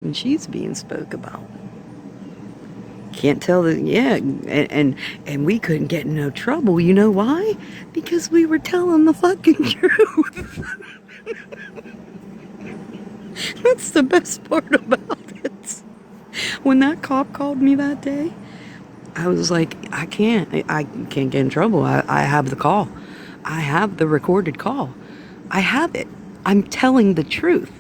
and she's being spoke about. Can't tell the yeah, and we couldn't get in no trouble. You know why? Because we were telling the fucking truth. That's the best part about it. When that cop called me that day, I was like, I can't get in trouble. I have the call. I have the recorded call. I have it. I'm telling the truth.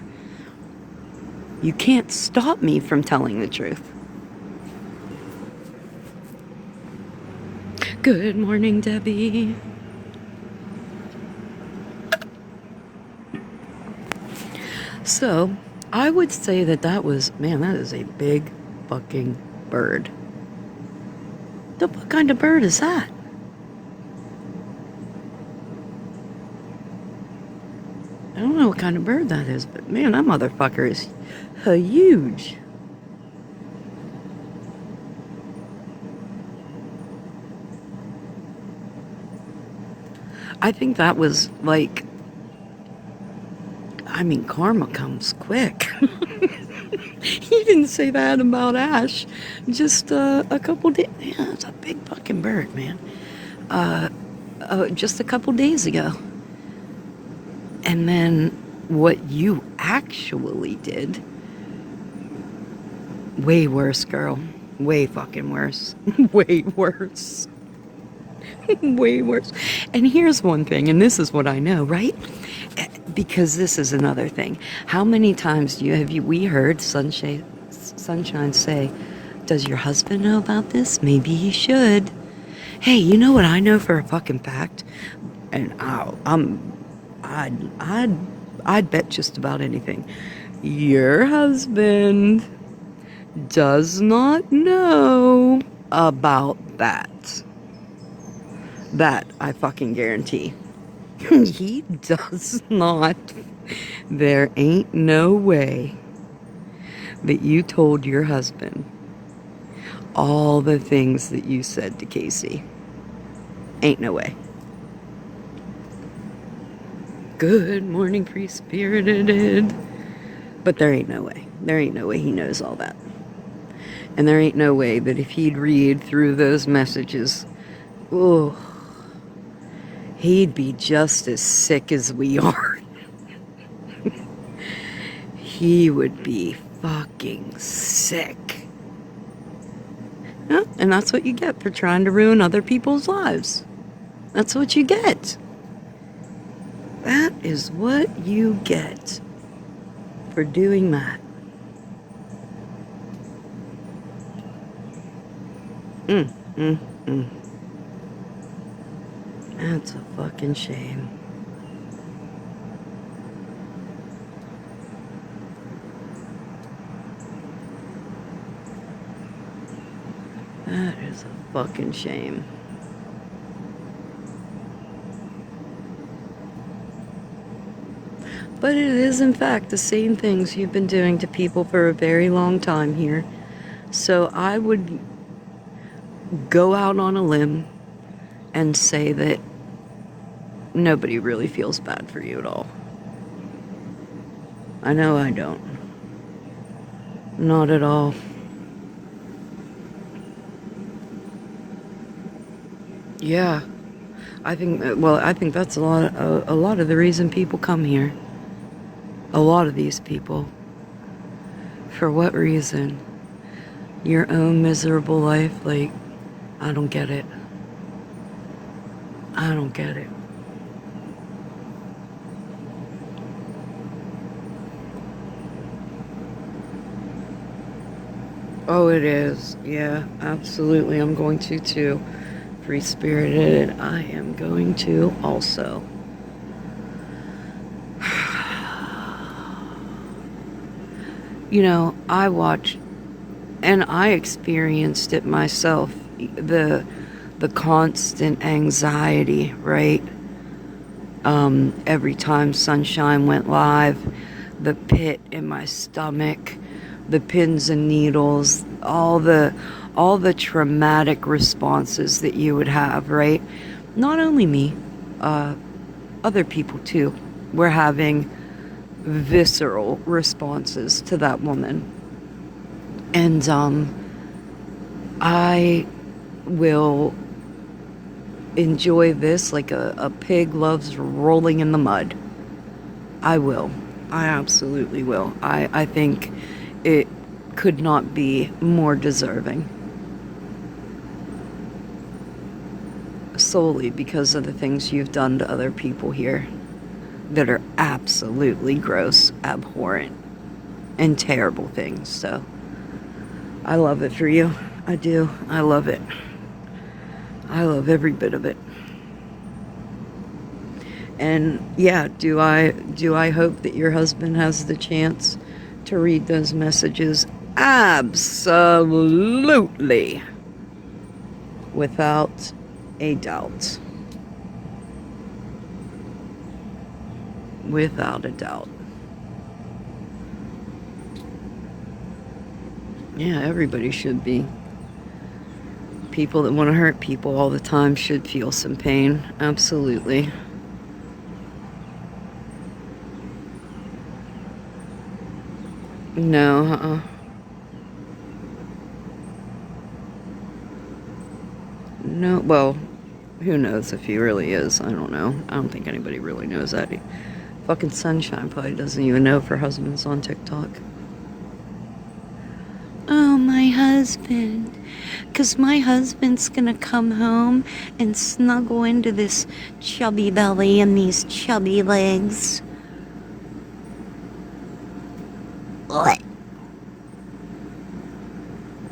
You can't stop me from telling the truth. Good morning, Debbie. So, I would say that was, man, that is a big fucking bird. What kind of bird is that? I don't know what kind of bird that is, but man, that motherfucker is huge. I think that was like, I mean, karma comes quick. He didn't say that about Ash. Just a couple days. Yeah, it's a big fucking bird, man. Just a couple days ago. And then what you actually did, way worse, girl. Way fucking worse. Way worse. Way worse. And here's one thing, and this is what I know, right? Because this is another thing. How many times we heard Sunshine say, does your husband know about this? Maybe he should. Hey, you know what I know for a fucking fact? And I'd bet just about anything. Your husband does not know about that. That I fucking guarantee. He does not. There ain't no way that you told your husband all the things that you said to Casey. Ain't no way. Good morning, free-spirited. But there ain't no way. There ain't no way he knows all that. And there ain't no way that if he'd read through those messages, oh, he'd be just as sick as we are. He would be fucking sick. Yeah, and that's what you get for trying to ruin other people's lives. That's what you get. That is what you get for doing that. That's a fucking shame. That is a fucking shame. But it is, in fact, the same things you've been doing to people for a very long time here. So I would go out on a limb and say that nobody really feels bad for you at all. I know I don't. Not at all. Yeah. I think that's a lot of the reason people come here. A lot of these people. For what reason? Your own miserable life, like, I don't get it. I don't get it. Oh, it is. Yeah, absolutely. I'm going to too. Free-spirited, I am going to also. You know, I watched and I experienced it myself, the constant anxiety, right? Every time Sunshine went live, the pit in my stomach, the pins and needles, all the traumatic responses that you would have, right? Not only me, other people too were having visceral responses to that woman. And I will enjoy this like a pig loves rolling in the mud. I will. I absolutely will. I think it could not be more deserving. Solely because of the things you've done to other people here that are absolutely gross, abhorrent, and terrible things. So I love it for you. I do. I love it. I love every bit of it. And yeah, do I hope that your husband has the chance to read those messages? Absolutely. Without a doubt. Without a doubt. Yeah, everybody should be. People that want to hurt people all the time should feel some pain. Absolutely. No, No, well, who knows if he really is? I don't know. I don't think anybody really knows that. Fucking Sunshine probably doesn't even know if her husband's on TikTok. Oh, my husband. Because my husband's gonna come home and snuggle into this chubby belly and these chubby legs. What?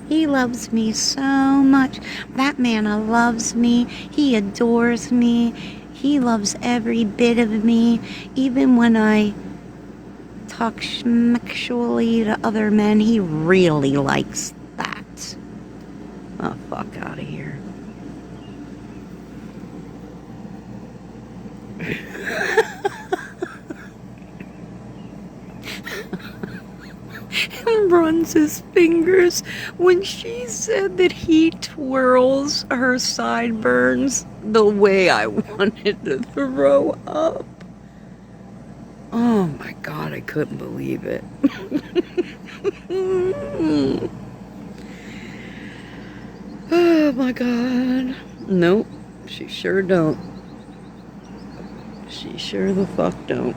He loves me so much. That man loves me. He adores me. He loves every bit of me. Even when I talk schmexually to other men, he really likes that. Oh, fuck out of here. Runs his fingers when she said that he twirls her sideburns the way I wanted to throw up. Oh my god, I couldn't believe it. Oh my god. Nope, she sure don't. She sure the fuck don't.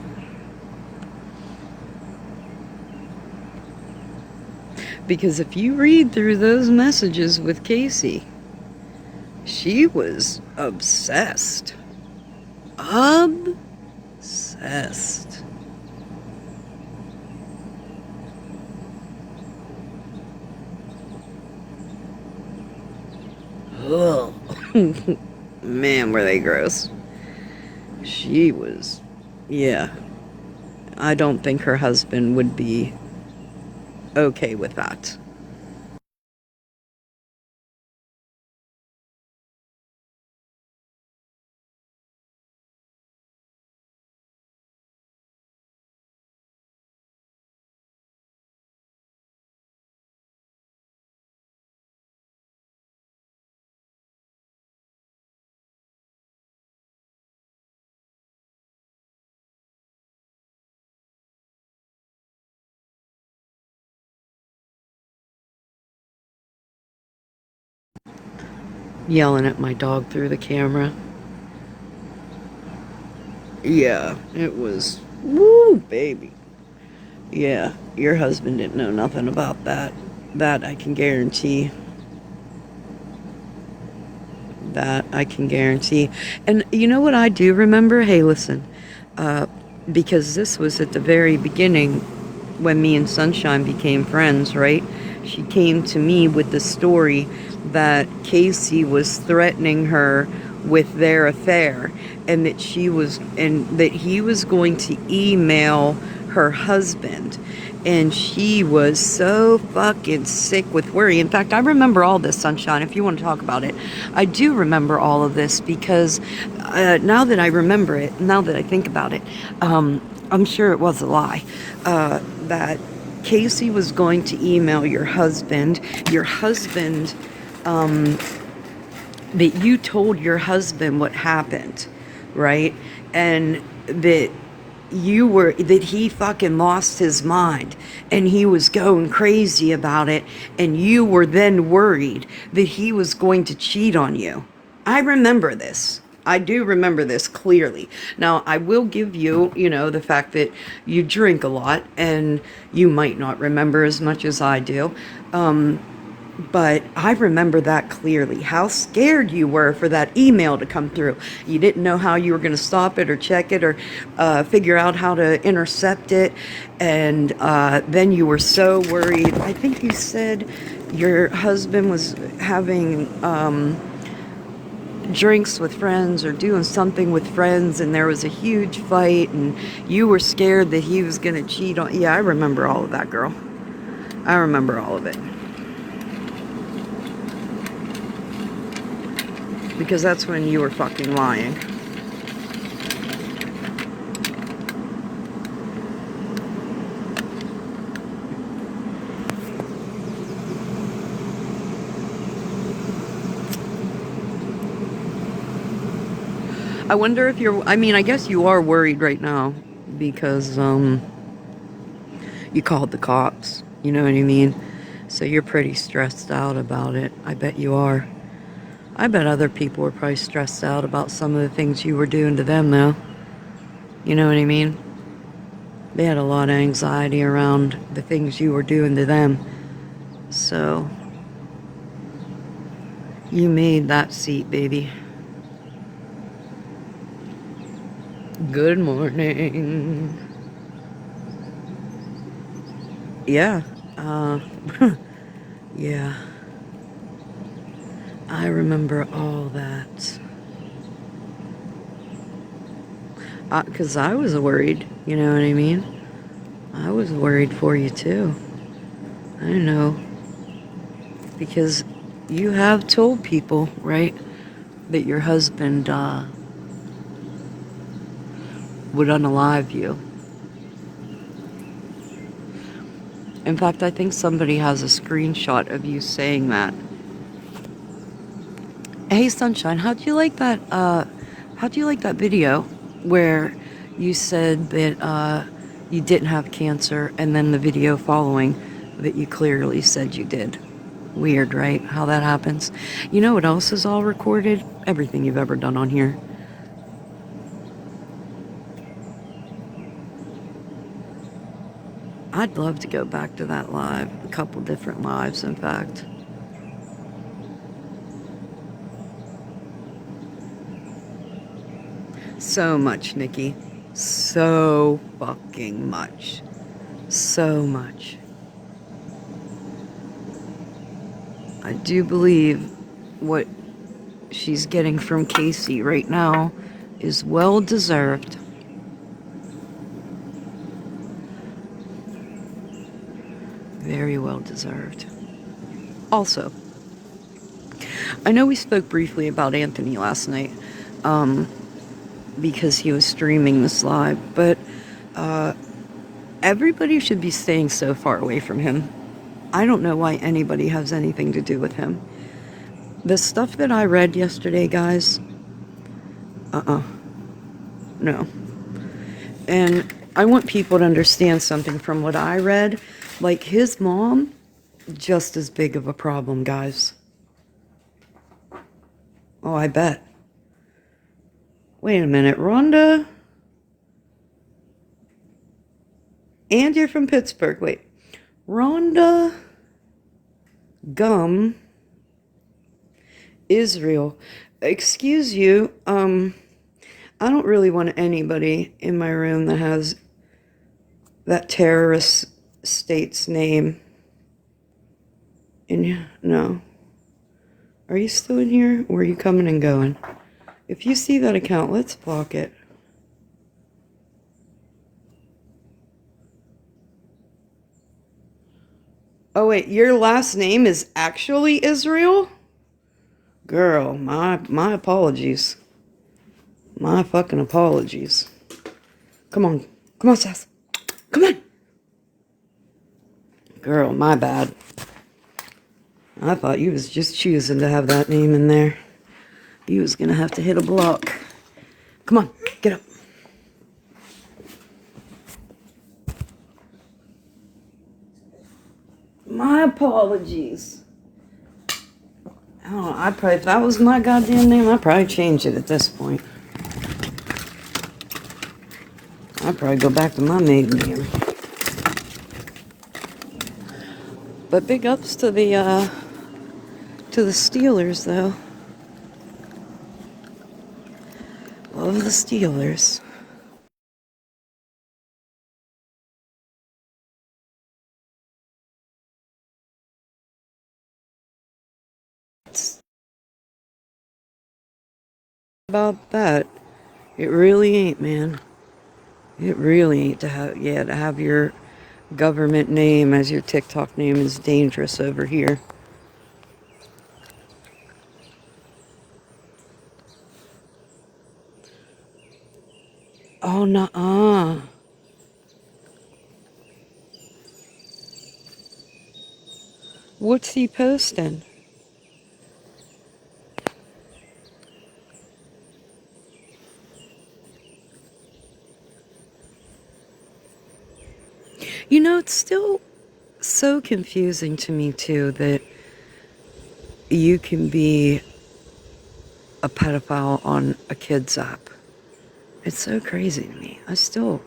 Because if you read through those messages with Casey, she was obsessed. Obsessed. Ugh. Man, were they gross. She was, yeah. I don't think her husband would be okay with that. Yelling at my dog through the camera. Yeah, it was, woo, baby. Yeah, your husband didn't know nothing about that. That I can guarantee. That I can guarantee. And you know what I do remember? Hey, listen, uh, because this was at the very beginning when me and Sunshine became friends, right? She came to me with the story that Casey was threatening her with their affair, and that he was going to email her husband, and she was so fucking sick with worry. In fact, I remember all this, Sunshine, if you want to talk about it. I do remember all of this because now that I remember it, now that I think about it, I'm sure it was a lie, that Casey was going to email your husband, that you told your husband what happened, right? And that that he fucking lost his mind and he was going crazy about it, and you were then worried that he was going to cheat on you. I remember this. I do remember this clearly. Now, I will give you, the fact that you drink a lot and you might not remember as much as I do. But I remember that clearly, how scared you were for that email to come through. You didn't know how you were going to stop it or check it or figure out how to intercept it. And then you were so worried. I think you said your husband was having drinks with friends or doing something with friends, and there was a huge fight, and you were scared that he was going to cheat on. Yeah, I remember all of that, girl. I remember all of it. Because that's when you were fucking lying. I wonder if I guess you are worried right now because you called the cops, you know what I mean? So you're pretty stressed out about it. I bet you are. I bet other people were probably stressed out about some of the things you were doing to them, though. You know what I mean? They had a lot of anxiety around the things you were doing to them. So, you made that seat, baby. Good morning. Yeah. Yeah. I remember all that. 'Cause I was worried, you know what I mean? I was worried for you too. I know. Because you have told people, right, that your husband would unalive you. In fact, I think somebody has a screenshot of you saying that. Hey, Sunshine, how'd you like that video where you said that you didn't have cancer, and then the video following that you clearly said you did? Weird, right? How that happens. You know what else is all recorded? Everything you've ever done on here. I'd love to go back to that live. A couple different lives, in fact. So much, Nikki. So fucking much. So much. I do believe what she's getting from Casey right now is well deserved. Very well deserved. Also, I know we spoke briefly about Anthony last night, because he was streaming this live, but everybody should be staying so far away from him. I don't know why anybody has anything to do with him. The stuff that I read yesterday, guys, no. And I want people to understand something from what I read. Like, his mom, just as big of a problem, guys. Oh, I bet. Wait a minute, Rhonda? And you're from Pittsburgh. Wait. Rhonda Gum, Israel. Excuse you, I don't really want anybody in my room that has that terrorist state's name. No. Are you still in here, or are you coming and going? If you see that account, let's block it. Oh wait, your last name is actually Israel? Girl, my apologies. My fucking apologies. Come on, Sass. Come on. Girl, my bad. I thought you was just choosing to have that name in there. You was gonna have to hit a block. Come on, get up. My apologies. I don't know, I'd probably, if that was my goddamn name, I'd probably change it at this point. I'd probably go back to my maiden name. But big ups to the Steelers, though. Love the Steelers. It's about that. It really ain't, man. It really ain't to have your government name as your TikTok name is dangerous over here. Oh, nuh-uh. What's he posting? You know, it's still so confusing to me, too, that you can be a pedophile on a kid's app. It's so crazy to me. I still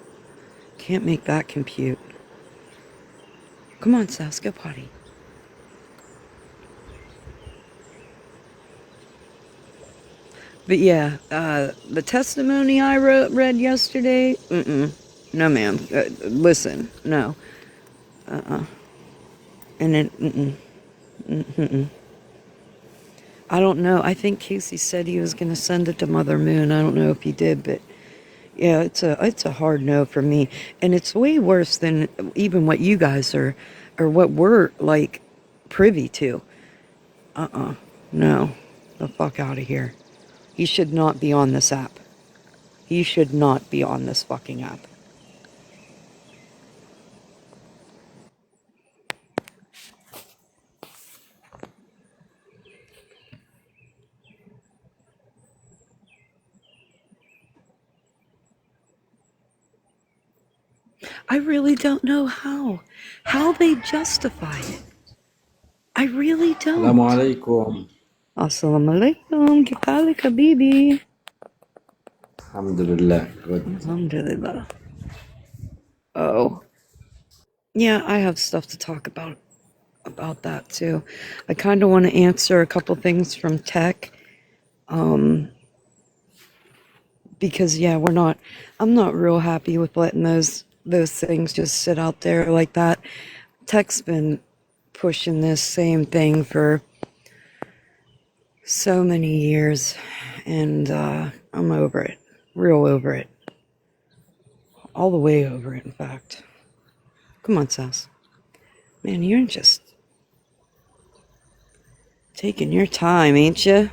can't make that compute. Come on, Sass, go potty. But yeah, the testimony I read yesterday, no ma'am. Listen, no. And then, I don't know. I think Casey said he was going to send it to Mother Moon. I don't know if he did, but yeah, it's a hard no for me. And it's way worse than even what you guys are, or what we're, like, privy to. No. The fuck out of here. He should not be on this app. He should not be on this fucking app. I really don't know how they justify it. I really السلام don't. عليكم. Assalamu alaikum, kifalik habibi. الحمد لله good. Alhamdulillah. Oh. Yeah, I have stuff to talk about that too. I kind of want to answer a couple things from tech. Because yeah, I'm not real happy with letting those things just sit out there like that. Tech's been pushing this same thing for so many years, and I'm over it. Real over it. All the way over it, in fact. Come on, Sass. Man, you're just taking your time, ain't you?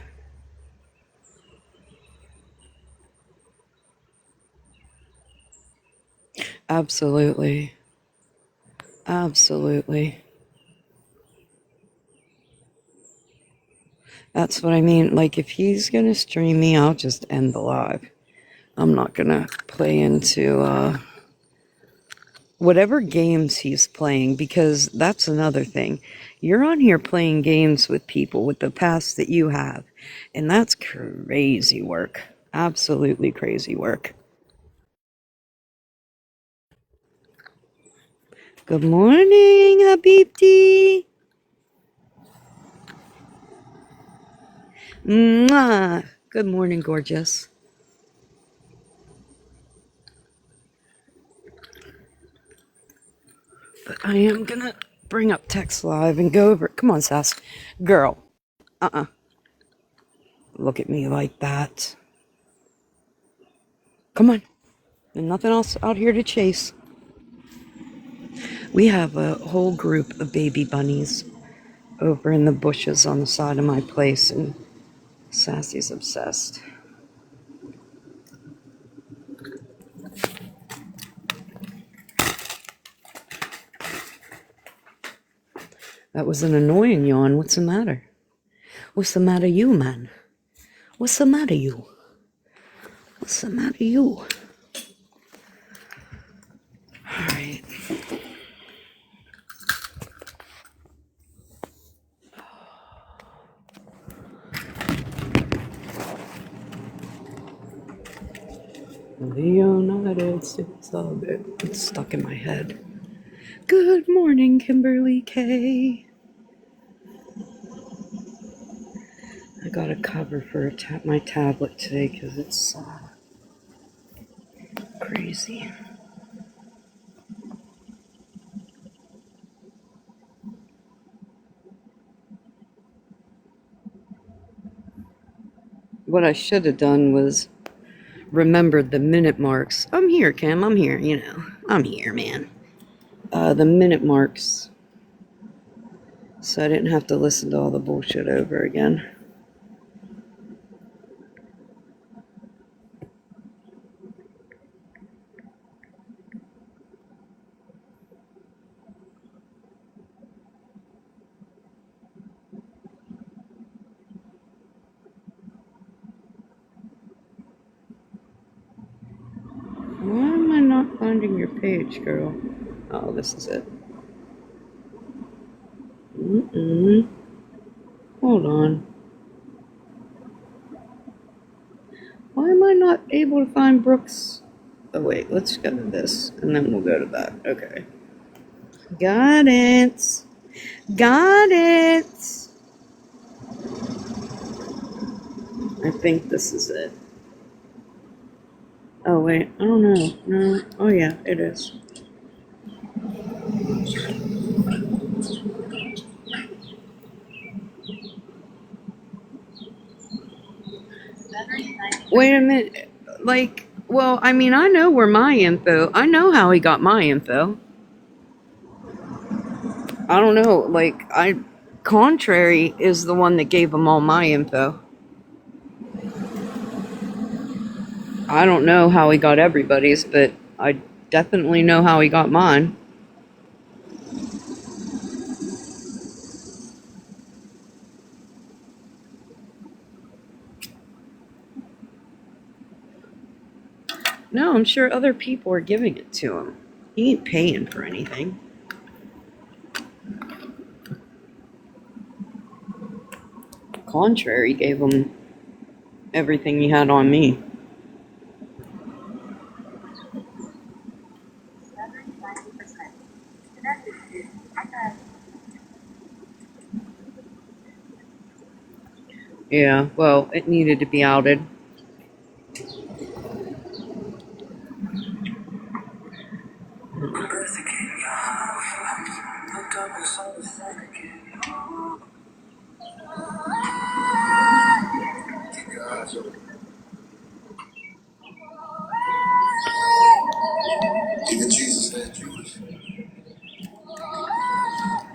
Absolutely. Absolutely. That's what I mean. Like, if he's gonna stream me, I'll just end the live. I'm not gonna play into whatever games he's playing, because that's another thing. You're on here playing games with people with the past that you have, and that's crazy work. Absolutely crazy work. Good morning, Habibti. Mwah. Good morning, gorgeous. But I am gonna bring up text live and go over it. Come on, Sass. Girl. Look at me like that. Come on. There's nothing else out here to chase. We have a whole group of baby bunnies over in the bushes on the side of my place, and Sassy's obsessed. That was an annoying yawn. What's the matter? What's the matter, you, man? What's the matter, you? What's the matter, you? All right. The United States of it. It's stuck in my head. Good morning, Kimberly K. I got a cover for my tablet today because it's crazy. What I should have done was remembered the minute marks. I'm here, Kim. I'm here. You know, I'm here, man. The minute marks, so I didn't have to listen to all the bullshit over again. Why am I not finding your page, girl? Oh, this is it. Hold on. Why am I not able to find Brooks? Oh, wait. Let's go to this, and then we'll go to that. Okay. Got it. Got it. I think this is it. Oh, wait. I don't know. No. Oh, yeah. It is. Wait a minute. Like, well, I mean, I know where my info. I know how he got my info. I don't know. Like, Contrary is the one that gave him all my info. I don't know how he got everybody's, but I definitely know how he got mine. No, I'm sure other people are giving it to him. He ain't paying for anything. Contrary gave him everything he had on me. Yeah, well, it needed to be outed.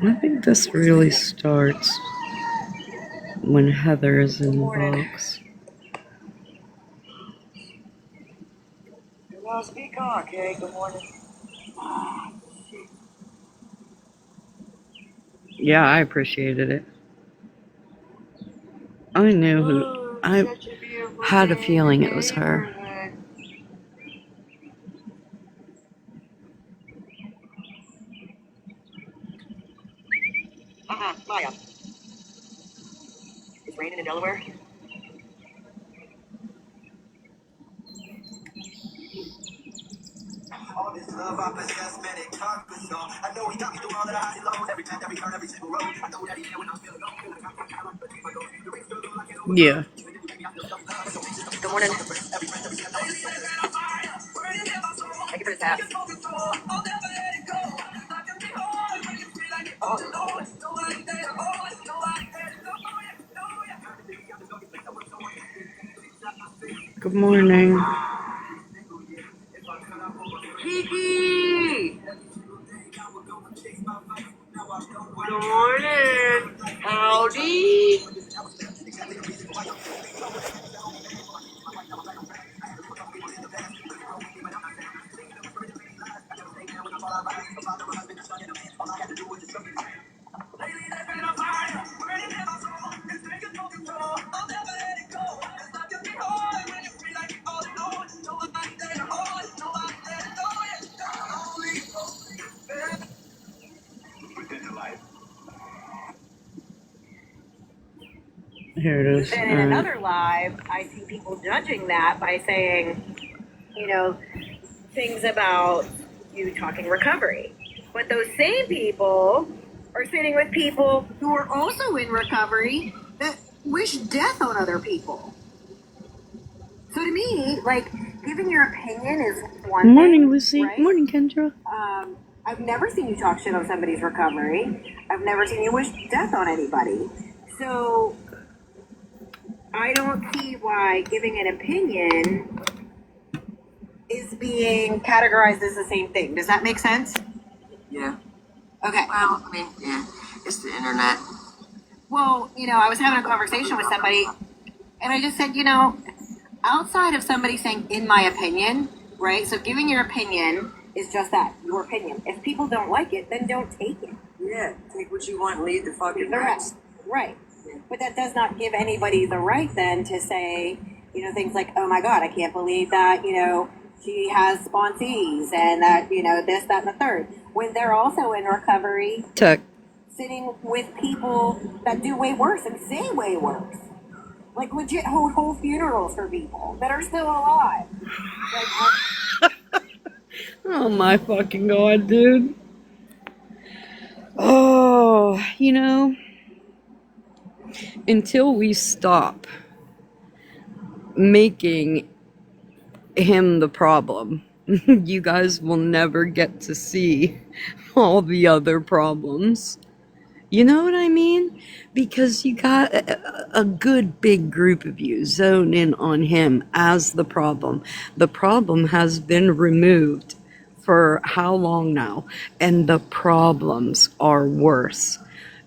I think this really starts when Heather is in the box. Well, speak on, okay? Good morning. Yeah, I appreciated it. I knew who. I had a feeling it was her. Maya. It's raining in Delaware. All this love I possess, man, it can't be so. I know he got me through all of the highs and lows, every time, every turn, every single road. I know that he there when I'm feeling low. Yeah. Good morning. Thank you for the tap. Good morning. Kiki! Good morning. Howdy. Here it is. Then in another live, I see people judging that by saying, you know, things about you talking recovery. But those same people are sitting with people who are also in recovery that wish death on other people. So to me, like, giving your opinion is one Morning, thing, Lucy. right? Morning, Kendra. I've never seen you talk shit on somebody's recovery. I've never seen you wish death on anybody. So I don't see why giving an opinion is being categorized as the same thing. Does that make sense? Yeah. Okay. Well, I mean, yeah, it's the internet. Well, I was having a conversation with somebody, and I just said, outside of somebody saying, in my opinion, right? So giving your opinion is just that, your opinion. If people don't like it, then don't take it. Yeah, take what you want and leave the fucking The rest. rest. Right. But that does not give anybody the right then to say, things like, oh my God, I can't believe that, she has sponsees and that, this, that, and the third. When they're also in recovery, Tech. sitting with people that do way worse and say way worse. Like legit hold whole funerals for people that are still alive. Like, Oh my fucking God, dude. Oh, until we stop making him the problem, you guys will never get to see all the other problems. You know what I mean? Because you got a good big group of you zone in on him as the problem. The problem has been removed for how long now? And the problems are worse.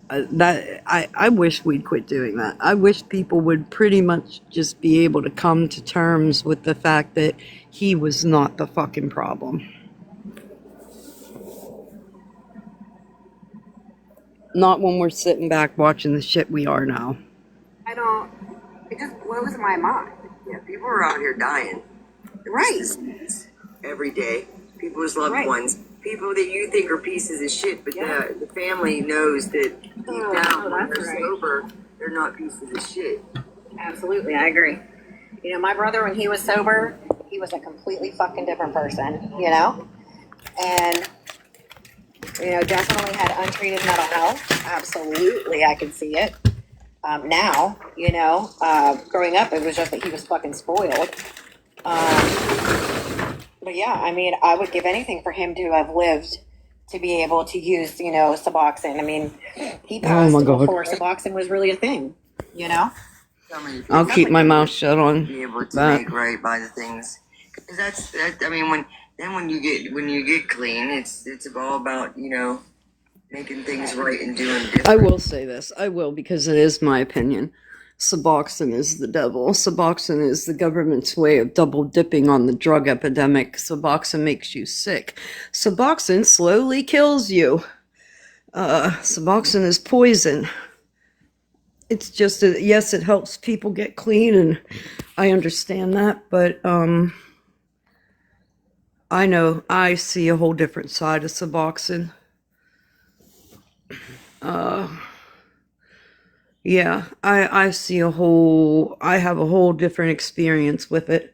I wish we'd quit doing that. I wish people would pretty much just be able to come to terms with the fact that he was not the fucking problem. Not when we're sitting back watching the shit we are now. it just blows my mind. Yeah, people are out here dying. Right. Every day. People's loved Right. ones. People that you think are pieces of shit, but the family knows that deep down when that's they're right. sober, they're not pieces of shit. Absolutely, I agree. My brother, when he was sober, he was a completely fucking different person, And, definitely had untreated mental health. Absolutely, I can see it. Now, growing up, it was just that he was fucking spoiled. But yeah, I mean, I would give anything for him to have lived to be able to use, Suboxone. I mean, he passed before Suboxone was really a thing, I'll keep my mouth shut on Be able to that. make right by the things, because that. I mean, when you get clean, it's all about making things right and doing different. I will say this. I will, because it is my opinion. Suboxone is the devil. Suboxone is the government's way of double dipping on the drug epidemic. Suboxone makes you sick. Suboxone slowly kills you. Suboxone is poison. It's just, yes, it helps people get clean, and I understand that, but I know I see a whole different side of Suboxone. Yeah, I have a whole different experience with it.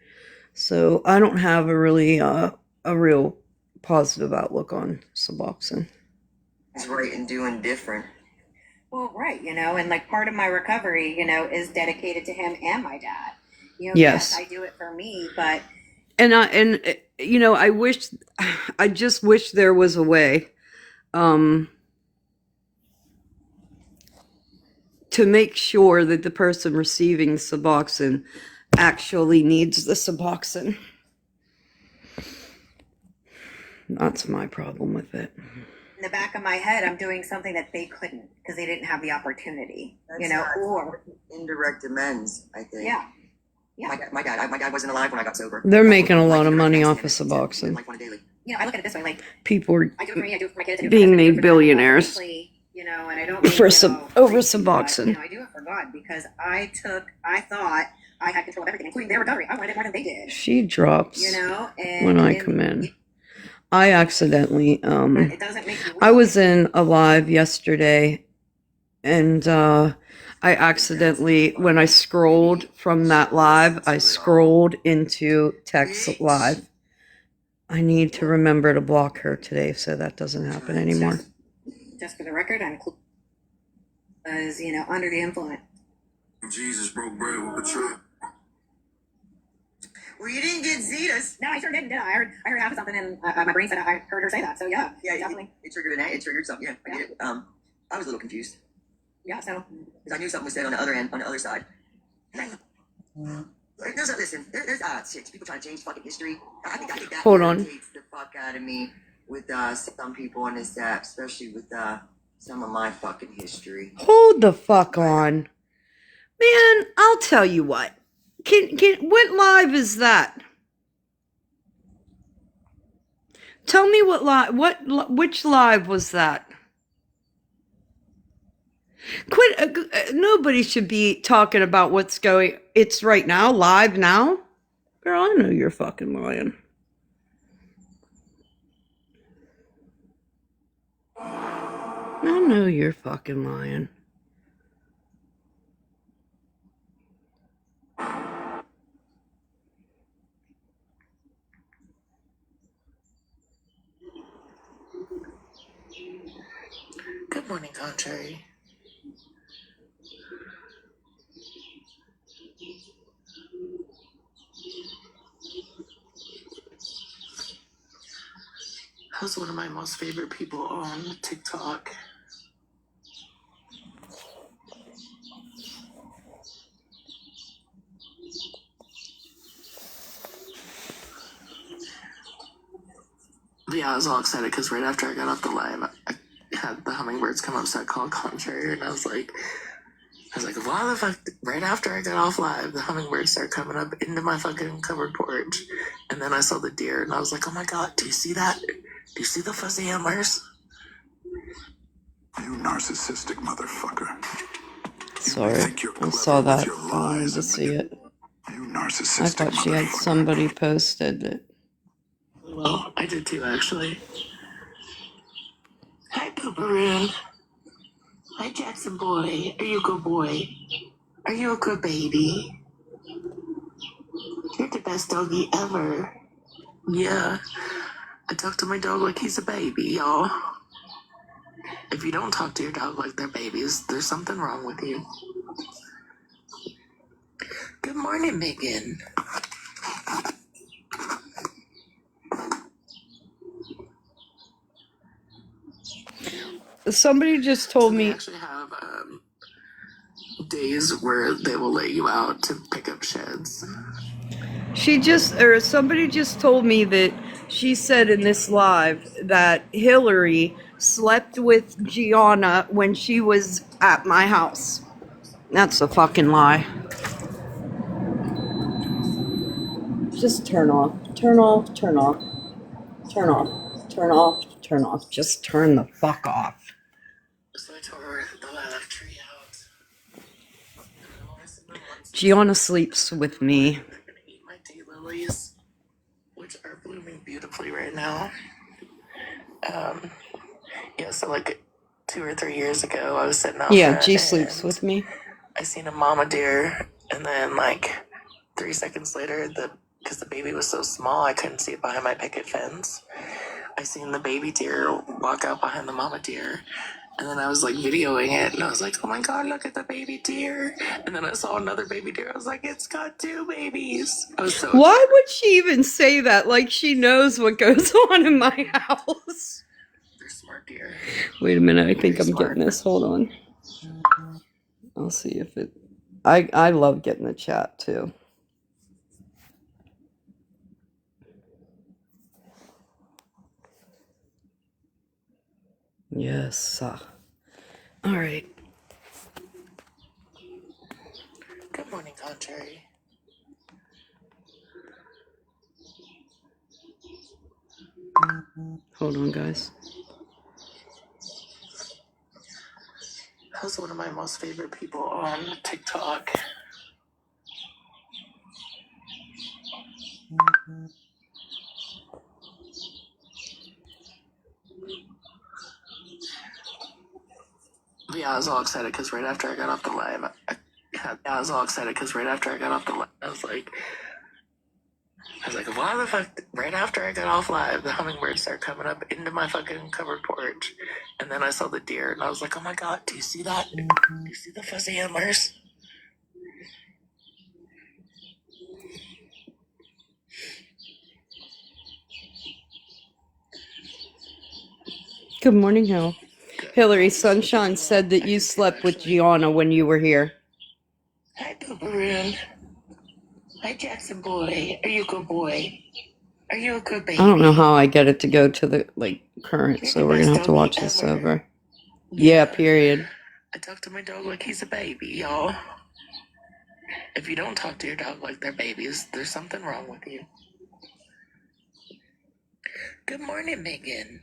So I don't have a real positive outlook on Suboxone. It's right and doing different. Well, right, and like part of my recovery, is dedicated to him and my dad. Yes. I do it for me, but I just wish there was a way to make sure that the person receiving Suboxone actually needs the Suboxone. That's my problem with it. in the back of my head, I'm doing something that they couldn't because they didn't have the opportunity, or indirect amends, I think. yeah. My dad wasn't alive when I got sober. They're making a lot of money off of Suboxone. Like one daily. I look at it this way, like People are I do it for me, I do it for my kids, I do it being for my husband, I do made it for billionaires them, and I don't mean, over crazy, Suboxone. but, I do it for God because I thought I had control of everything, including their recovery. I wanted it more than they did. She drops and when I come in. I accidentally it doesn't make you I was in a live yesterday, and I accidentally, when I scrolled from that live, I scrolled into text live. I need to remember to block her today so that doesn't happen anymore. Just for the record, I'm was, under the influence. Jesus broke bread with betrayal. Well, you didn't get Zeta's. No, I sure didn't. I heard half of something, and my brain said I heard her say that. So yeah, definitely. It triggered it triggered something. Yeah, I get it. I was a little confused Yeah, so because I knew something was said on the other end, on the other side. Listen, there's shit. People trying to change fucking history. I think that Hold on. irritates the fuck out of me with some people on this app, especially with some of my fucking history. Hold the fuck on. Man, I'll tell you what. What live is that? Tell me which live was that? Quit. Nobody should be talking about what's going. It's right now, live now. Girl, I know you're fucking lying. I know you're fucking lying. Good morning, Contrary. Who's one of my most favorite people on TikTok? But yeah, I was all excited because right after I got off the live, I had the hummingbirds come up, so I called Contrary, and I was like, why the fuck? Right after I got off live, the hummingbirds start coming up into my fucking covered porch, and then I saw the deer, and I was like, oh my god, do you see that? Do you see the fuzzy antlers? You narcissistic motherfucker. Sorry, I saw that. I wanted to see it. You narcissistic I thought she had somebody posted it. Well, I did too, actually. Hi, Pooperoon. Hi, Jackson boy. Are you a good boy? Are you a good baby? You're the best doggy ever. Yeah. I talk to my dog like he's a baby, y'all. If you don't talk to your dog like they're babies, there's something wrong with you. Good morning, Megan. Somebody just told They me. actually have days where they will let you out to pick up sheds. Somebody just told me that she said in this live that Hillary slept with Gianna when she was at my house. That's a fucking lie. Just turn off. Turn off. Turn off. Turn off. Turn off. Turn off. Just turn the fuck off. So I tore the lilac tree out. Gianna sleeps with me. I'm gonna eat my daylilies, which are blooming beautifully right now. Yeah, so like 2 or 3 years ago, I was sitting out Yeah, front G and sleeps with me. I seen a mama deer, and then like 3 seconds later, because the baby was so small, I couldn't see it behind my picket fence. I seen the baby deer walk out behind the mama deer, and then I was like videoing it, and I was like, oh my god, look at the baby deer. And then I saw another baby deer. I was like, it's got 2 babies. I was so Why excited. would she even say that? Like she knows what goes on in my house. They're smart deer. Wait a minute, I think I'm Smart. getting this. Hold on. I'll see if it. I love getting the chat too. Yes. All right. Good morning, Contrary. Hold on, guys. Who's one of my most favorite people on TikTok? But yeah, I was all excited because right after I got off the live, I was like, why the fuck? Right after I got off live, the hummingbirds start coming up into my fucking covered porch, and then I saw the deer, and I was like, oh my god, do you see that? Do you see the fuzzy antlers? Good morning, Hill. Hillary Sunshine said that you slept with Gianna when you were here. Hi, Pooperoon. Hi, Jackson boy. Are you a good boy? Are you a good baby? I don't know how I get it to go to the current, You're so the we're gonna best have to doggy watch this ever. over. Yeah, period. I talk to my dog like he's a baby, y'all. If you don't talk to your dog like they're babies, there's something wrong with you. Good morning, Megan.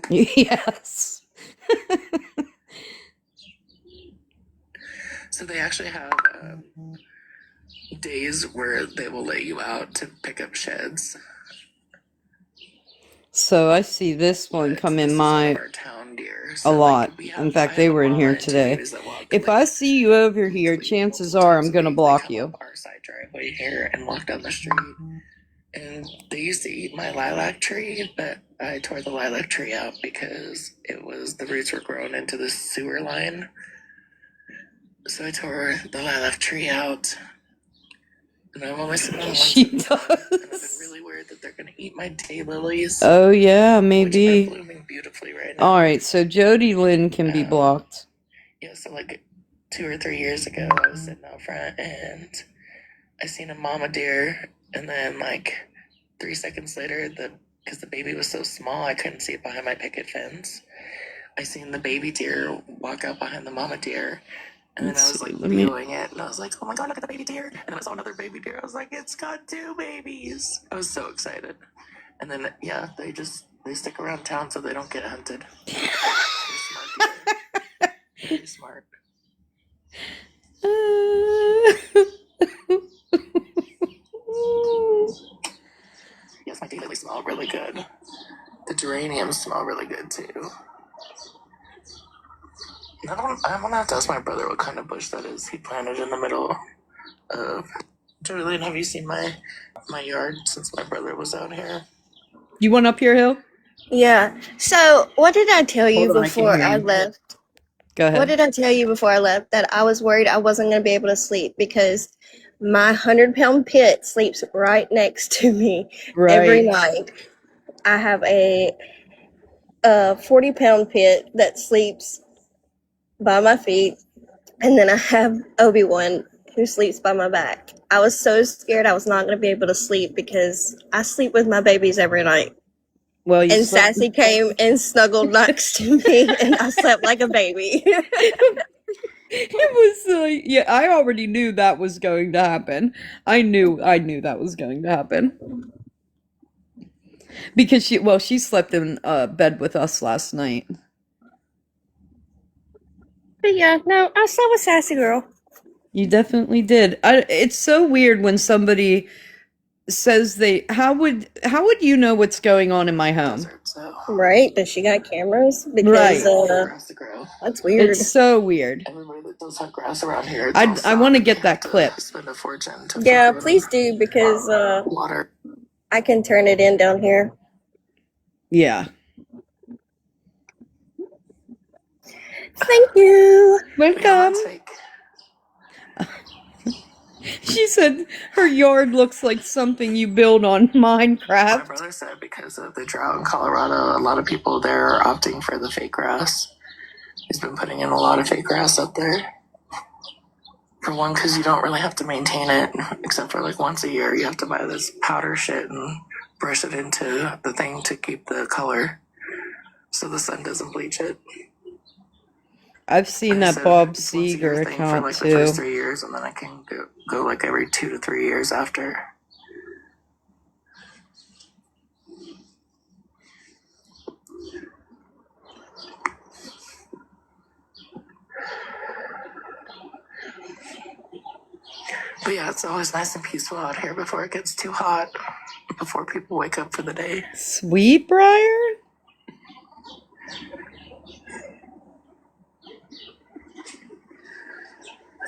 Yes. So they actually have days where they will let you out to pick up sheds. So I see this one But come this in is one my of our town deer. a So lot. like we In have, fact, I they have a were in mama here and two today. babies that walk If like I see you over here, weekly, chances multiple are times I'm a gonna week. They block come you. up our side driveway here and walk down the street. And they used to eat my lilac tree, but I tore the lilac tree out because the roots were growing into the sewer line. So I tore the lilac tree out. And I've only seen them once She since then. And I've been does. really worried that they're gonna eat my daylilies, Oh yeah, which are maybe. blooming beautifully right now. Alright, so Jody Lynn can be blocked. Yeah, so like 2 or 3 years ago, I was sitting out front and I seen a mama deer, and then like 3 seconds later, because the baby was so small, I couldn't see it behind my picket fence. I seen the baby deer walk out behind the mama deer, and then I was like videoing it, and I was like, oh my god, look at the baby deer. And then I saw another baby deer. I was like, it's got 2 babies. I was so excited. And then yeah, they stick around town so they don't get hunted. They're smart deer. Very smart. Yes, my daylilies smell really good. The geraniums smell really good too. I'm gonna have to ask my brother what kind of bush that is he planted in the middle of. Julian, have you seen my yard since my brother was out here? You want up here, Hill? Yeah. So, what did I tell you Hold on, I can before hear I you. left? Go What ahead. did I tell you before I left? That I was worried I wasn't going to be able to sleep because my 100-pound pit sleeps right next to me every Right. night. I have a 40-pound pit that sleeps by my feet, and then I have Obi-Wan who sleeps by my back. I was so scared I was not going to be able to sleep because I sleep with my babies every night. Well, you And slept. Sassy came and snuggled next to me, and I slept like a baby. It was yeah, I already knew that was going to happen. I knew that was going to happen. Because she slept in bed with us last night. But yeah, no, I slept with Sassy Girl. You definitely did. It's so weird when somebody says how would you know what's going on in my home? Right? Does she got cameras? Because Right. that's weird. It's so weird. Everybody that does have grass around here, I want to get that clip. spend a fortune to Yeah, fucking please do because water. I can turn it in down here. Yeah. Thank you. Welcome. She said her yard looks like something you build on Minecraft. My brother said because of the drought in Colorado, a lot of people there are opting for the fake grass. He's been putting in a lot of fake grass up there. For one, because you don't really have to maintain it, except for like once a year. You have to buy this powder shit and brush it into the thing to keep the color so the sun doesn't bleach it. I've seen that Bob Seger account for like too. the first 3 years, and then I can go like every 2 to 3 years after. But yeah, it's always nice and peaceful out here before it gets too hot, before people wake up for the day. Sweetbriar?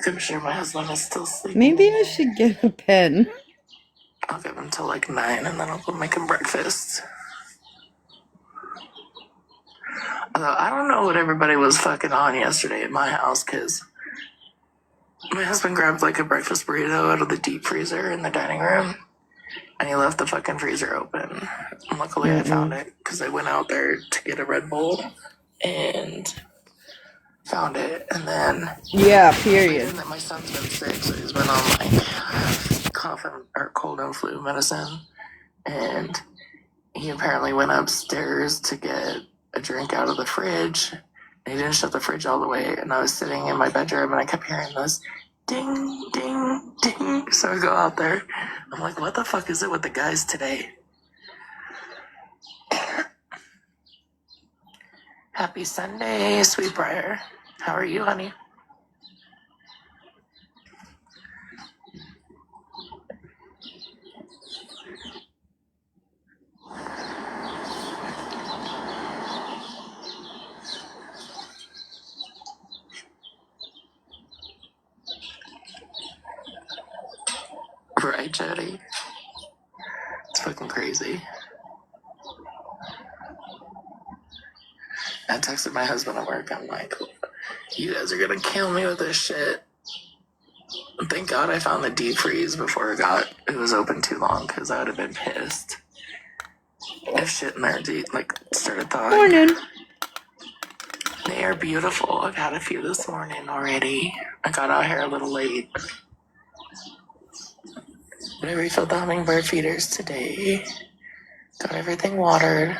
I'm sure my husband is still sleeping. Maybe I should get a pen. I'll give him till like 9 and then I'll go make him breakfast. Although I don't know what everybody was fucking on yesterday at my house, because my husband grabbed like a breakfast burrito out of the deep freezer in the dining room and he left the fucking freezer open. And luckily I found it because I went out there to get a Red Bull and found it. And then Yeah, period. that my son's been sick, so he's been on like cough or cold and flu medicine. And he apparently went upstairs to get a drink out of the fridge. And he didn't shut the fridge all the way. And I was sitting in my bedroom and I kept hearing this ding, ding, ding. So I go out there. I'm like, what the fuck is it with the guys today? Happy Sunday, Sweetbriar. How are you, honey? Right, Jody? It's fucking crazy. I texted my husband at work. I'm like, you guys are gonna kill me with this shit. And thank God I found the deep freeze before it was open too long, because I would have been pissed if shit in there started thawing. Morning. They are beautiful. I've had a few this morning already. I got out here a little late. But I refilled the hummingbird feeders today. Got everything watered.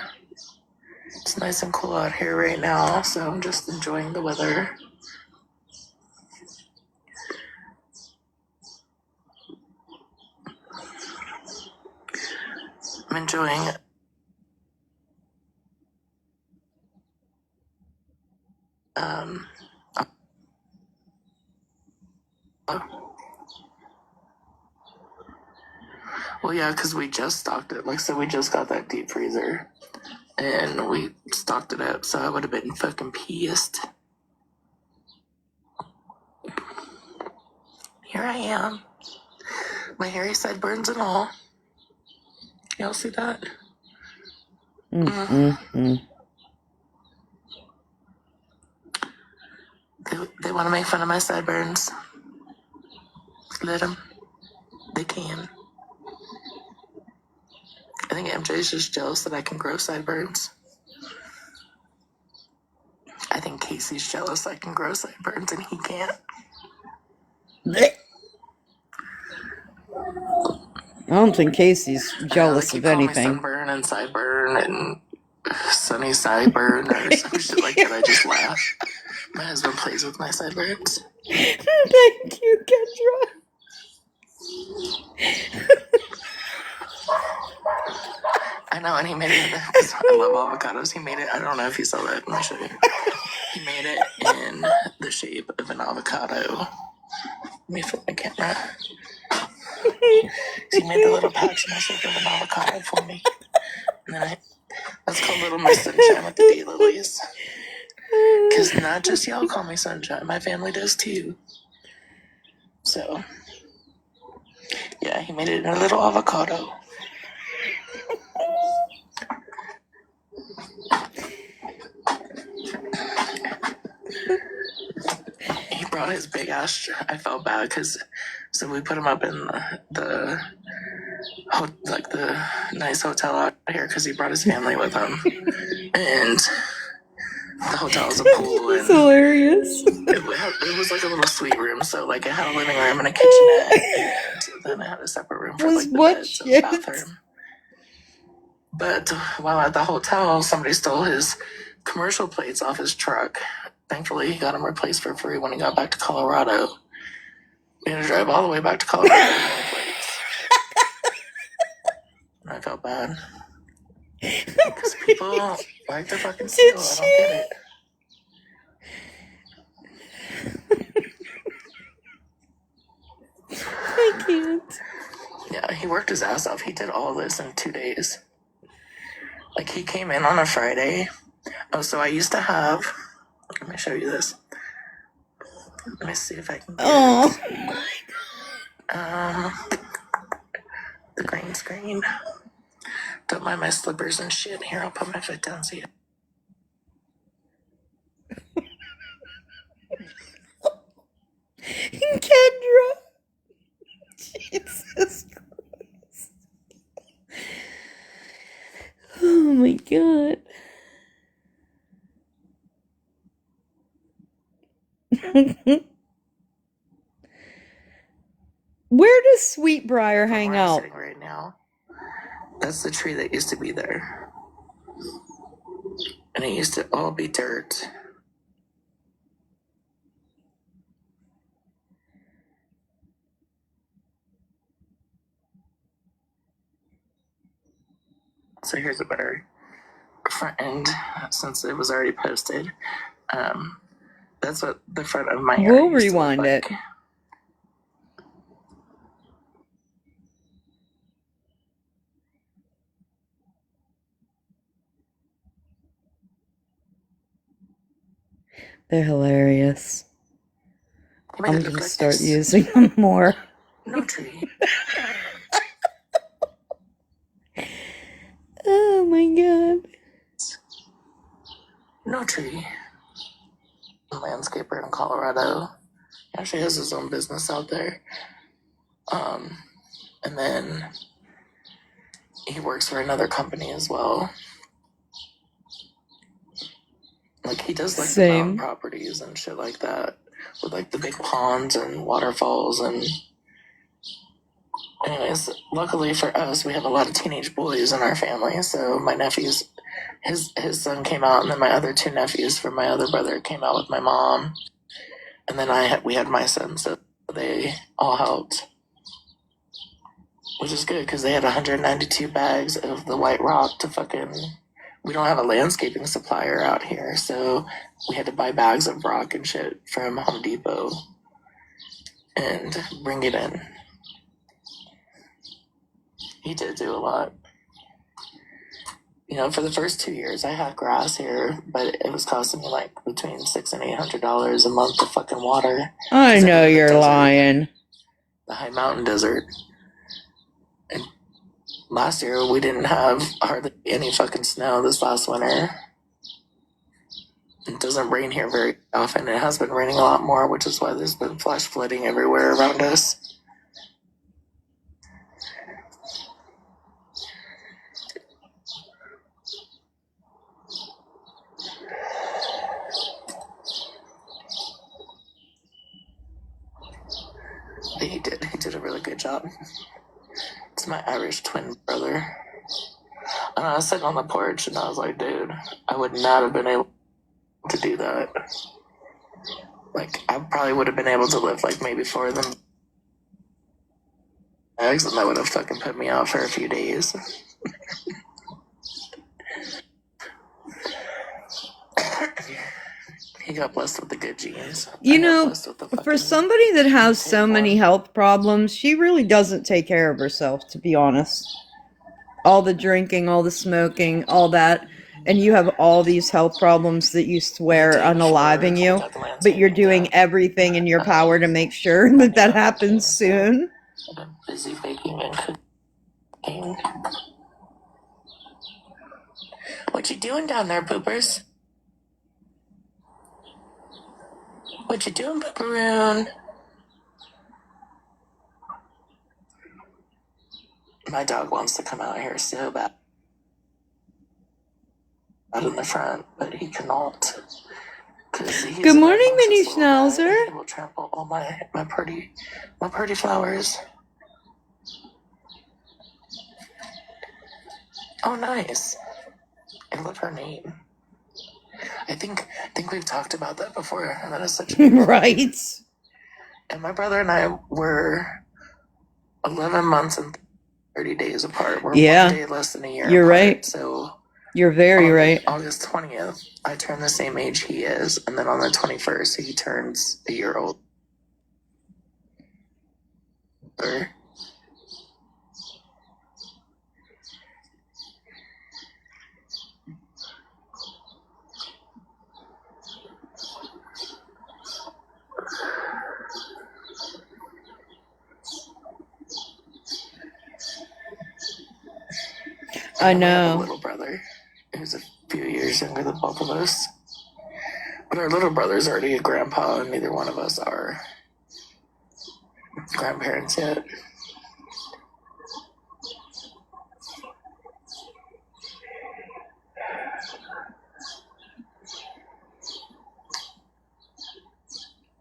It's nice and cool out here right now, so I'm just enjoying the weather. I'm enjoying well, yeah, because we just stocked it. Like I said, we just got that deep freezer. And we stocked it up, so I would have been fucking pissed. Here I am. My hairy sideburns and all. Y'all see that? They want to make fun of my sideburns. Let them. They can. I think MJ's just jealous that I can grow sideburns. I think Casey's jealous I can grow sideburns and he can't. I don't think Casey's jealous of anything. Sunburn and sideburn and sunny sideburn or some shit like that. I just laugh. My husband plays with my sideburns. Thank you, Kendra. I know, and he made it. I love avocados. He made it. I don't know if you saw that. Let me show you. He made it in the shape of an avocado. Let me flip my camera. He made the little patch in the shape of an avocado for me. And then that's called Little Miss Sunshine with the daylilies. Because not just y'all call me Sunshine. My family does too. So, yeah, he made it in a little avocado. He brought his big ass. I felt bad because so we put him up in the nice hotel out here because he brought his family with him, and the hotel has a pool. It's hilarious. It was like a little suite room, so like it had a living room and a kitchenette, and then it had a separate room for like the beds and the bathroom. But while at the hotel, somebody stole his commercial plates off his truck. Thankfully, he got them replaced for free when he got back to Colorado. We had to drive all the way back to Colorado to get the plates. And I felt bad. Because people like to fucking steal. I don't get it. I can't. Yeah, he worked his ass off. He did all this in 2 days. Like, he came in on a Friday. Oh, so I used to have... Let me show you this. Let me see if I can get Oh, the green screen. Don't mind my slippers and shit. Here, I'll put my foot down so you. Kendra. Jesus Christ. Oh my God. Where does Sweetbriar hang Where I'm out? sitting right now. That's the tree that used to be there. And it used to all be dirt. So here's a better front end since it was already posted. That's what the front of my yard We'll used to look rewind it. like. They're hilarious. You made I'm it look gonna like start this. using them more. No tree. Oh my God. No tree. A landscaper in Colorado. He actually has his own business out there. And then he works for another company as well. Like he does like the mountain Same. properties and shit like that. With like the big ponds and waterfalls and anyways, luckily for us we have a lot of teenage boys in our family. So my nephews his son came out and then my other two nephews from my other brother came out with my mom. And then we had my son, so they all helped. Which is good because they had 192 bags of the white rock to fucking. We don't have a landscaping supplier out here, so we had to buy bags of rock and shit from Home Depot and bring it in. He did do a lot. You know, for the first 2 years, I had grass here, but it was costing me like between $600 and $800 a month to fucking water. I 'Cause I know live in the you're desert, lying. the high mountain desert. And last year we didn't have hardly any fucking snow this last winter. It doesn't rain here very often. It has been raining a lot more, which is why there's been flash flooding everywhere around us. He did a really good job. It's my Irish twin brother. And I was sitting on the porch and I was like, dude, I would not have been able to do that. Like, I probably would have been able to lift like maybe 4 of them bags and that would have fucking put me out for a few days. He got blessed with the good genes. You I got know, blessed with the for fucking somebody that has so same many one. health problems, she really doesn't take care of herself, to be honest. All the drinking, all the smoking, all that. And you have all these health problems that you swear Day before unaliving we you, got the but you're landscaping doing done. everything in your power to make sure that that happens soon. I've been busy baking and cooking. What you doing down there, poopers? What you doing, pooperoon? My dog wants to come out here so bad. Out in the front, but he cannot. Because he's Good an morning, obnoxious Mini little guy. Schnauzer. He will trample all my pretty flowers. Oh, nice. I love her name. I think we've talked about that before, and that is such a beautiful name. Right. And my brother and I were 11 months and 30 days apart. We're Yeah. 1 day less than a year You're apart. right. So You're very right. August 20th, I turn the same age he is, and then on the 21st, he turns a year older. I And we have a know. little brother who's a few years younger than both of us. But our little brother's already a grandpa, and neither one of us are grandparents yet.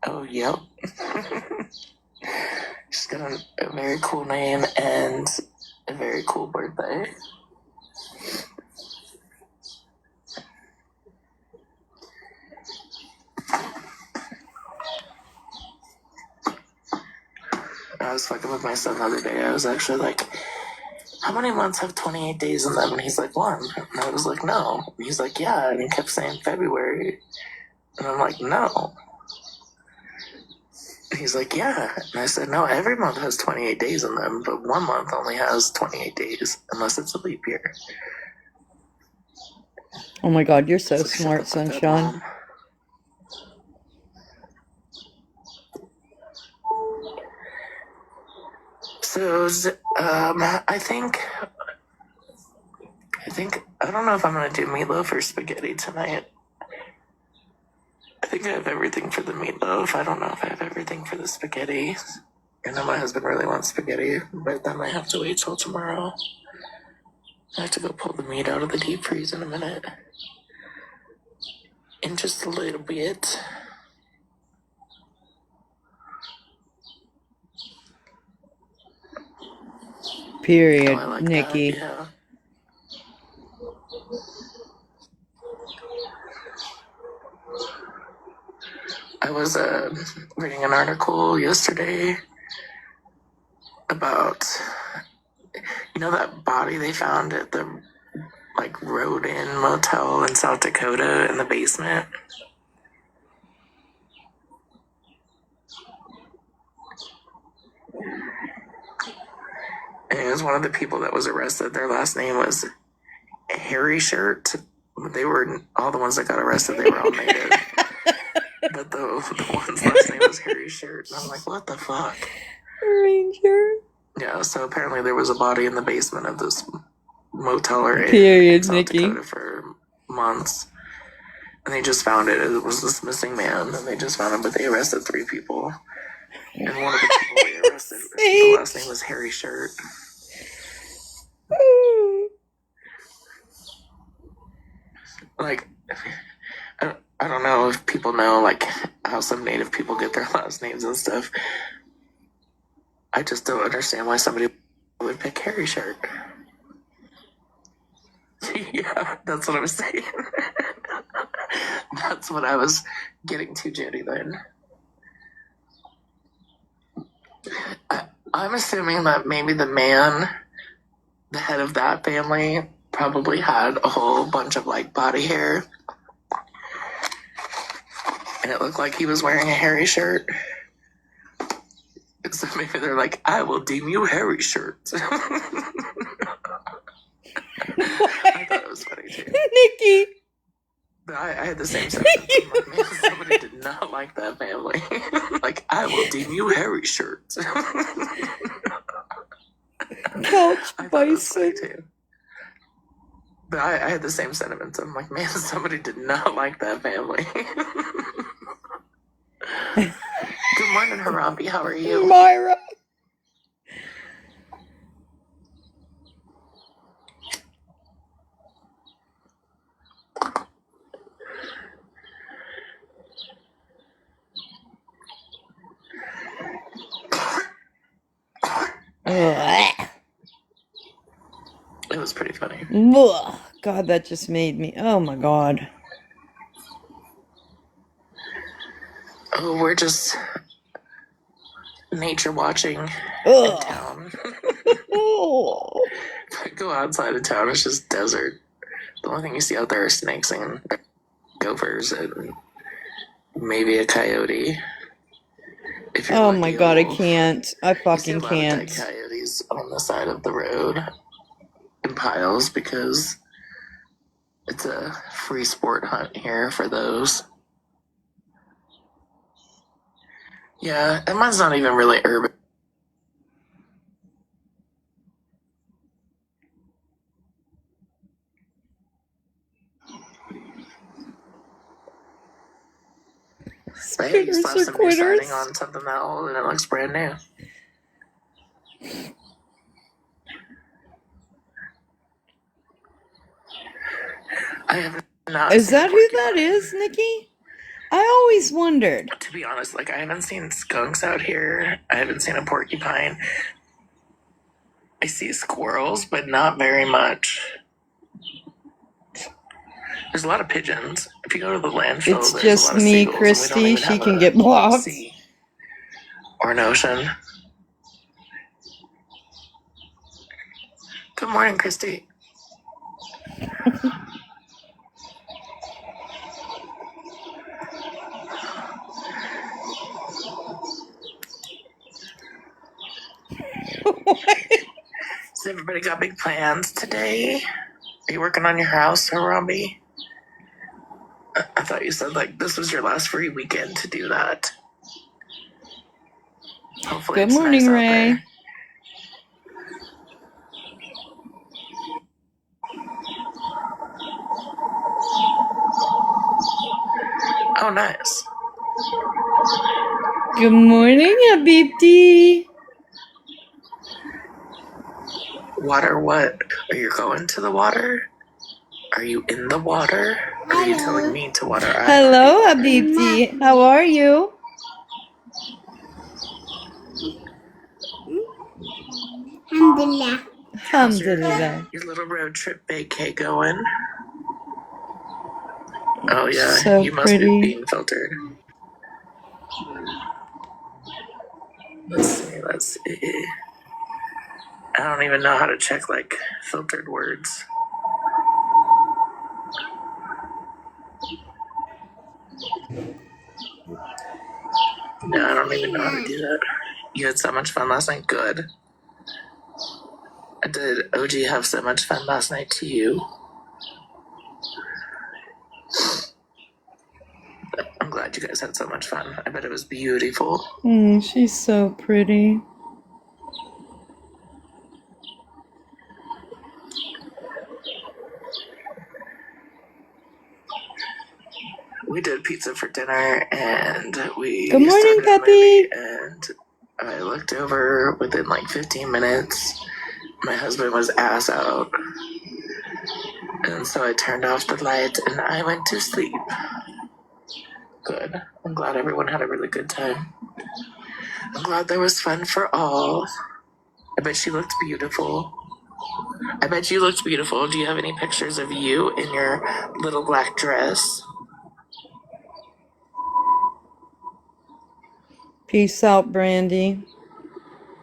Oh, yep. She's got a very cool name and a very cool birthday. I was fucking with my son the other day. I was actually like, how many months have 28 days in them? And he's like, 1. And I was like, no. And he's like, yeah. And he kept saying February. And I'm like, no. And he's like, yeah. And I said, no, every month has 28 days in them, but 1 month only has 28 days, unless it's a leap year. Oh my God, you're so Like, smart, shut the fuck up, sunshine. Mom. So, I don't know if I'm gonna do meatloaf or spaghetti tonight. I think I have everything for the meatloaf. I don't know if I have everything for the spaghetti. I know my husband really wants spaghetti, but then I have to wait till tomorrow. I have to go pull the meat out of the deep freeze in a minute. In just a little bit. Period, Oh, I like Nikki. that, yeah. I was reading an article yesterday about, that body they found at the Road Inn Motel in South Dakota in the basement. And it was one of the people that was arrested. Their last name was Harry Shirt. They were all the ones that got arrested. They were all native. But the one's last name was Harry Shirt. And I'm like, what the fuck? Ranger. Yeah, so apparently there was a body in the basement of this motel or inn Period, in South Nikki. Dakota for months. And they just found it. It was this missing man, and they just found him, but they arrested 3 people. And one of the people they arrested, the last name was Harry Shirt. I don't know if people know, how some native people get their last names and stuff. I just don't understand why somebody would pick Harry Shirt. Yeah, that's what I was saying. That's what I was getting to, Jody, then. I'm assuming that maybe the man, the head of that family, probably had a whole bunch of body hair. And it looked like he was wearing a Harry Shirt. So maybe they're like, I will deem you Harry Shirt. I thought it was funny too. Nikki. But I had the same sentiment. I'm like, man, somebody did not like that family. I will deem you Harry Shirt. Couch I thought it was funny bison. too. But I had the same sentiments. I'm like, man, somebody did not like that family. Good morning, Harambe. How are you? Myra. Ugh. It was pretty funny. Ugh. God, that just made me. Oh my God. Oh, we're just nature watching in Ugh. town. Oh. Go outside of town, it's just desert. The only thing you see out there are snakes and gophers and maybe a coyote. If you're Oh lucky, my a God, I wolf. can't. I You see a fucking lot of dead can't. coyotes on the side of the road in piles because it's a free sport hunt here for those. Yeah, and mine's not even really urban. But hey, you Spitters slap are some new siding quitters. on something that old and it looks brand new. I have not Is seen that a who that porcupine. is, Nikki? I always wondered. To be honest, like I haven't seen skunks out here. I haven't seen a porcupine. I see squirrels, but not very much. There's a lot of pigeons. If you go to the landfill, It's there's just a lot of me, seagulls, Christy. and we don't even She have can a get blocked. sea or an ocean. Good morning, Christy. Has everybody got big plans today? Are you working on your house, Harambe? I thought you said like this was your last free weekend to do that. Hopefully Good it's morning, nice Ray. out there. Oh, nice. Good morning, Habibti. Water what? Are you going to the water? Are you in the water? Or are you telling me to water? Hello, Habibti. How are you? Alhamdulillah. Alhamdulillah. Your little road trip vacay going? Oh yeah, So you must pretty. be being filtered. Let's see. I don't even know how to check like filtered words. No, I don't even know how to do that. You had so much fun last night. Good. Did OG have so much fun last night to you? I'm glad you guys had so much fun. I bet it was beautiful. She's so pretty. We did pizza for dinner and we Good morning, started a Peppy. movie, and I looked over within like 15 minutes. My husband was ass out. And so I turned off the light and I went to sleep. Good. I'm glad everyone had a really good time. I'm glad there was fun for all. I bet she looked beautiful. I bet you looked beautiful. Do you have any pictures of you in your little black dress? Peace out, Brandy.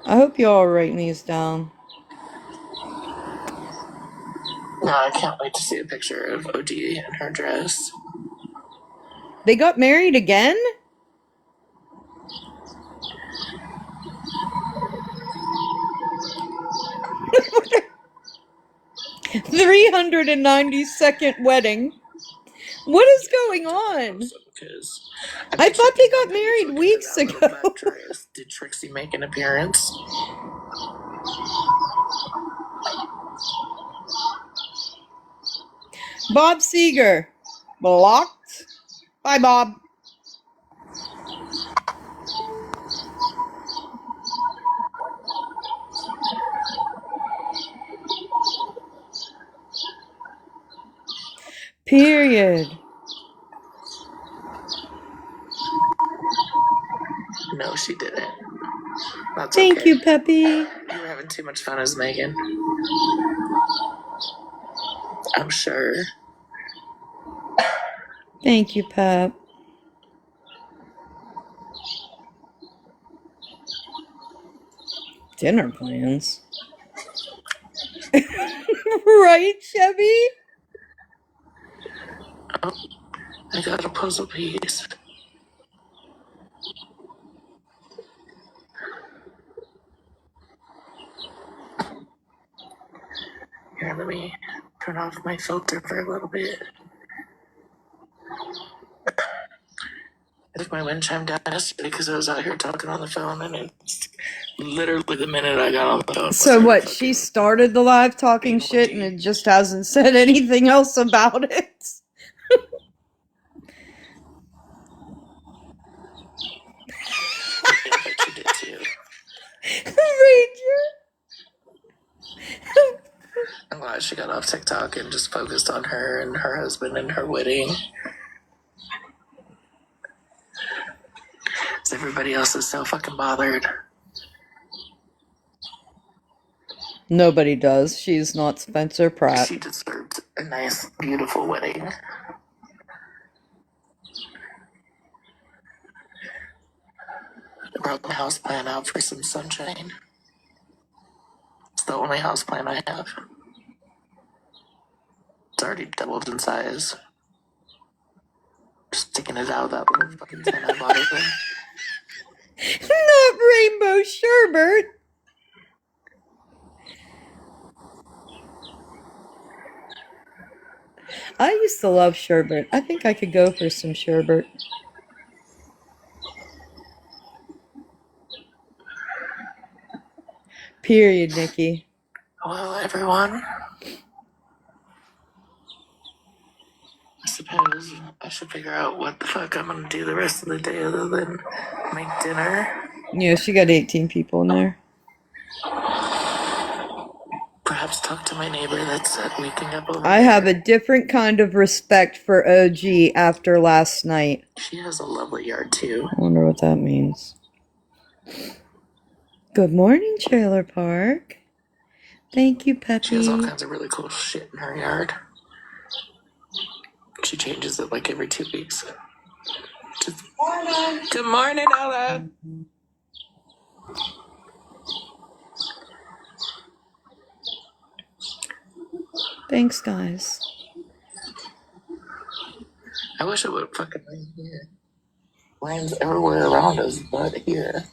I hope you all are writing these down. No, I can't wait to see a picture of OD in her dress. They got married again? $392nd wedding. What is going on? Because I thought they got married weeks ago. Did Trixie make an appearance? Bob Seger. Blocked. Bye, Bob. Period. No, she didn't. That's Thank okay. you, Peppy. You were having too much fun as Megan. I'm sure. Thank you, Pep. Dinner plans. Right, Chevy? Oh, I got a puzzle piece. Here, let me turn off my filter for a little bit. I took my wind chime down yesterday because I was out here talking on the phone, and it's literally the minute I got on the phone. So what, she started the live talking shit and it just hasn't said anything else about it? glad she got off TikTok and just focused on her and her husband and her wedding. So everybody else is so fucking bothered. Nobody does. She's not Spencer Pratt. She deserved a nice, beautiful wedding. I brought my house plan out for some sunshine. It's the only house plan I have. It's already doubled in size. Just sticking it out of that little fucking tin I bought it in. Not rainbow sherbet. I used to love sherbet. I think I could go for some sherbet. Period, Nikki. Hello, everyone. I suppose I should figure out what the fuck I'm gonna do the rest of the day other than make dinner. Yeah, she got 18 people in there. Perhaps talk to my neighbor that's waking up over I there. have a different kind of respect for OG after last night. She has a lovely yard, too. I wonder what that means. Good morning, Trailer Park. Thank you, Peppy. She has all kinds of really cool shit in her yard. She changes it like every 2 weeks. Good morning, Ella. Thanks, guys. I wish it would fucking rain here. Rains everywhere around us, but here.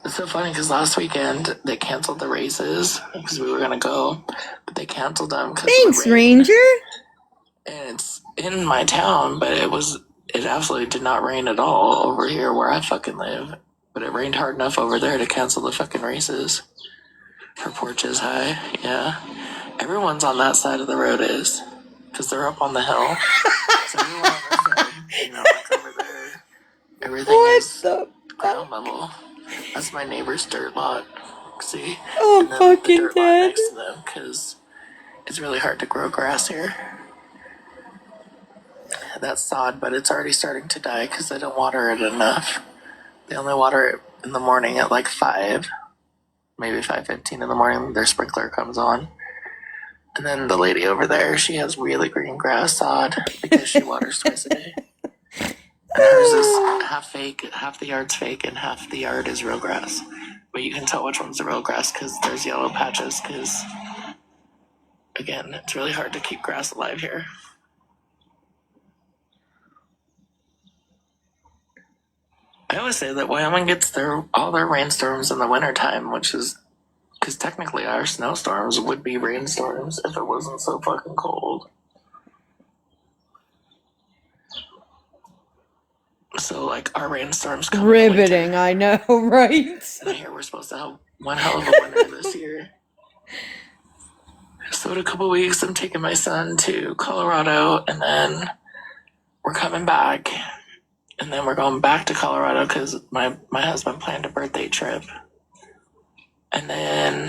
It's so funny because last weekend they canceled the races because we were gonna go, but they canceled them because Thanks, of the rain. Ranger. And it's in my town, but it absolutely did not rain at all over here where I fucking live. But it rained hard enough over there to cancel the fucking races. Her porch is high, yeah. Everyone's on that side of the road is, because they're up on the hill. So everyone on this side, like over there, everything is ground level. That's my neighbor's dirt lot. See? Oh, and then fucking the dirt dead. lot next to them, because it's really hard to grow grass here. That's sod, but it's already starting to die because they don't water it enough. They only water it in the morning at like 5, maybe 5:15 in the morning. Their sprinkler comes on. And then the lady over there, she has really green grass sod because she waters twice a day. And hers is half fake, half the yard's fake, and half the yard is real grass. But you can tell which one's the real grass because there's yellow patches because, again, it's really hard to keep grass alive here. I always say that Wyoming gets all their rainstorms in the wintertime, which is because technically our snowstorms would be rainstorms if it wasn't so fucking cold. So, like, our rainstorms come Riveting, I know, right? And here we're supposed to have one hell of a winter this year. So in a couple weeks, I'm taking my son to Colorado, and then we're coming back. And then we're going back to Colorado because my husband planned a birthday trip. And then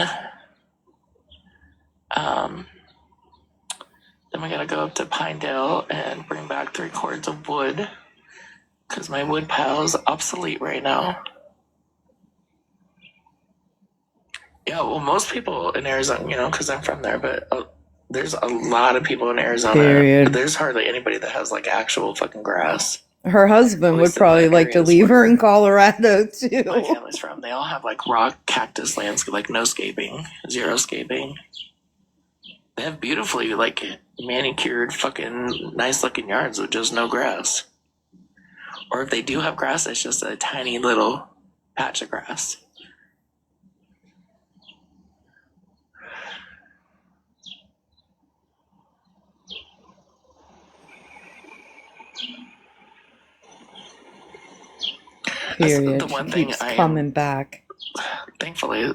we gotta go up to Pinedale and bring back 3 cords of wood because my wood pile is obsolete right now. Yeah, well, most people in Arizona, because I'm from there, but there's a lot of people in Arizona. Period. There's hardly anybody that has like actual fucking grass. Her husband would probably like to leave her in Colorado too. My family's from. They all have like rock cactus landscape, like no scaping, zero scaping. They have beautifully like manicured, fucking nice looking yards with just no grass. Or if they do have grass, it's just a tiny little patch of grass. Period. The one She thing keeps coming back. Thankfully,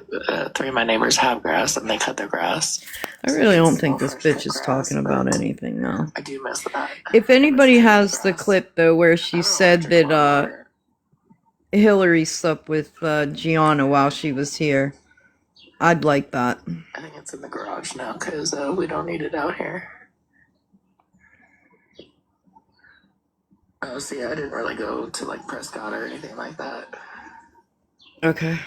3 of my neighbors have grass and they cut their grass. I really don't think this bitch is talking about anything though. I do miss that. If anybody has the clip though where she said that Hillary slept with Gianna while she was here, I'd like that. I think it's in the garage now because we don't need it out here. Oh, see, I didn't really go to like Prescott or anything like that. Okay.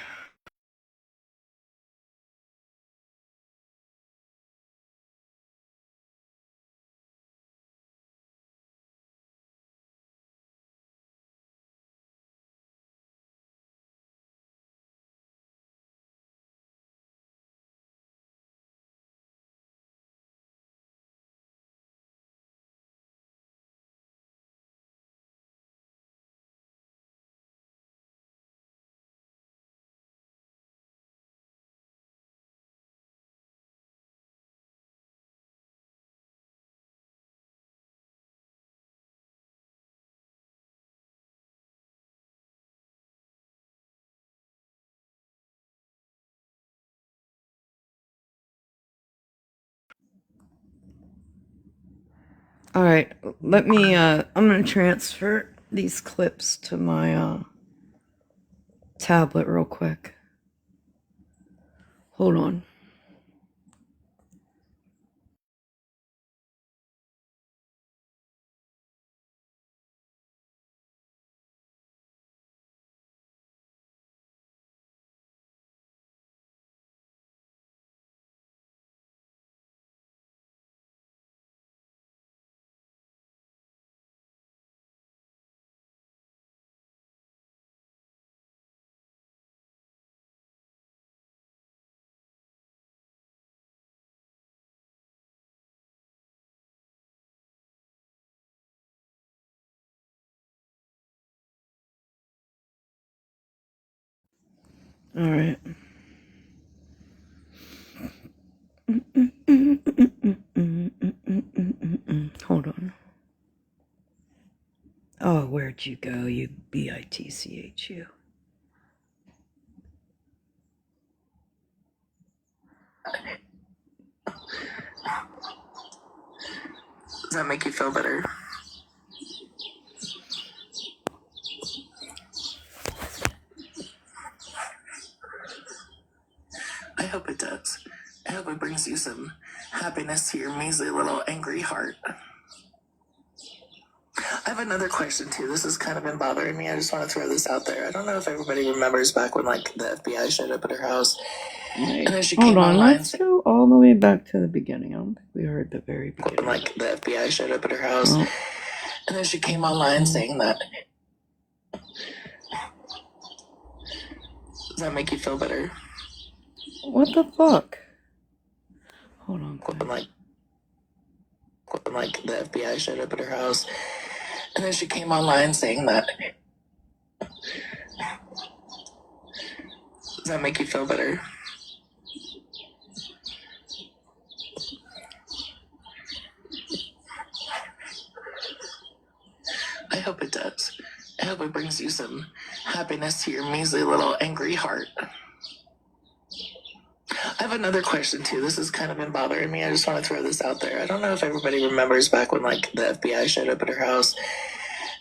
All right, let me, I'm going to transfer these clips to my tablet real quick. Hold on. All right. Hold on. Oh, where'd you go, you bitchu? Does that make you feel better? I hope it does. I hope it brings you some happiness to your measly little angry heart. I have another question too. This has kind of been bothering me. I just want to throw this out there. I don't know if everybody remembers back when like the FBI showed up at her house. Right. And then she Hold came on, online. let's go all the way back to the beginning. I don't think we heard the very beginning. Like the FBI showed up at her house. Oh. And then she came online saying that. Does that make you feel better? What the fuck? Hold on. Like the FBI showed up at her house. And then she came online saying that. Does that make you feel better? I hope it does. I hope it brings you some happiness to your measly little angry heart. I have another question too. This has kind of been bothering me. I just want to throw this out there. I don't know if everybody remembers back when like the FBI showed up at her house.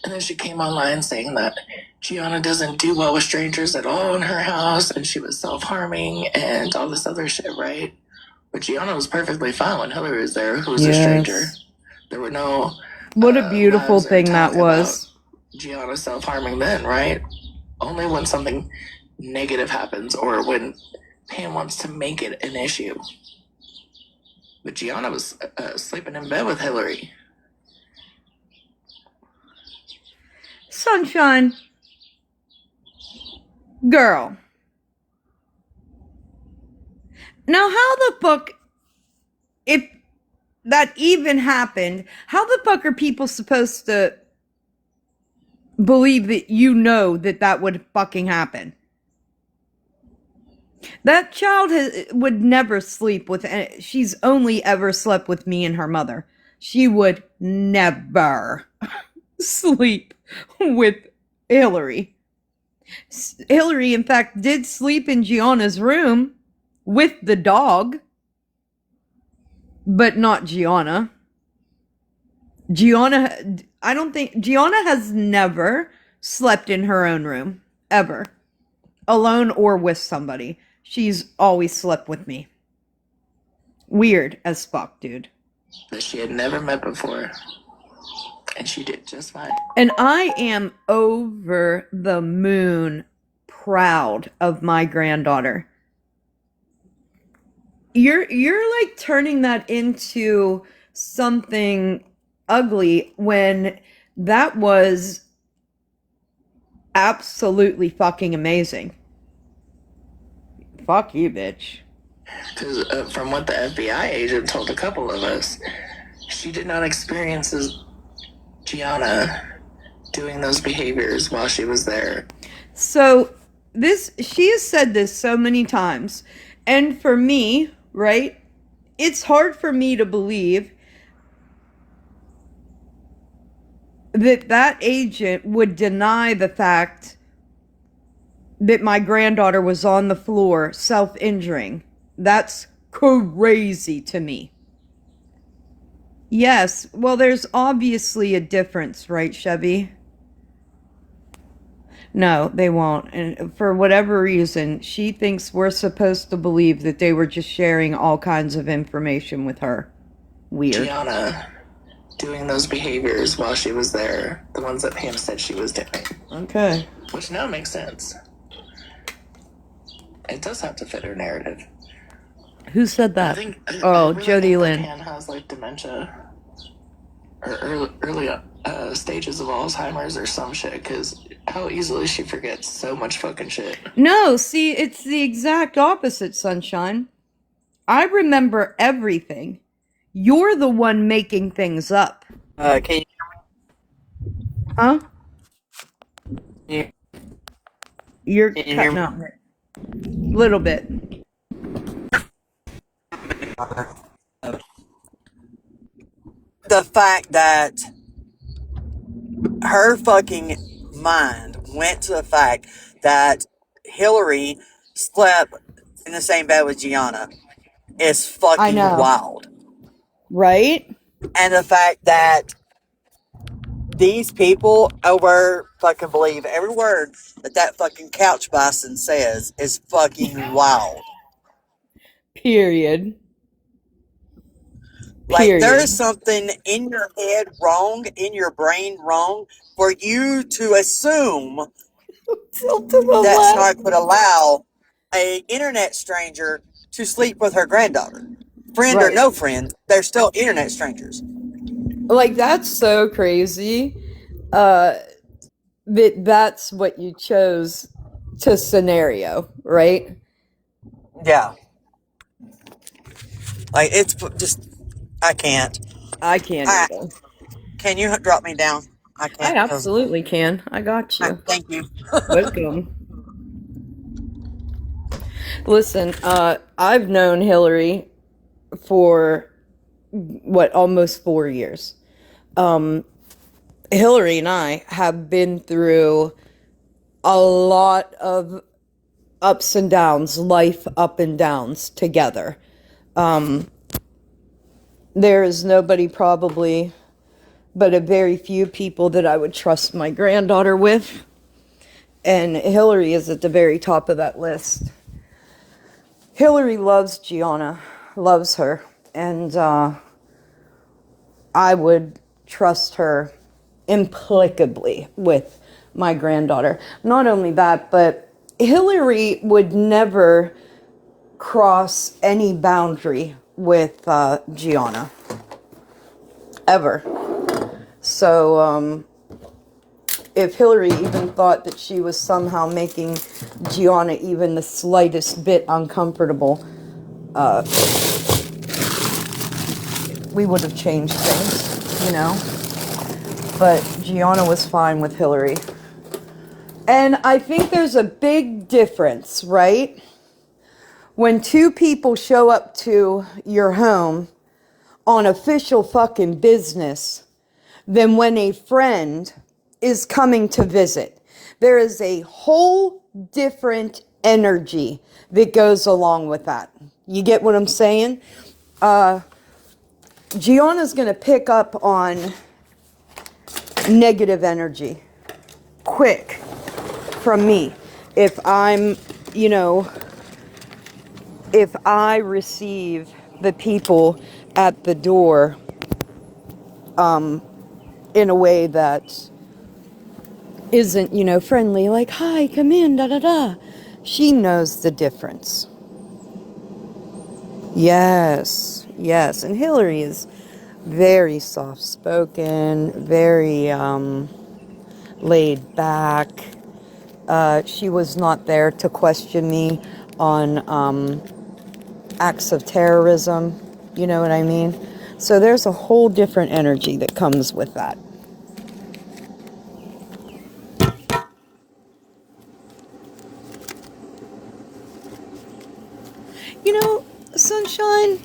And then she came online saying that Gianna doesn't do well with strangers at all in her house, and she was self-harming and all this other shit, right? But Gianna was perfectly fine when Hillary was there, who was a stranger. There were no. What a beautiful thing that was. Gianna self-harming then, right? Only when something negative happens or when Pam wants to make it an issue. But Gianna was sleeping in bed with Hillary. Sunshine. Girl. Now, how the fuck, if that even happened, how the fuck are people supposed to believe that you know that that would fucking happen? That child would never sleep with, she's only ever slept with me and her mother. She would never sleep with Hillary. Hillary, in fact, did sleep in Gianna's room with the dog, but not Gianna. I don't think, Gianna has never slept in her own room, ever. Alone or with somebody. she's always slept with me. Weird as fuck, dude. That she had never met before. And she did just fine. And I am over the moon proud of my granddaughter. You're like turning that into something ugly when that was absolutely fucking amazing. Fuck you, bitch. Because from what the FBI agent told a couple of us, she did not experience Gianna doing those behaviors while she was there. So she has said this so many times, and for me, right, it's hard for me to believe that agent would deny the fact that my granddaughter was on the floor self-injuring. That's crazy to me. Yes, well, there's obviously a difference, right, Chevy? No, they won't. And for whatever reason, she thinks we're supposed to believe that they were just sharing all kinds of information with her. Weird. Gianna doing those behaviors while she was there, the ones that Pam said she was doing. Okay. Which now makes sense. It does have to fit her narrative. Who said that? I Oh, really Jody think Lynn. Pam has like dementia or early stages of Alzheimer's or some shit, because how easily she forgets so much fucking shit. No, see, it's the exact opposite, Sunshine. I remember everything. You're the one making things up. Can Huh? you, You're can you hear cutting me? out a little bit. The fact that her fucking mind went to the fact that Hillary slept in the same bed with Gianna is I fucking know. wild. Right? And the fact that these people over fucking believe every word that fucking couch bison says is fucking wild. Period. Like, there Period. is something in your head wrong, in your brain wrong, for you to assume Tilt to the that left. Snark would allow a internet stranger to sleep with her granddaughter. Friend or Right. no friend, they're still internet strangers. Like, that's so crazy. That's what you chose to scenario, right? Yeah. Like, it's just, I can't. I can't either. Can you drop me down? I I can't. absolutely can. I got you. Thank you. Welcome. Listen, I've known Hillary for almost 4 years. Hillary and I have been through a lot of ups and downs, life up and downs together. There is nobody probably but a very few people that I would trust my granddaughter with. And Hillary is at the very top of that list. Hillary loves Gianna, loves her, and I would trust her implacably with my granddaughter. Not only that, but Hillary would never cross any boundary with Gianna. Ever. So, if Hillary even thought that she was somehow making Gianna even the slightest bit uncomfortable, we would have changed things, you know? But Gianna was fine with Hillary. And I think there's a big difference, right? When two people show up to your home on official fucking business than when a friend is coming to visit. There is a whole different energy that goes along with that. You get what I'm saying? Gianna's going to pick up on negative energy quick from me. If I'm, if I receive the people at the door in a way that isn't, friendly, like, hi, come in, da da da. She knows the difference. Yes, yes. And Hillary is very soft spoken, very laid back. She was not there to question me on acts of terrorism. You know what I mean? So there's a whole different energy that comes with that. Sunshine,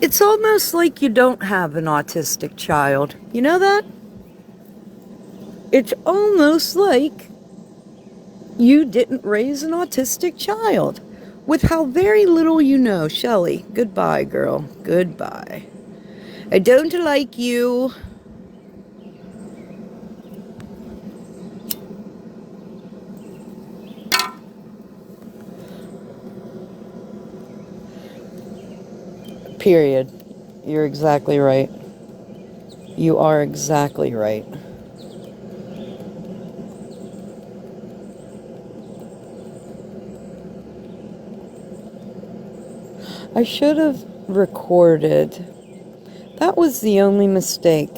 it's almost like you don't have an autistic child. You know that? It's almost like you didn't raise an autistic child with how very little you know. Shelley, goodbye, girl. Goodbye. I don't like you. Period. You're exactly right. You are exactly right. I should have recorded. That was the only mistake.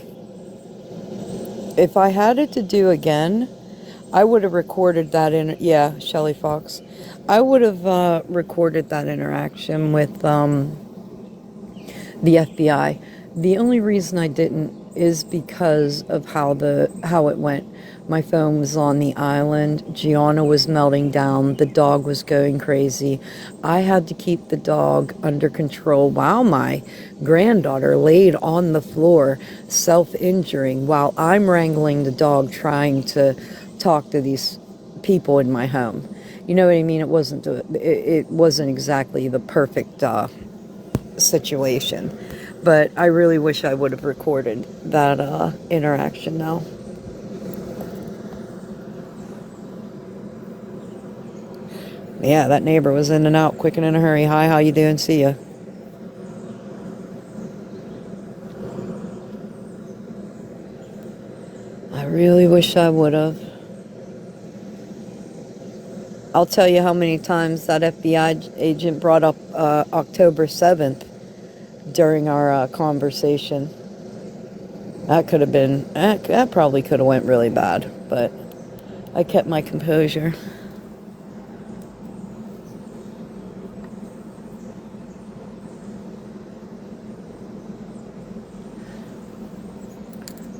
If I had it to do again, I would have recorded that yeah, Shelley Fox. I would have recorded that interaction with the FBI. The only reason I didn't is because of how it went. My phone was on the island. Gianna was melting down. The dog was going crazy. I had to keep the dog under control while my granddaughter laid on the floor self-injuring while I'm wrangling the dog trying to talk to these people in my home. You know what I mean? It wasn't exactly the perfect situation, but I really wish I would have recorded that interaction now. Yeah, that neighbor was in and out quick and in a hurry. Hi, how you doing? See ya. I really wish I would have. I'll tell you how many times that FBI agent brought up October 7th during our conversation. That could have been, that probably could have went really bad, but I kept my composure.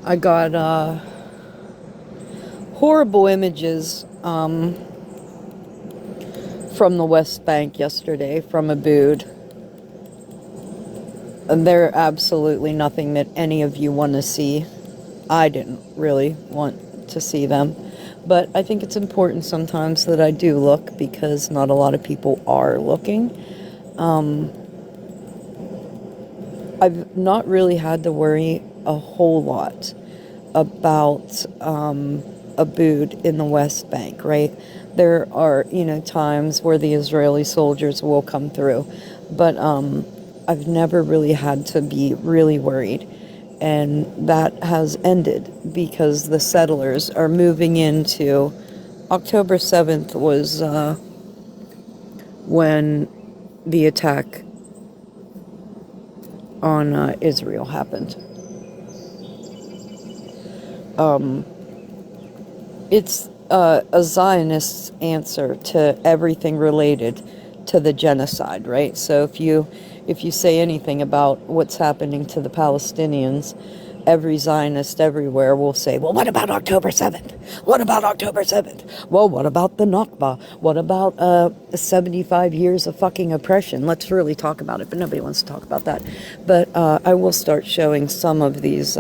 I got horrible images from the West Bank yesterday from Abood. And they're absolutely nothing that any of you want to see. I didn't really want to see them. But I think it's important sometimes that I do look because not a lot of people are looking. I've not really had to worry a whole lot about Abood in the West Bank, right? There are, times where the Israeli soldiers will come through, but I've never really had to be really worried. And that has ended because the settlers are moving into October 7th was when the attack on Israel happened. It's a Zionist's answer to everything related to the genocide, right? So if you say anything about what's happening to the Palestinians, every Zionist everywhere will say, well, what about October 7th? What about October 7th? Well, what about the Nakba? What about 75 years of fucking oppression? Let's really talk about it, but nobody wants to talk about that. But I will start showing some of these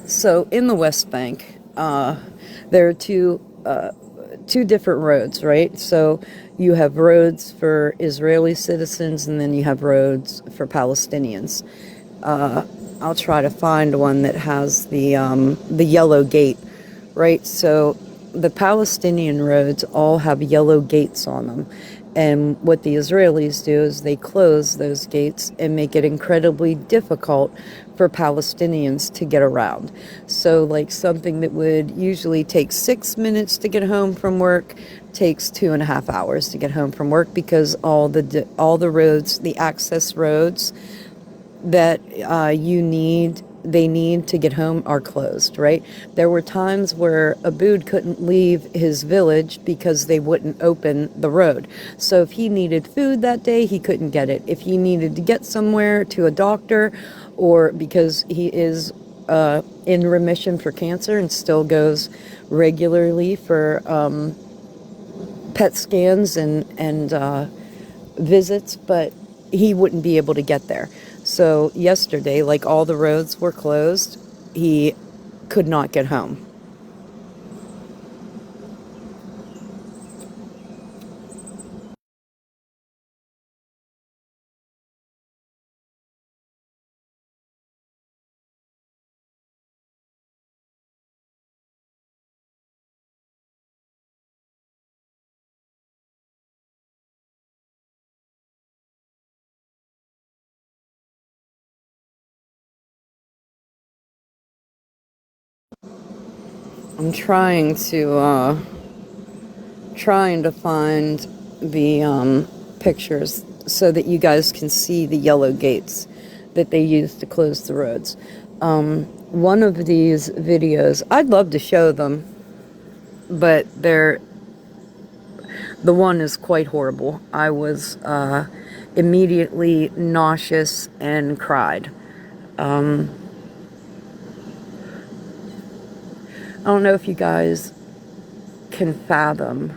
So in the West Bank, there are two different roads, right? So you have roads for Israeli citizens, and then you have roads for Palestinians. I'll try to find one that has the yellow gate, right? So the Palestinian roads all have yellow gates on them. And what the Israelis do is they close those gates and make it incredibly difficult for Palestinians to get around. So, like, something that would usually take 6 minutes to get home from work takes 2.5 hours to get home from work, because all the roads, the access roads that they need to get home are closed, right? There were times where Abood couldn't leave his village because they wouldn't open the road. So if he needed food that day, he couldn't get it. If he needed to get somewhere to a doctor, or because he is in remission for cancer and still goes regularly for PET scans and visits, but he wouldn't be able to get there. So yesterday, like, all the roads were closed. He could not get home. I'm trying to find the pictures so that you guys can see the yellow gates that they use to close the roads. One of these videos, I'd love to show them, but the one is quite horrible. I was immediately nauseous and cried. I don't know if you guys can fathom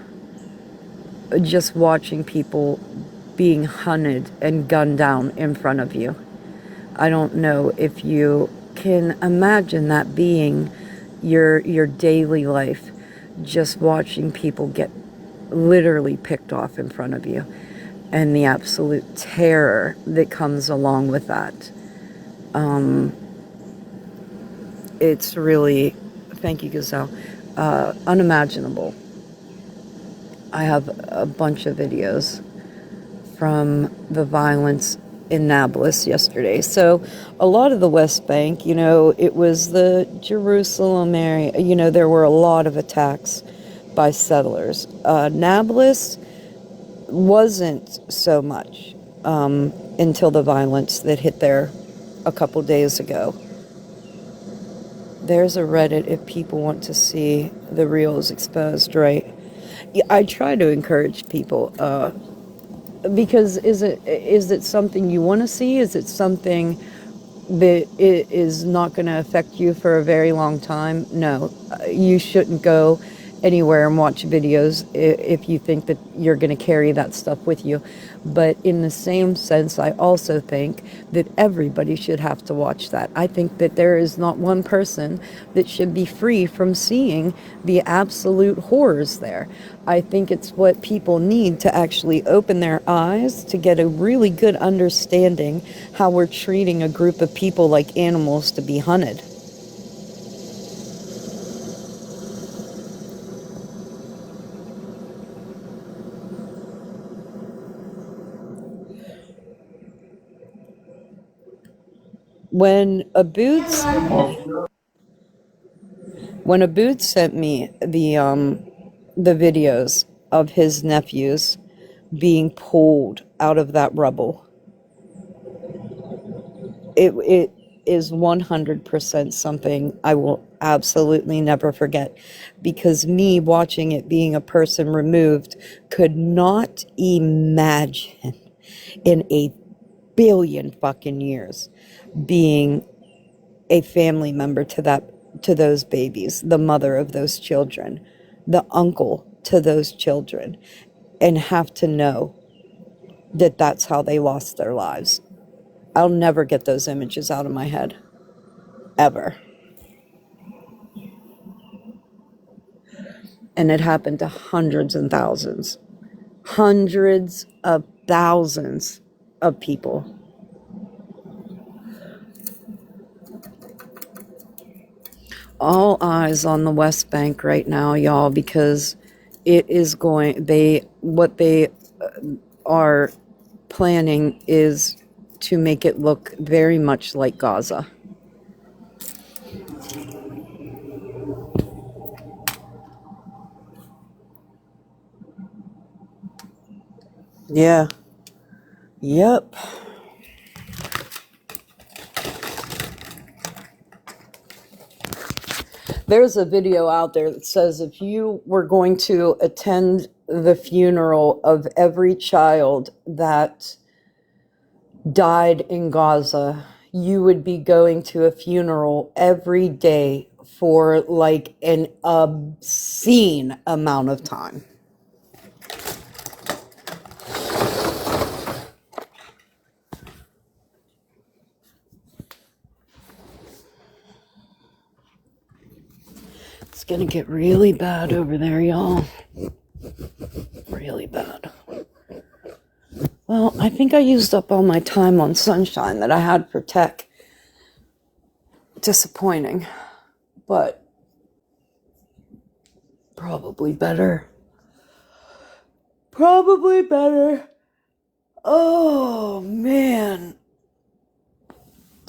just watching people being hunted and gunned down in front of you. I don't know if you can imagine that being your daily life, just watching people get literally picked off in front of you, and the absolute terror that comes along with that. It's really, thank you, Gazelle, unimaginable. I have a bunch of videos from the violence in Nablus yesterday. So a lot of the West Bank, it was the Jerusalem area, there were a lot of attacks by settlers. Nablus wasn't so much until the violence that hit there a couple days ago. There's a Reddit if people want to see the reals exposed, right? Yeah, I try to encourage people, because is it something you want to see? Is it something that it is not going to affect you for a very long time? No, you shouldn't go anywhere and watch videos if you think that you're going to carry that stuff with you. But in the same sense, I also think that everybody should have to watch that. I think that there is not one person that should be free from seeing the absolute horrors there. I think it's what people need to actually open their eyes to get a really good understanding how we're treating a group of people like animals to be hunted. When Abood sent me the videos of his nephews being pulled out of that rubble, it is 100% something I will absolutely never forget, because me watching it, being a person removed, could not imagine in a billion fucking years being a family member to those babies, the mother of those children, the uncle to those children, and have to know that that's how they lost their lives. I'll never get those images out of my head, ever. And it happened to hundreds of thousands of people. all eyes on the West Bank right now, y'all, because it is what they are planning is to make it look very much like Gaza. Yeah. Yep. There's a video out there that says if you were going to attend the funeral of every child that died in Gaza, you would be going to a funeral every day for like an obscene amount of time. It's gonna get really bad over there, y'all. Really bad. Well, I think I used up all my time on sunshine that I had for tech. Disappointing, but probably better. Probably better. Oh, man.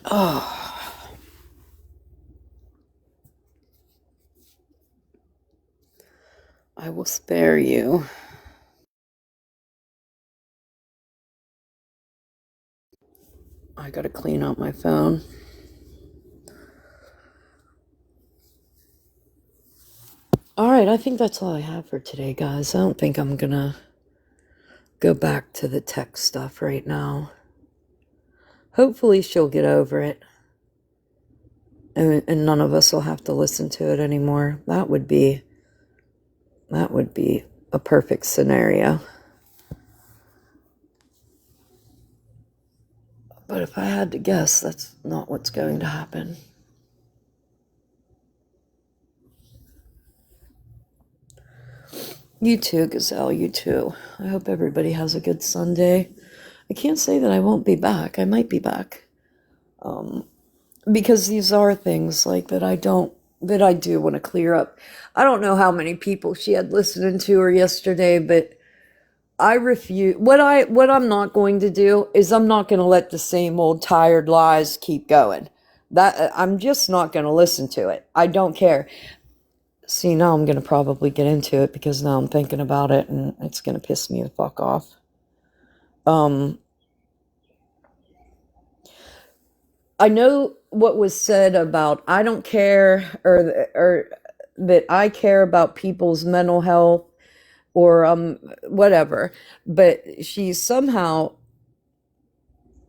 Oh. I will spare you. I gotta clean out my phone. Alright, I think that's all I have for today, guys. I don't think I'm gonna go back to the tech stuff right now. Hopefully she'll get over it. And none of us will have to listen to it anymore. That would be a perfect scenario. But if I had to guess, that's not what's going to happen. You too, Gazelle, you too. I hope everybody has a good Sunday. I can't say that I won't be back. I might be back. Because these are things like that I do want to clear up. I don't know how many people she had listening to her yesterday, but I refuse. What I'm not going to do is I'm not going to let the same old tired lies keep going. That I'm just not going to listen to it. I don't care. See, now I'm going to probably get into it because now I'm thinking about it and it's going to piss me the fuck off. I know what was said about I don't care or that I care about people's mental health or whatever, but she somehow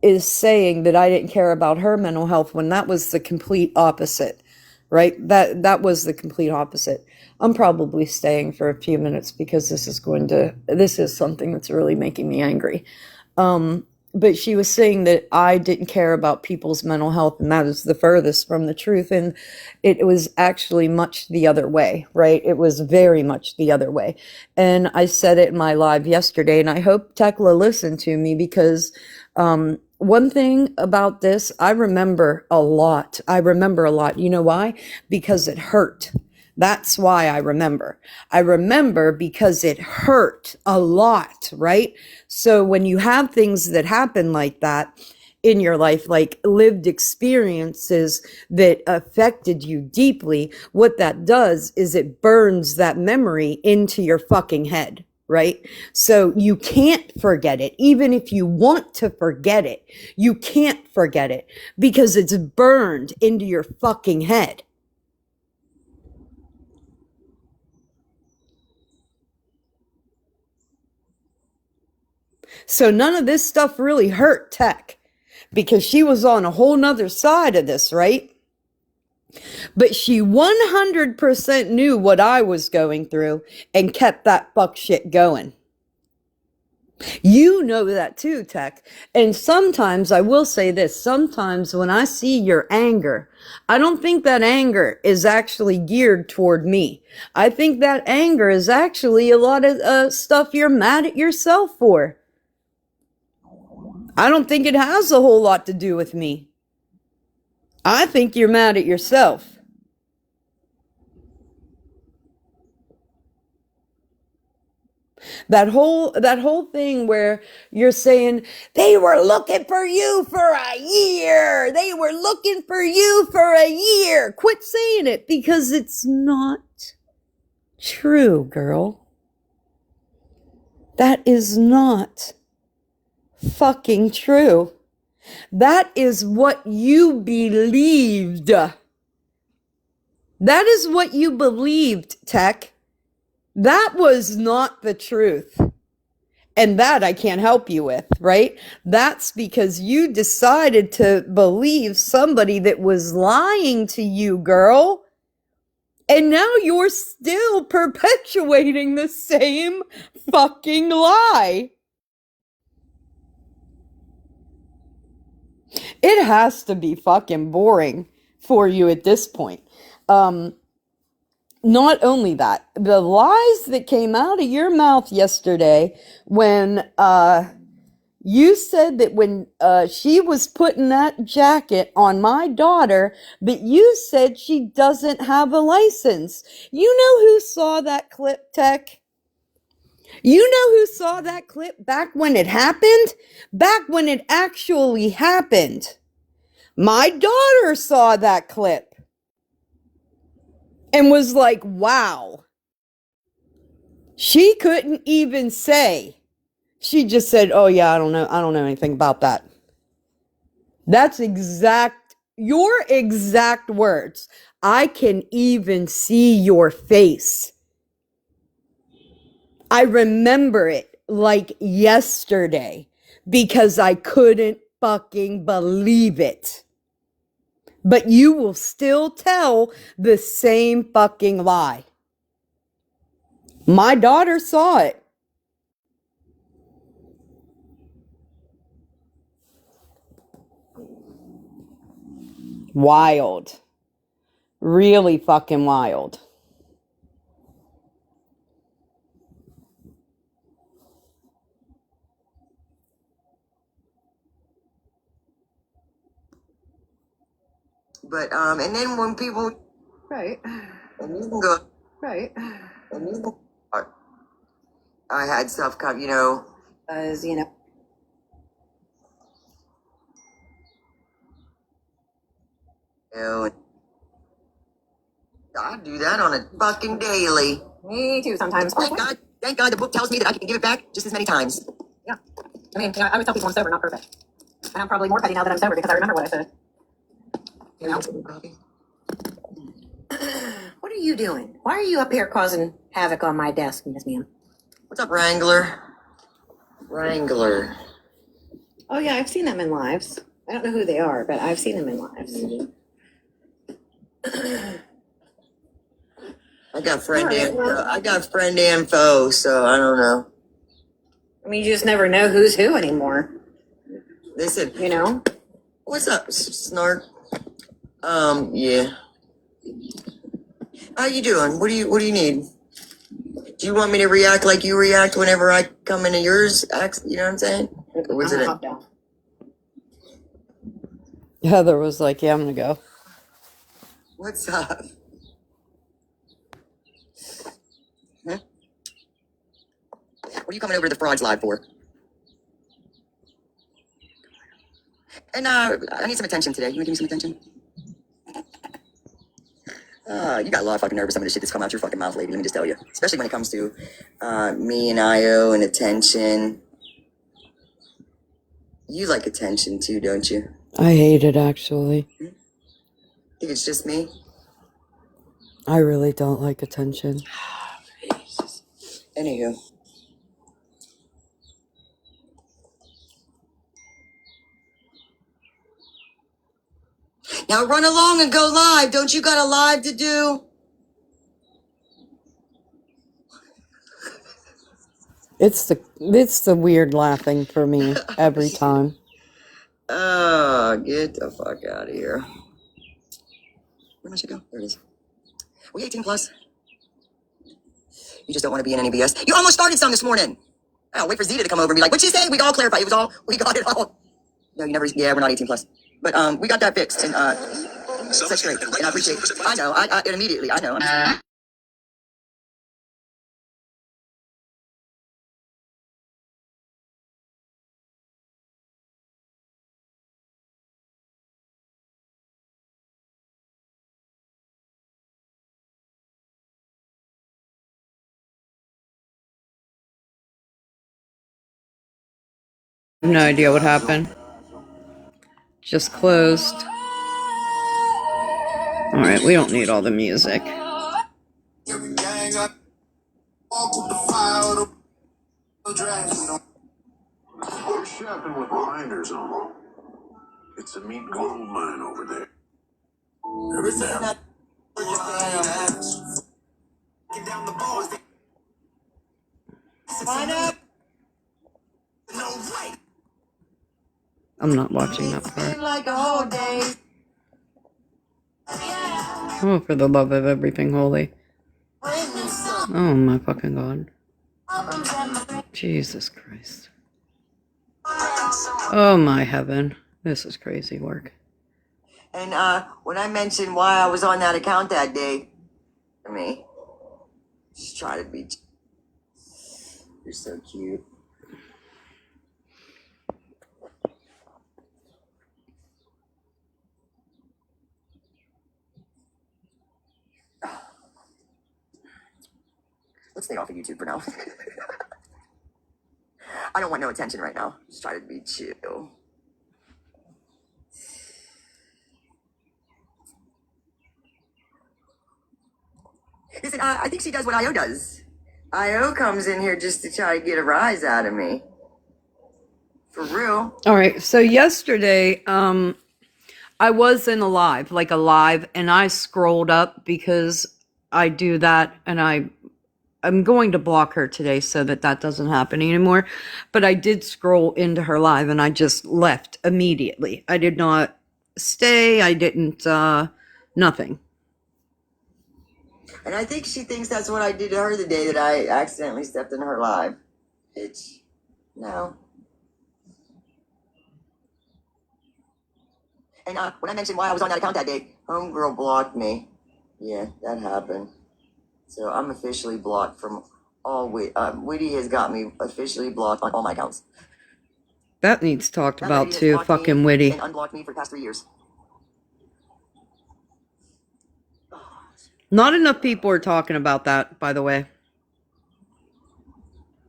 is saying that I didn't care about her mental health when that was the complete opposite, right? That was the complete opposite. I'm probably staying for a few minutes because this is something that's really making me angry. But she was saying that I didn't care about people's mental health, and that is the furthest from the truth. And it was actually much the other way, right? It was very much the other way. And I said it in my live yesterday, and I hope Tekla listened to me because one thing about this, I remember a lot. You know why? Because it hurt. That's why I remember. I remember because it hurt a lot, right? So when you have things that happen like that in your life, like lived experiences that affected you deeply, what that does is it burns that memory into your fucking head, right? So you can't forget it. Even if you want to forget it, you can't forget it because it's burned into your fucking head. So none of this stuff really hurt Tech because she was on a whole nother side of this, right? But she 100% knew what I was going through and kept that fuck shit going. You know that too, Tech. And sometimes, I will say this, sometimes when I see your anger, I don't think that anger is actually geared toward me. I think that anger is actually a lot of stuff you're mad at yourself for. I don't think it has a whole lot to do with me. I think you're mad at yourself. That whole thing where you're saying they were looking for you for a year. They were looking for you for a year. Quit saying it because it's not true, girl. That is not fucking true. That is what you believed. That is what you believed, Tech. That was not the truth. And that I can't help you with, right? That's because you decided to believe somebody that was lying to you, girl. And now you're still perpetuating the same fucking lie. It has to be fucking boring for you at this point. Not only that, the lies that came out of your mouth yesterday when you said that when she was putting that jacket on my daughter, that you said she doesn't have a license. You know who saw that clip, Tech? You know who saw that clip back when it happened? Back when it actually happened. My daughter saw that clip and was like, wow. She couldn't even say. She just said, oh yeah, I don't know anything about that. That's your exact words. I can even see your face. I remember it like yesterday because I couldn't fucking believe it. But you will still tell the same fucking lie. My daughter saw it. Wild. Really fucking wild. But and then when people Right. and you can go Right. and you can, I had stuff come, you know, As you know. I do that on a fucking daily. Me too sometimes. Thank God the book tells me that I can give it back just as many times. Yeah. I mean, I always tell people I'm sober, not perfect. And I'm probably more petty now that I'm sober because I remember what I said. You know? What are you doing? Why are you up here causing havoc on my desk, Miss Ma'am? What's up, Wrangler? Wrangler. Oh yeah, I've seen them in lives. I don't know who they are, but I've seen them in lives. I got friend info. I got friend info, so I don't know. I mean, you just never know who's who anymore. They said, You know? "What's up, Snark?" Yeah. How you doing? What do you need? Do you want me to react like you react whenever I come into yours? You know what I'm saying? Or was it? Heather was like, yeah, I'm gonna go. What's up? Huh? What are you coming over to the Frauds Live for? And I need some attention today. You want to give me some attention? You got a lot of fucking nerve with some of the shit that's come out your fucking mouth, lady. Let me just tell you. Especially when it comes to me and Io and attention. You like attention too, don't you? I hate it, actually. Think it's just me? I really don't like attention. Anywho. Now run along and go live. Don't you got a live to do? It's the weird laughing for me every time. Oh, get the fuck out of here. Where must you go? There it is. We 18 plus. You just don't want to be in any BS. You almost started some this morning. I'll wait for Zeta to come over and be like, what'd she say? We all clarified. It was all, we got it all. No, you never, yeah, we're not 18 plus. But we got that fixed. And that's great. And I appreciate it. I know, I immediately, I know. No idea what happened. Just closed. Alright, we don't need all the music. We're shopping with blinders on. It's a meat gold mine over there. I'm not watching that part. Oh, for the love of everything holy. Oh my fucking god. Jesus Christ. Oh my heaven. This is crazy work. And when I mentioned why I was on that account that day, for me, just try to be. You're so cute. Let's stay off of YouTube for now. I don't want no attention right now. Just try to be chill. Listen, I think she does what IO does. IO comes in here just to try to get a rise out of me. For real. Alright, so yesterday, I was in a live, and I scrolled up because I do that, and I'm going to block her today so that doesn't happen anymore. But I did scroll into her live and I just left immediately. I did not stay. I didn't, nothing. And I think she thinks that's what I did to her the day that I accidentally stepped in her live. Bitch. No. And when I mentioned why I was on that account that day, homegirl blocked me. Yeah, that happened. So I'm officially blocked from all Witty has got me officially blocked on all my accounts. That needs talked about too, fucking Witty. And unblocked me for the past 3 years. Not enough people are talking about that, by the way.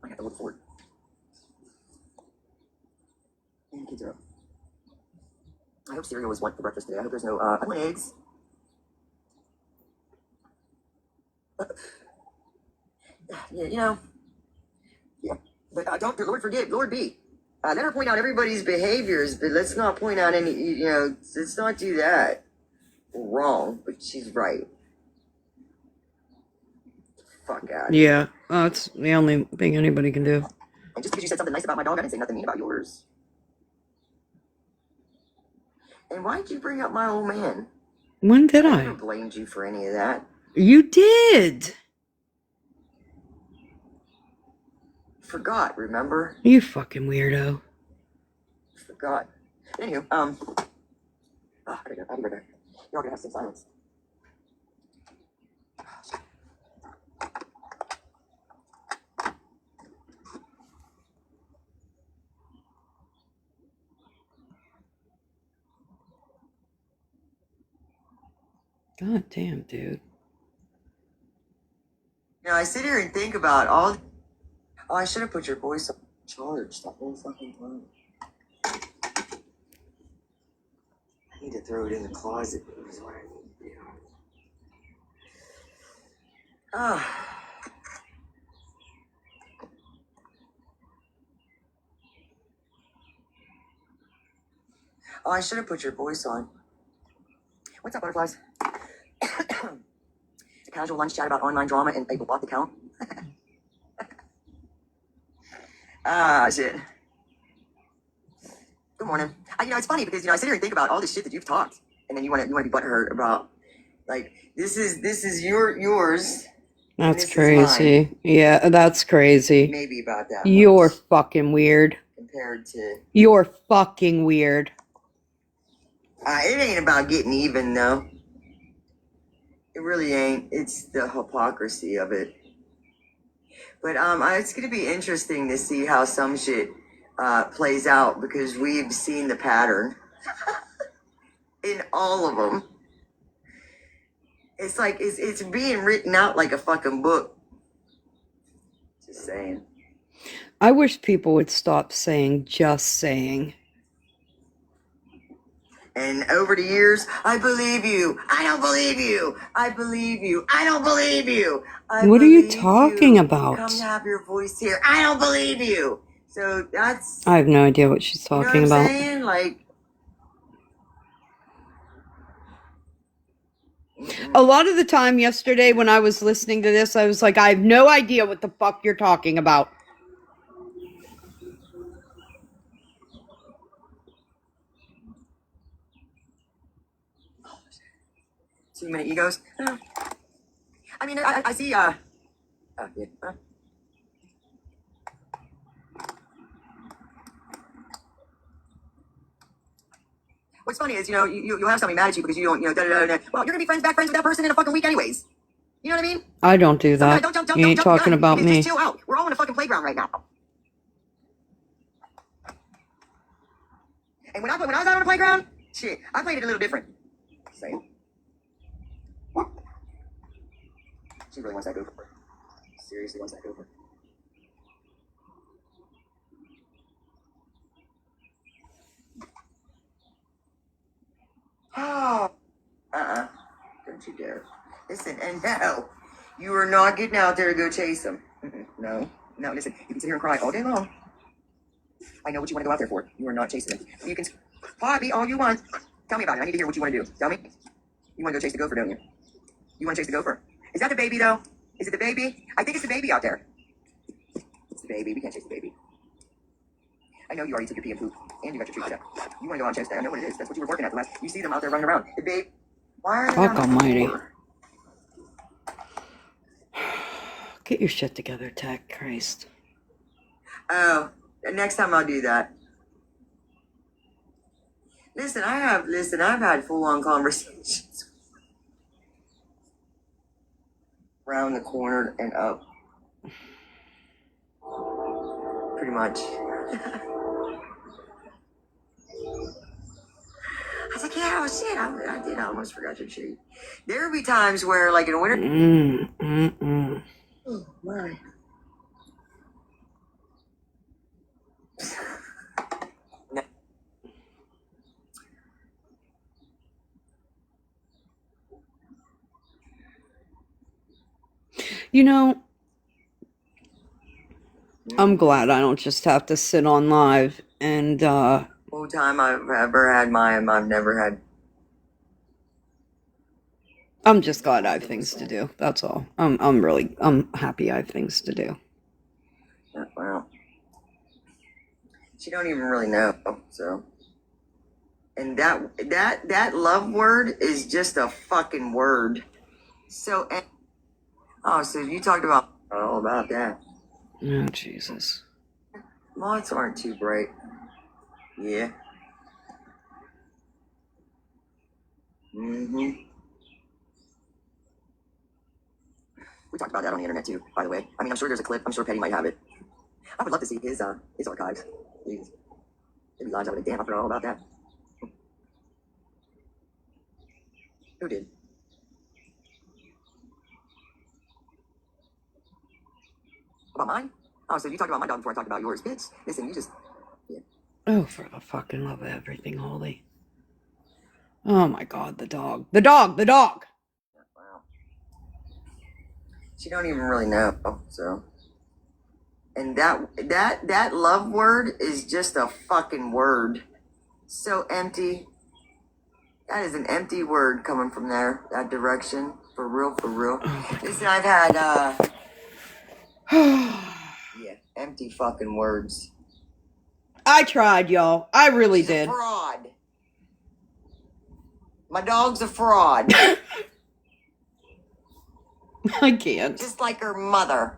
I have to look for it. And the kids are up. I hope cereal was one for breakfast today. I hope there's no, I want eggs. Yeah, you know. Yeah. But don't, Lord forgive, Lord be. Let her point out everybody's behaviors, but let's not point out any, let's not do that. Wrong, but she's right. Fuck out. Yeah, that's the only thing anybody can do. And just because you said something nice about my dog, I didn't say nothing mean about yours. And why did you bring up my old man? When did I I? never blamed you for any of that. You did. Forgot, remember? You fucking weirdo. Forgot. Anywho, I gotta go. I'll be right back. You're all gonna have some silence. God damn, dude. I sit here and think about all. Oh, I should have put your voice on charge that whole fucking time. I need to throw it in the closet. Is what I need to do. Oh, I should have put your voice on. What's up, butterflies? A casual lunch chat about online drama and a blocked account. Shit. Good morning. It's funny because I sit here and think about all the shit that you've talked, and then you want to be butthurt about like this is yours. That's crazy. Yeah, that's crazy. Maybe about that. You're fucking weird. Compared to. You're fucking weird. It ain't about getting even though. It really ain't. It's the hypocrisy of it. But it's gonna be interesting to see how some shit plays out because we've seen the pattern in all of them. It's like it's being written out like a fucking book. Just saying. I wish people would stop saying just saying. And over the years, I believe you. I don't believe you. I believe you. I don't believe you. What are you talking about? Come have your voice here. I don't believe you. So that's. I have no idea what she's You know talking what I'm about. saying? Like. A lot of the time yesterday when I was listening to this, I was like, I have no idea what the fuck you're talking about. Too many egos. I mean, I see. Yeah. What's funny is, you'll have somebody mad at you because you don't, well, you're gonna be back friends with that person in a fucking week anyways. You know what I mean? I don't do that. You ain't talking about me. Just chill out. We're all in a fucking playground right now. And when I was out on the playground, shit, I played it a little different. Same. She really wants that gopher. Seriously wants that gopher. Oh. Don't you dare. Listen, and no, you are not getting out there to go chase them. No, listen, you can sit here and cry all day long. I know what you want to go out there for. You are not chasing them. You can cry all you want. Tell me about it. I need to hear what you want to do. Tell me. You want to go chase the gopher, don't you? You want to chase the gopher? Is that the baby, though? Is it the baby? I think it's the baby out there. It's the baby. We can't chase the baby. I know you already took your pee and poop, and you got your treat for that. You want to go out and chase that. I know what it is. That's what you were working at the last. You see them out there running around. The babe. Why are they Fuck on the almighty. floor? Get your shit together, Tech. Christ. Oh, next time I'll do that. Listen, I've had full-on conversations. Around the corner and up. Pretty much. I was like, yeah, oh shit, I did. I almost forgot your treat. There would be times where, like in winter. Oh my. You know, I'm glad I don't just have to sit on live and, Whole time I've ever had mine, I've never had. I'm just glad I have things to do. That's all. I'm happy I have things to do. Well, she don't even really know, so. And that love word is just a fucking word. So, so you talked about all about that. Oh, Jesus. Lights aren't too bright. Yeah. We talked about that on the internet too, by the way. I mean, I'm sure there's a clip. I'm sure Petty might have it. I would love to see his archives. Please. Maybe lies over the damn. I forgot all about that. Who did? About mine? Oh, so you talked about my dog before I talked about yours. Bitch, listen, you just... Yeah. Oh, for the fucking love of everything holy. Oh my God, the dog. The dog! The dog! Wow. She don't even really know, so... And that love word is just a fucking word. So empty. That is an empty word coming from there, that direction. For real, for real. Listen, I've had, yeah, empty fucking words. I tried, y'all. I really She's did. a fraud. My dog's a fraud. I can't. Just like her mother.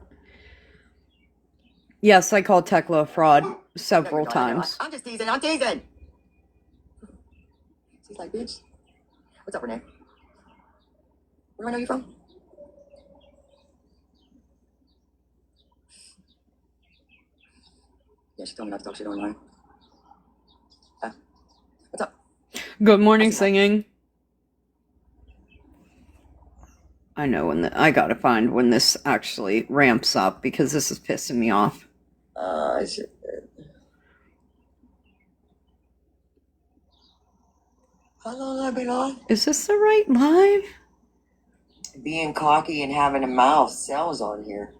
Yes, I called Tekla a fraud several No, times. I'm just teasing. I'm teasing. She's like, bitch. What's up, Renee? Where do I know you from? Yeah, she told me not to talk shit online. What's up? Good morning, singing. I know when I gotta find when this actually ramps up because this is pissing me off. Shit. How long have I been on? Is this the right live? Being cocky and having a mouth sells on here.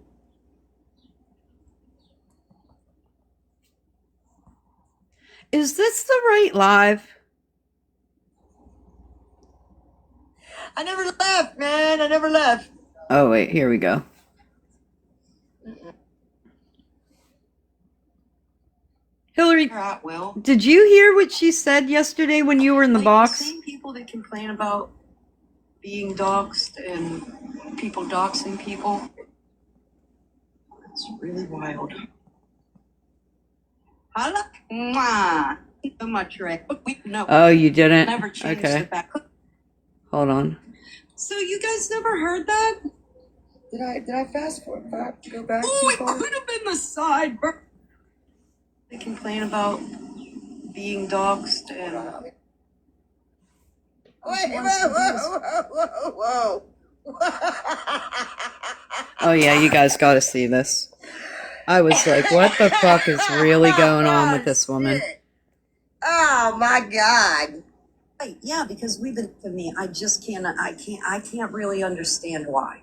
Is this the right live? I never left, man. I never left. Oh, wait, here we go. Hillary, Will. did you hear what she said yesterday when you were in the box? The same people that complain about being doxxed and people doxing people. It's really wild. Holla. Mwah. So much, Rick. No. Oh, you didn't? Never changed Okay. the fact. Hold on. So you guys never heard that? Did I fast forward back to go back? Oh, it could have been the side. They complain about being doxxed and. Wait, whoa. Oh, yeah, you guys got to see this. I was like, what the fuck is really going on with this woman? Oh my God. Right, yeah, because we've been for me, I can't really understand why.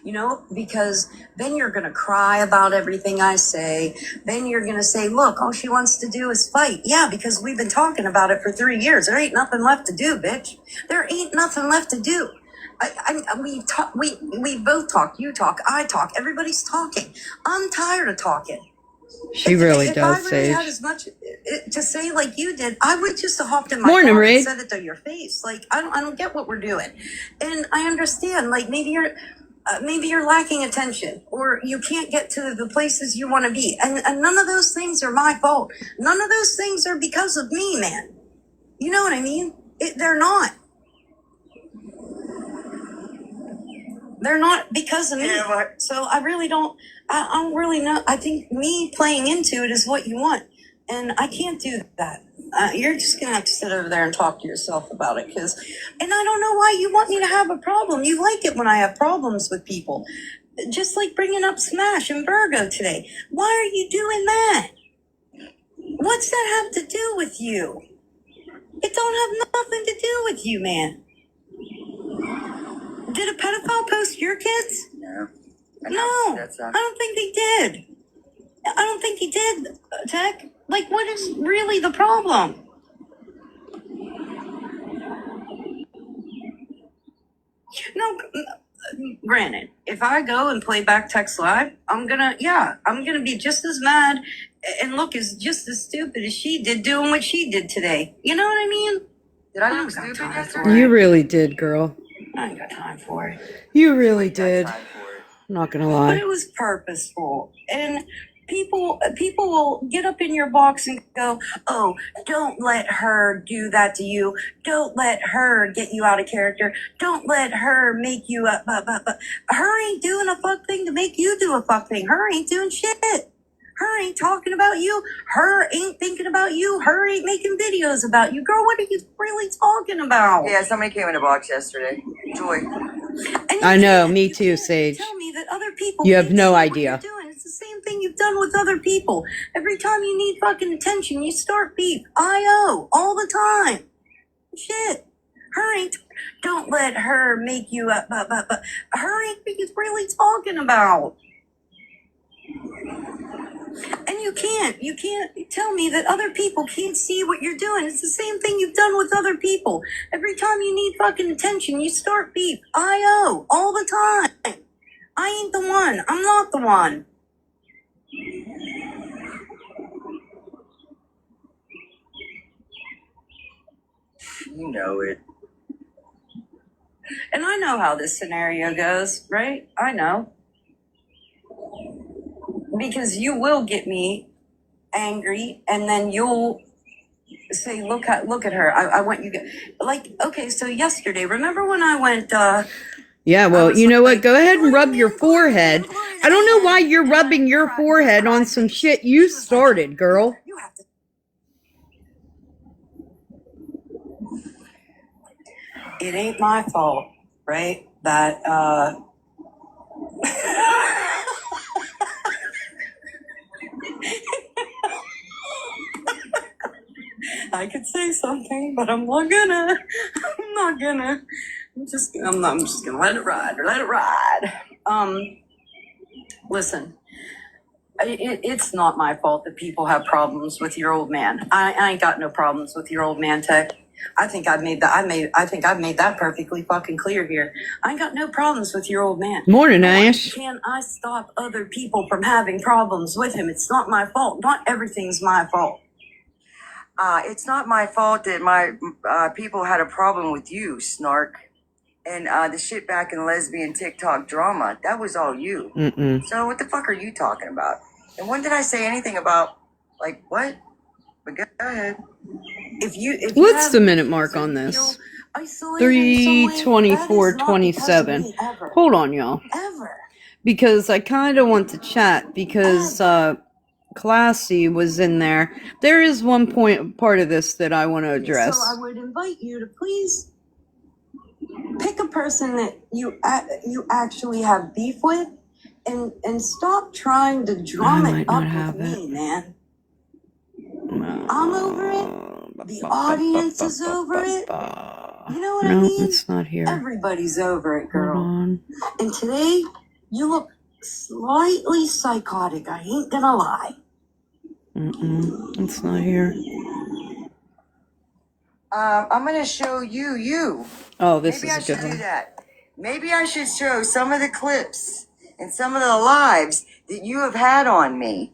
You know, because then you're gonna cry about everything I say. Then you're gonna say, look, all she wants to do is fight. Yeah, because we've been talking about it for 3 years. There ain't nothing left to do, bitch. There ain't nothing left to do. We both talk, you talk, I talk, everybody's talking. I'm tired of talking. She really if does, I really Sage. had as much to say like you did, I would just have hopped in my Morning, car Reed. and said it to your face. Like I don't get what we're doing, and I understand. Like maybe you're lacking attention, or you can't get to the places you want to be, and none of those things are my fault. None of those things are because of me, man. You know what I mean? They're not. They're not because of me. Yeah, but so I really don't. I don't really know. I think me playing into it is what you want, and I can't do that. You're just gonna have to sit over there and talk to yourself about it, and I don't know why you want me to have a problem. You like it when I have problems with people, just like bringing up Smash and Virgo today. Why are you doing that? What's that have to do with you? It don't have nothing to do with you, man. Did a pedophile post your kids? No. I don't think they did. I don't think he did, Tech. Like, what is really the problem? No, granted, if I go and play back Tech's Live, I'm gonna be just as mad and look as just as stupid as she did doing what she did today. You know what I mean? Did I look stupid yesterday? You really did, girl. I ain't got time for it. You really did. I'm not gonna But lie. it was purposeful. And people will get up in your box and go, oh, don't let her do that to you. Don't let her get you out of character. Don't let her make you up. Her ain't doing a fuck thing to make you do a fuck thing. Her ain't doing shit. Her ain't talking about you. Her ain't thinking about you. Her ain't making videos about you. Girl, what are you really talking about? Yeah, somebody came in the box yesterday. Joy. I know, me too, Sage. Tell me that other people You have can't no see what idea. you're doing. It's the same thing you've done with other people. Every time you need fucking attention, you start beef. I.O. all the time. Shit. Her ain't. Don't let her make you up. Her ain't really talking about. And you can't tell me that other people can't see what you're doing. It's the same thing you've done with other people. Every time you need fucking attention, you start beef. I.O. all the time. I ain't the one. I'm not the one. You know it. And I know how this scenario goes, right? I know. Because you will get me angry, and then you'll say, look at her. I want you like, okay, so yesterday, remember when I went Yeah, well, you know what? Go ahead and rub your forehead. I don't know why you're rubbing your forehead on some shit you started, girl. It ain't my fault, right? That okay? But I'm not gonna. I'm just gonna let it ride. Let it ride. Listen. It's not my fault that people have problems with your old man. I ain't got no problems with your old man, Tech. I think I've made that perfectly fucking clear here. I ain't got no problems with your old man. Morning, Ash. Can I stop other people from having problems with him? It's not my fault. Not everything's my fault. It's not my fault that my people had a problem with you, Snark. And the shit back in lesbian TikTok drama, that was all you. So what the fuck are you talking about? And when did I say anything about, like, what? But go ahead. What's the minute mark on this? 3:24:27. Hold on, y'all. Because I kind of want to chat because Classy was in there. There is one part of this that I want to address. So I would invite you to please pick a person that you actually have beef with, and stop trying to drum it up with me, man. I'm over it. The audience is over it. You know what I mean? No, it's not here. Everybody's over it, girl. Hold on. And today, you look slightly psychotic. I ain't gonna lie. It's not here. I'm gonna show you. Oh, this Maybe is I a should good do one. that. Maybe I should show some of the clips and some of the lives that you have had on me.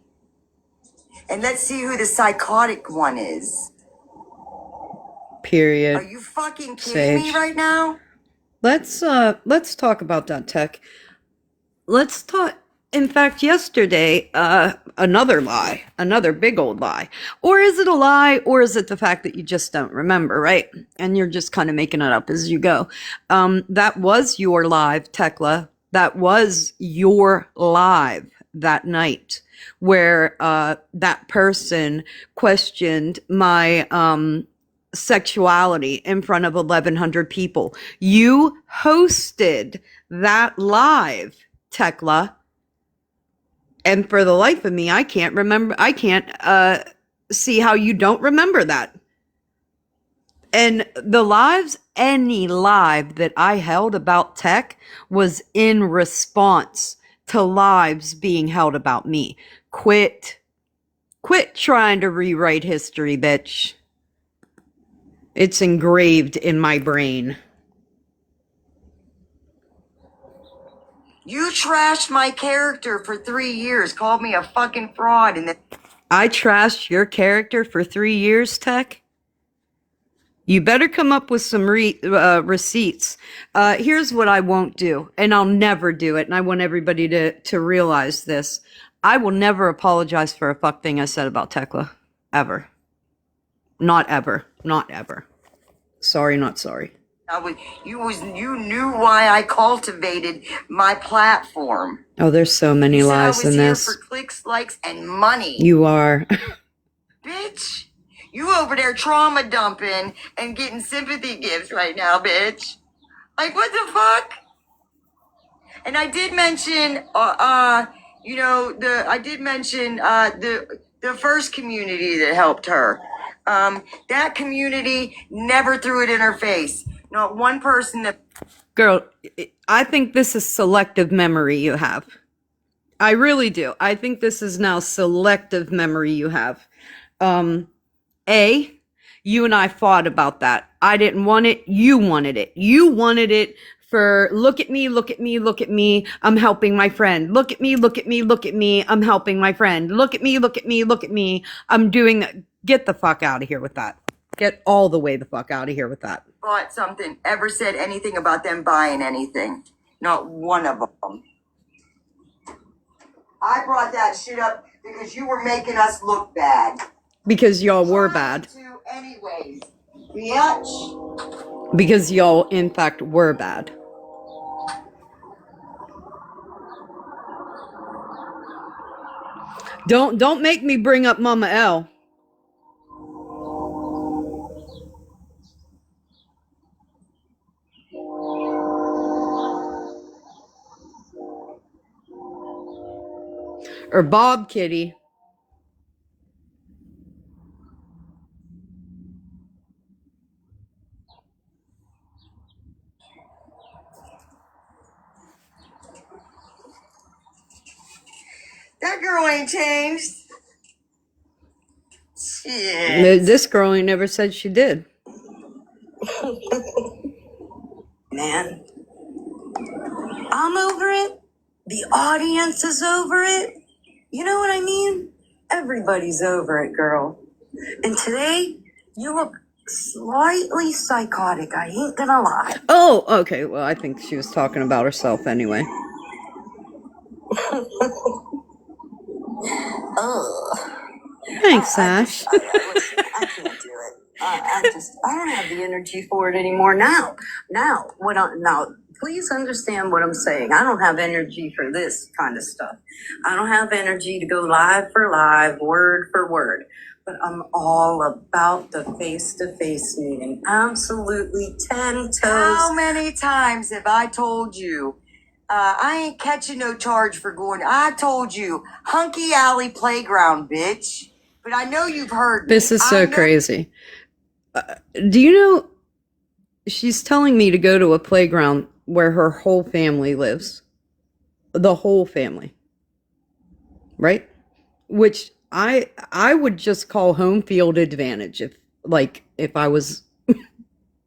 And let's see who the psychotic one is. Period. Are you fucking kidding me right now? Let's talk about that, Tech. Let's talk. In fact, yesterday, another lie, another big old lie. Or is it a lie, or is it the fact that you just don't remember, right? And you're just kind of making it up as you go. That was your live, Tekla. That was your live that night, where that person questioned my sexuality in front of 1,100 people. You hosted that live, Tekla. And for the life of me, I can't remember. I can't see how you don't remember that. And the lives, any live that I held about tech was in response to lives being held about me. Quit trying to rewrite history, bitch. It's engraved in my brain. You trashed my character for 3 years, called me a fucking fraud, and then I trashed your character for 3 years, Tech? You better come up with some receipts. Here's what I won't do, and I'll never do it, and I want everybody to realize this. I will never apologize for a fuck thing I said about Tekla. Ever. Not ever. Not ever. Sorry, not sorry. you knew why I cultivated my platform. Oh, there's so many lies in this. I was here for clicks, likes, and money. You are. Bitch, you over there trauma dumping and getting sympathy gifts right now, bitch. Like, what the fuck? And I did mention, the first community that helped her. That community never threw it in her face. Not one person that. Girl, I think this is selective memory you have. I really do. I think this is now selective memory you have. You and I fought about that. I didn't want it. You wanted it. You wanted it for look at me, look at me, look at me. I'm helping my friend. Look at me, look at me, look at me. I'm helping my friend. Look at me, look at me, look at me. I'm doing that. Get the fuck out of here with that. Get all the way the fuck out of here with that. Bought something, ever said anything about them buying anything. Not one of them. I brought that shit up because you were making us look bad. Because y'all were bad. Anyways, bitch. Because y'all, in fact, were bad. Don't make me bring up Mama L. Or Bob Kitty. girl ain't changed. Shit. This girl ain't never said she did. Man, I'm over it. The audience is over it. You know what I mean? Everybody's over it, girl. And today, you look slightly psychotic. I ain't gonna lie. Oh, okay. Well, I think she was talking about herself anyway. Ugh. Thanks, Ash. Listen, I can't do it. I don't have the energy for it anymore now. Now, please understand what I'm saying. I don't have energy for this kind of stuff. I don't have energy to go live for live, word for word. But I'm all about the face-to-face meeting. Absolutely 10 toes. How many times have I told you, I ain't catching no charge for going? I told you, Hunky Alley Playground, bitch. But I know you've heard me. This is so crazy. Do you know, she's telling me to go to a playground where her whole family lives. The whole family. Right? Which I would just call home field advantage if I was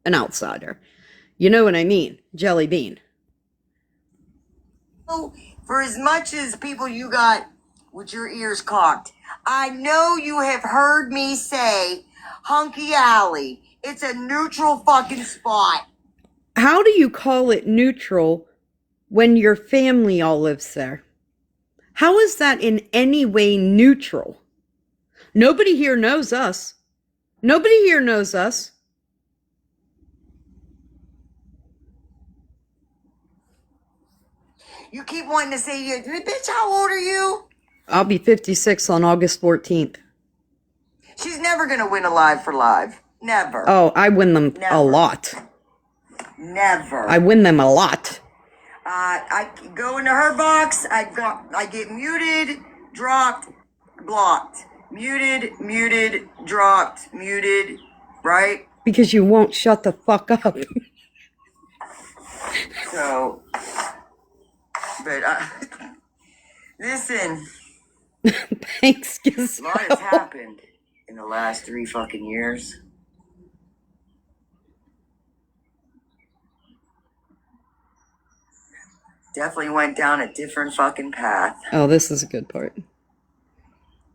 an outsider. You know what I mean? Jelly bean. For as much as people you got with your ears cocked, I know you have heard me say Hunky Alley. It's a neutral fucking spot. How do you call it neutral when your family all lives there? How is that in any way neutral? Nobody here knows us. Nobody here knows us. You keep wanting to say, bitch, how old are you? I'll be 56 on August 14th. She's never going to win a live for live. Never. Oh, I win them a lot. Never. I win them a lot. I go into her box. I get muted, dropped, blocked. Muted, dropped, muted, right? Because you won't shut the fuck up. So, but, listen. Thanks, Gizmo. A lot has happened in the last 3 fucking years. Definitely went down a different fucking path. Oh, this is a good part.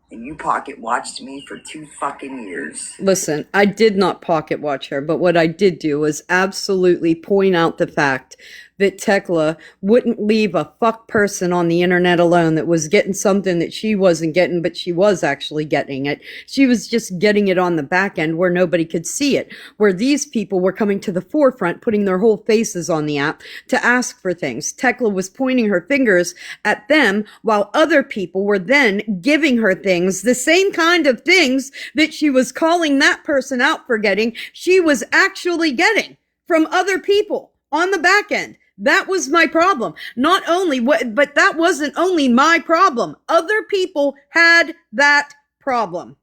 And you pocket watched me for 2 fucking years. Listen, I did not pocket watch her, but what I did do was absolutely point out the fact that Tekla wouldn't leave a fuck person on the internet alone that was getting something that she wasn't getting, but she was actually getting it. She was just getting it on the back end where nobody could see it, where these people were coming to the forefront, putting their whole faces on the app to ask for things. Tekla was pointing her fingers at them while other people were then giving her things, the same kind of things that she was calling that person out for getting, she was actually getting from other people on the back end. That was my problem. Not only but that wasn't only my problem. Other people had that problem.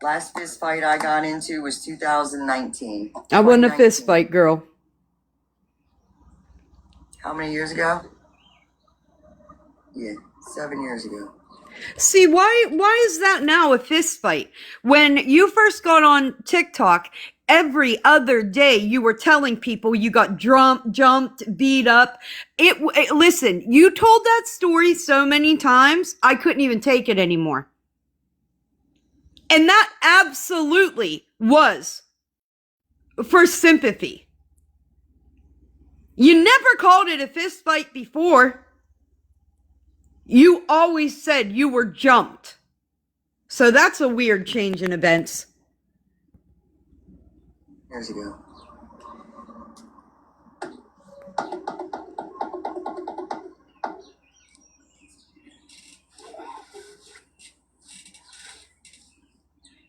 Last fist fight I got into was 2019. I wasn't a fist fight, girl. How many years ago? Yeah, 7 years ago. See, why is that now a fist fight? When you first got on TikTok, every other day you were telling people you got jumped, beat up. Listen, you told that story so many times, I couldn't even take it anymore. And that absolutely was for sympathy. You never called it a fist fight before. You always said you were jumped. So that's a weird change in events. Years ago.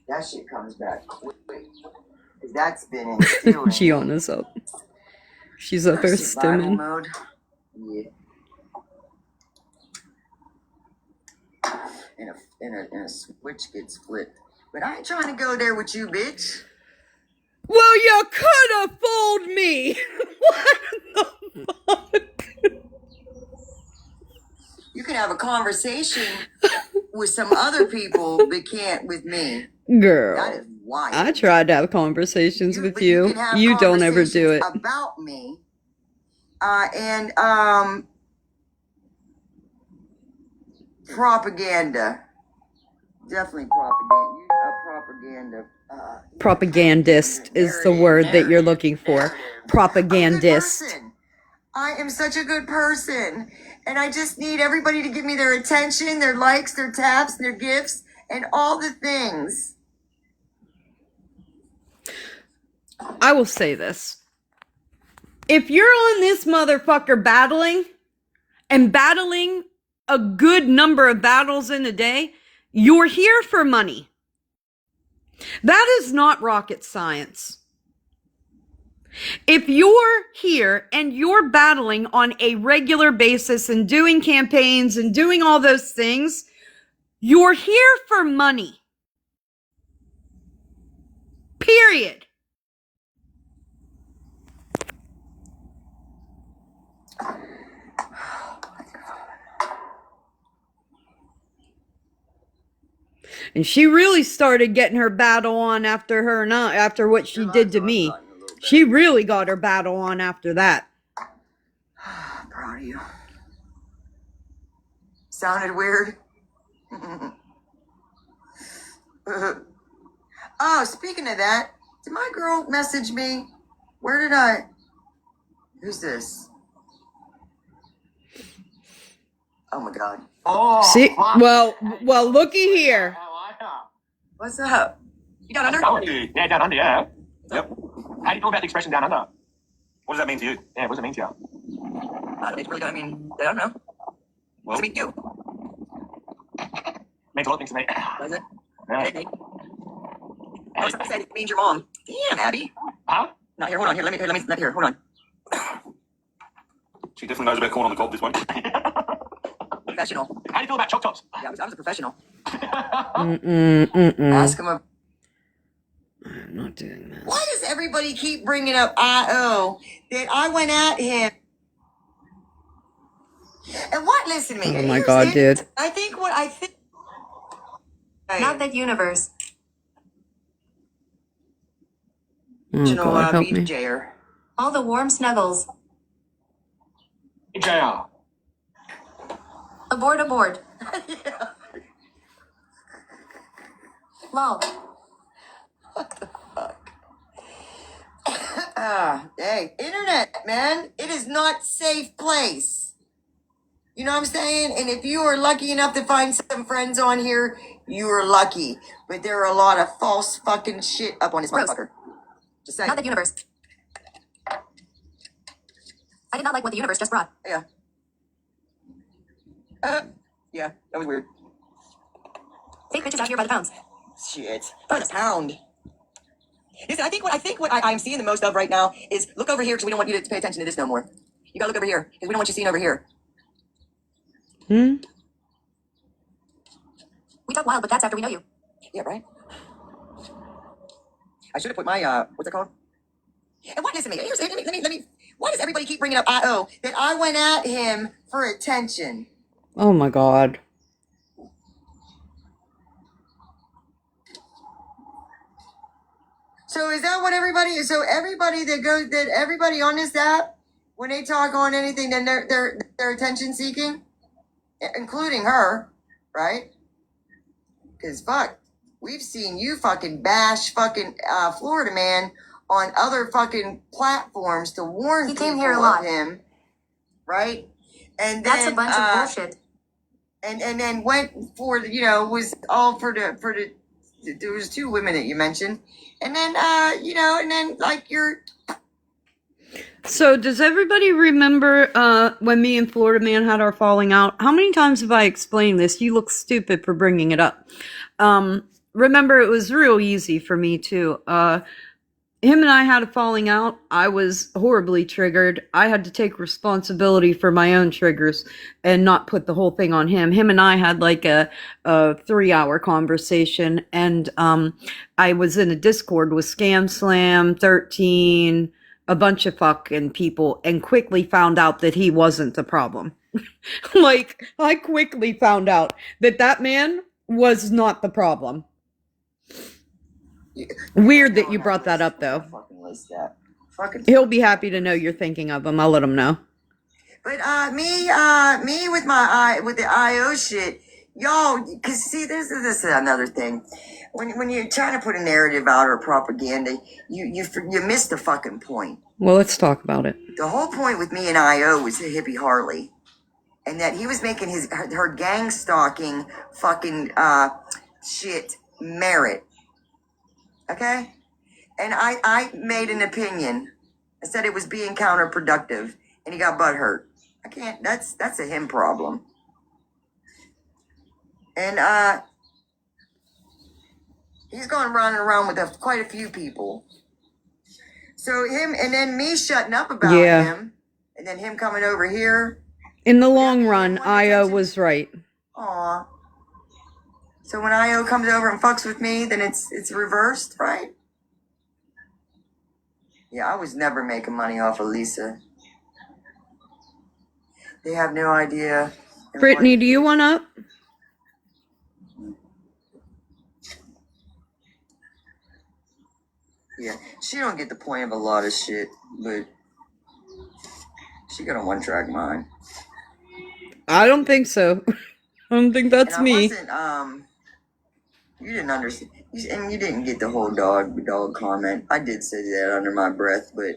That shit comes back quick. That's been instilled. Gianna's up. She's up there stimming. Mode. Yeah. and a switch gets flipped. But I ain't trying to go there with you, bitch. Well, you could have fooled me. What the fuck? You can have a conversation with some other people, but can't with me. Girl, That is wild. I tried to have conversations with you. Can have You don't ever do it. conversations about me. And propaganda. Definitely propaganda. Propaganda. Propagandist is the word that you're looking for. Propagandist. I am such a good person. And I just need everybody to give me their attention, their likes, their taps, their gifts, and all the things. I will say this. If you're on this motherfucker battling, and battling a good number of battles in a day, you're here for money. That is not rocket science. If you're here and you're battling on a regular basis and doing campaigns and doing all those things, you're here for money. Period. And she really started getting her battle on after what she did to me. She really got her battle on after that. Proud of you. Sounded weird. Oh, speaking of that, did my girl message me? Who's this? Oh my God. Oh, See, well, looky here. What's up? You down under? Yeah, down under, yeah. Yep. How do you feel about the expression down under? What does that mean to you? Yeah, what does it mean to you? It's really good. I mean, I don't know. Well, What's it mean to you? means a lot of things to me. Does it? Yeah. Hey. Oh, somebody said it means your mom. Damn, Abby. Huh? No, here, hold on. Here, let me here. Hold on. She definitely knows about corn on the cob, this one. Professional. How do you feel about choc tops? Yeah, I was a professional. Mm-mm. Ask him. I'm not doing that. Why does everybody keep bringing up I.O. that I went at him? And what? Listen to me. Oh my God, dude. I think. Not that universe. Oh God, help me. BJ'er. All the warm snuggles. JR. Aboard. Yeah. Lol. Hey, internet, man. It is not safe place. You know what I'm saying? And if you are lucky enough to find some friends on here, you are lucky. But there are a lot of false fucking shit up on this motherfucker. Just saying. Not that universe. I did not like what the universe just brought. Yeah. Yeah, that was weird. Fake bitches out here by the pounds. Shit. By the pound. Listen, I think what I'm seeing the most of right now is look over here because we don't want you to pay attention to this no more. You gotta look over here because we don't want you seeing over here. Hmm? We talk wild, but that's after we know you. Yeah, right? I should have put my, what's it called? And what, listen to me. Let me, why does everybody keep bringing up I.O. that I went at him for attention? Oh my God. So is that what everybody is? So everybody everybody on this app, when they talk on anything, then they're attention seeking, including her, right? Because fuck, we've seen you fucking bash fucking Florida man on other fucking platforms to warn He people came here a lot. of him, right? And then That's a bunch of bullshit. And then went for was all for the there was 2 women that you mentioned, and then and then like you're. So does everybody remember when me and Florida Man had our falling out? How many times have I explained this? You look stupid for bringing it up. Remember, it was real easy for me to him and I had a falling out. I was horribly triggered. I had to take responsibility for my own triggers and not put the whole thing on him. Him and I had like a 3-hour conversation, and I was in a Discord with Scam Slam 13, a bunch of fucking people, and quickly found out that he wasn't the problem. Like, I quickly found out that that man was not the problem. Weird that you brought that up, though. He'll be happy to know you're thinking of him. I'll let him know. But me with the IO shit, y'all. Cause see, this is another thing. When you're trying to put a narrative out or propaganda, you miss the fucking point. Well, let's talk about it. The whole point with me and IO was the hippie Harley, and that he was making her gang stalking fucking shit merit. Okay? And I made an opinion. I said it was being counterproductive, and he got butthurt. I can't, that's a him problem. And he's going running around with quite a few people. So him, and then me shutting up about him, and then him coming over here. In the long run, Io was right. Aw. So when Io comes over and fucks with me, then it's reversed, right? Yeah, I was never making money off of Lisa. They have no idea. Brittany, do you want up? Yeah, she don't get the point of a lot of shit, but she got a one-track mind. I don't think so. I don't think that's me. You didn't understand, and you didn't get the whole dog comment. I did say that under my breath, but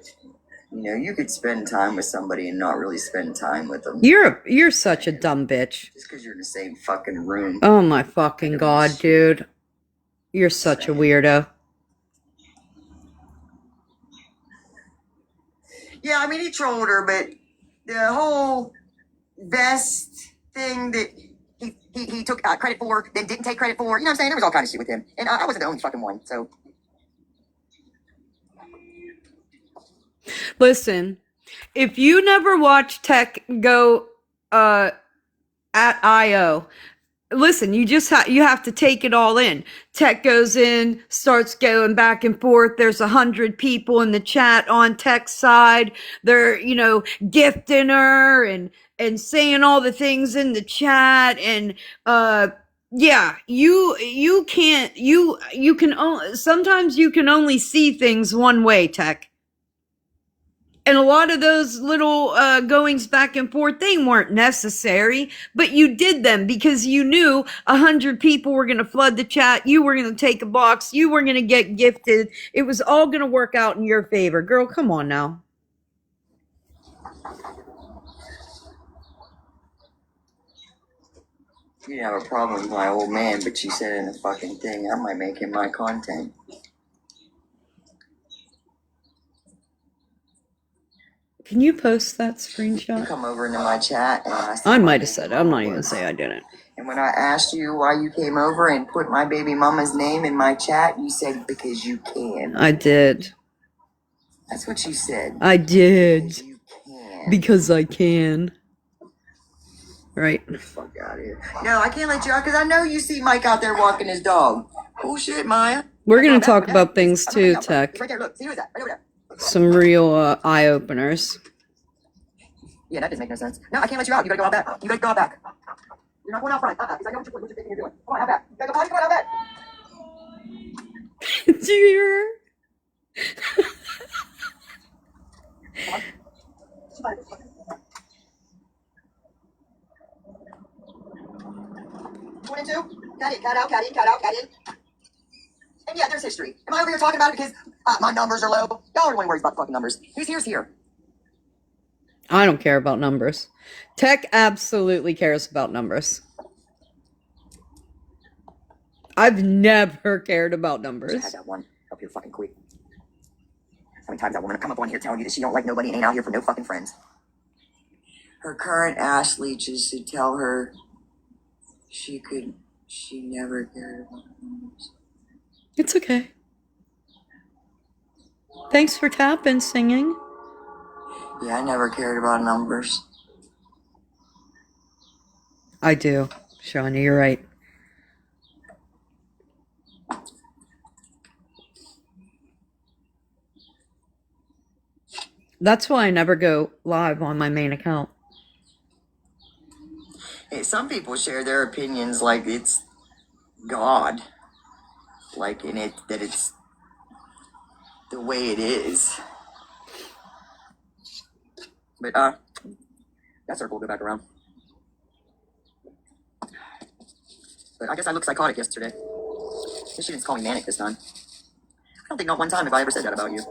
you know, you could spend time with somebody and not really spend time with them. You're such a dumb bitch. Just because you're in the same fucking room. Oh my fucking god, dude. You're such a weirdo. Yeah, I mean, he trolled her, but the whole vest thing that he took credit for, then didn't take credit for, you know what I'm saying? There was all kind of shit with him. And I wasn't the only fucking one, so. Listen, if you never watch Tech go at IO, listen, you just you have to take it all in. Tech goes in, starts going back and forth. There's 100 people in the chat on Tech's side. They're, you know, gifting her and saying all the things in the chat. And yeah, you can't, you can sometimes you can only see things one way, Tech. And a lot of those little goings back and forth, they weren't necessary, but you did them because you knew 100 people were going to flood the chat. You were going to take a box. You were going to get gifted. It was all going to work out in your favor. Girl, come on now. You didn't have a problem with my old man, but you said in a fucking thing, I might make him my content. Can you post that screenshot? You come over into my chat and I might have said it. I'm not even going to say I didn't. And when I asked you why you came over and put my baby mama's name in my chat, you said because you can. I did. That's what you said. I did. Because you can. Because I can. Right. Get the fuck out of here. No, I can't let you out because I know you see Mike out there walking his dog. Bullshit, Maya. We're going to talk about things too, Tech. Right there, look. See who's that? Right over there. Some real eye-openers. Yeah, that doesn't make no sense. No, I can't let you out. You gotta go out back. You gotta go out back. You're not going out front. Because I know what you're thinking you're doing. Come on, out back. You gotta go out back. Did you hear her? 22. Cut it. Cut out. Cut in. Cut out. Cut in. And yeah, there's history. Am I over here talking about it because my numbers are low? Y'all are the one who worries about the fucking numbers. Who's here? I don't care about numbers. Tech absolutely cares about numbers. I've never cared about numbers. Just had that one up here fucking quick. How many times that woman will come up on here telling you that she don't like nobody and ain't out here for no fucking friends? Her current ass leeches should tell her she never cared about numbers. It's okay. Thanks for tapping, singing. Yeah, I never cared about numbers. I do, Shawnee, you're right. That's why I never go live on my main account. Hey, some people share their opinions like it's God, like in it that it's the way it is. But that circle will go back around. But I guess I looked psychotic yesterday. I guess she didn't call me manic this time. I don't think not one time have I ever said that about you.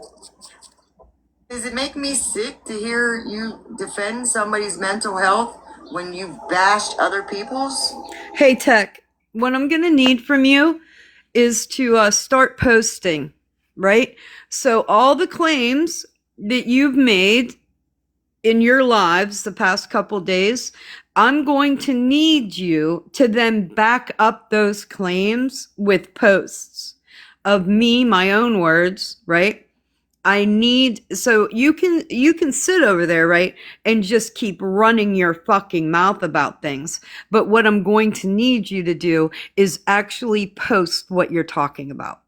Does it make me sick to hear you defend somebody's mental health when you've bashed other people's? Hey, Tech, what I'm going to need from you is to start posting, right? So, all the claims that you've made in your lives the past couple days, I'm going to need you to then back up those claims with posts of me, my own words, right? I need, so you can sit over there, right, and just keep running your fucking mouth about things. But what I'm going to need you to do is actually post what you're talking about.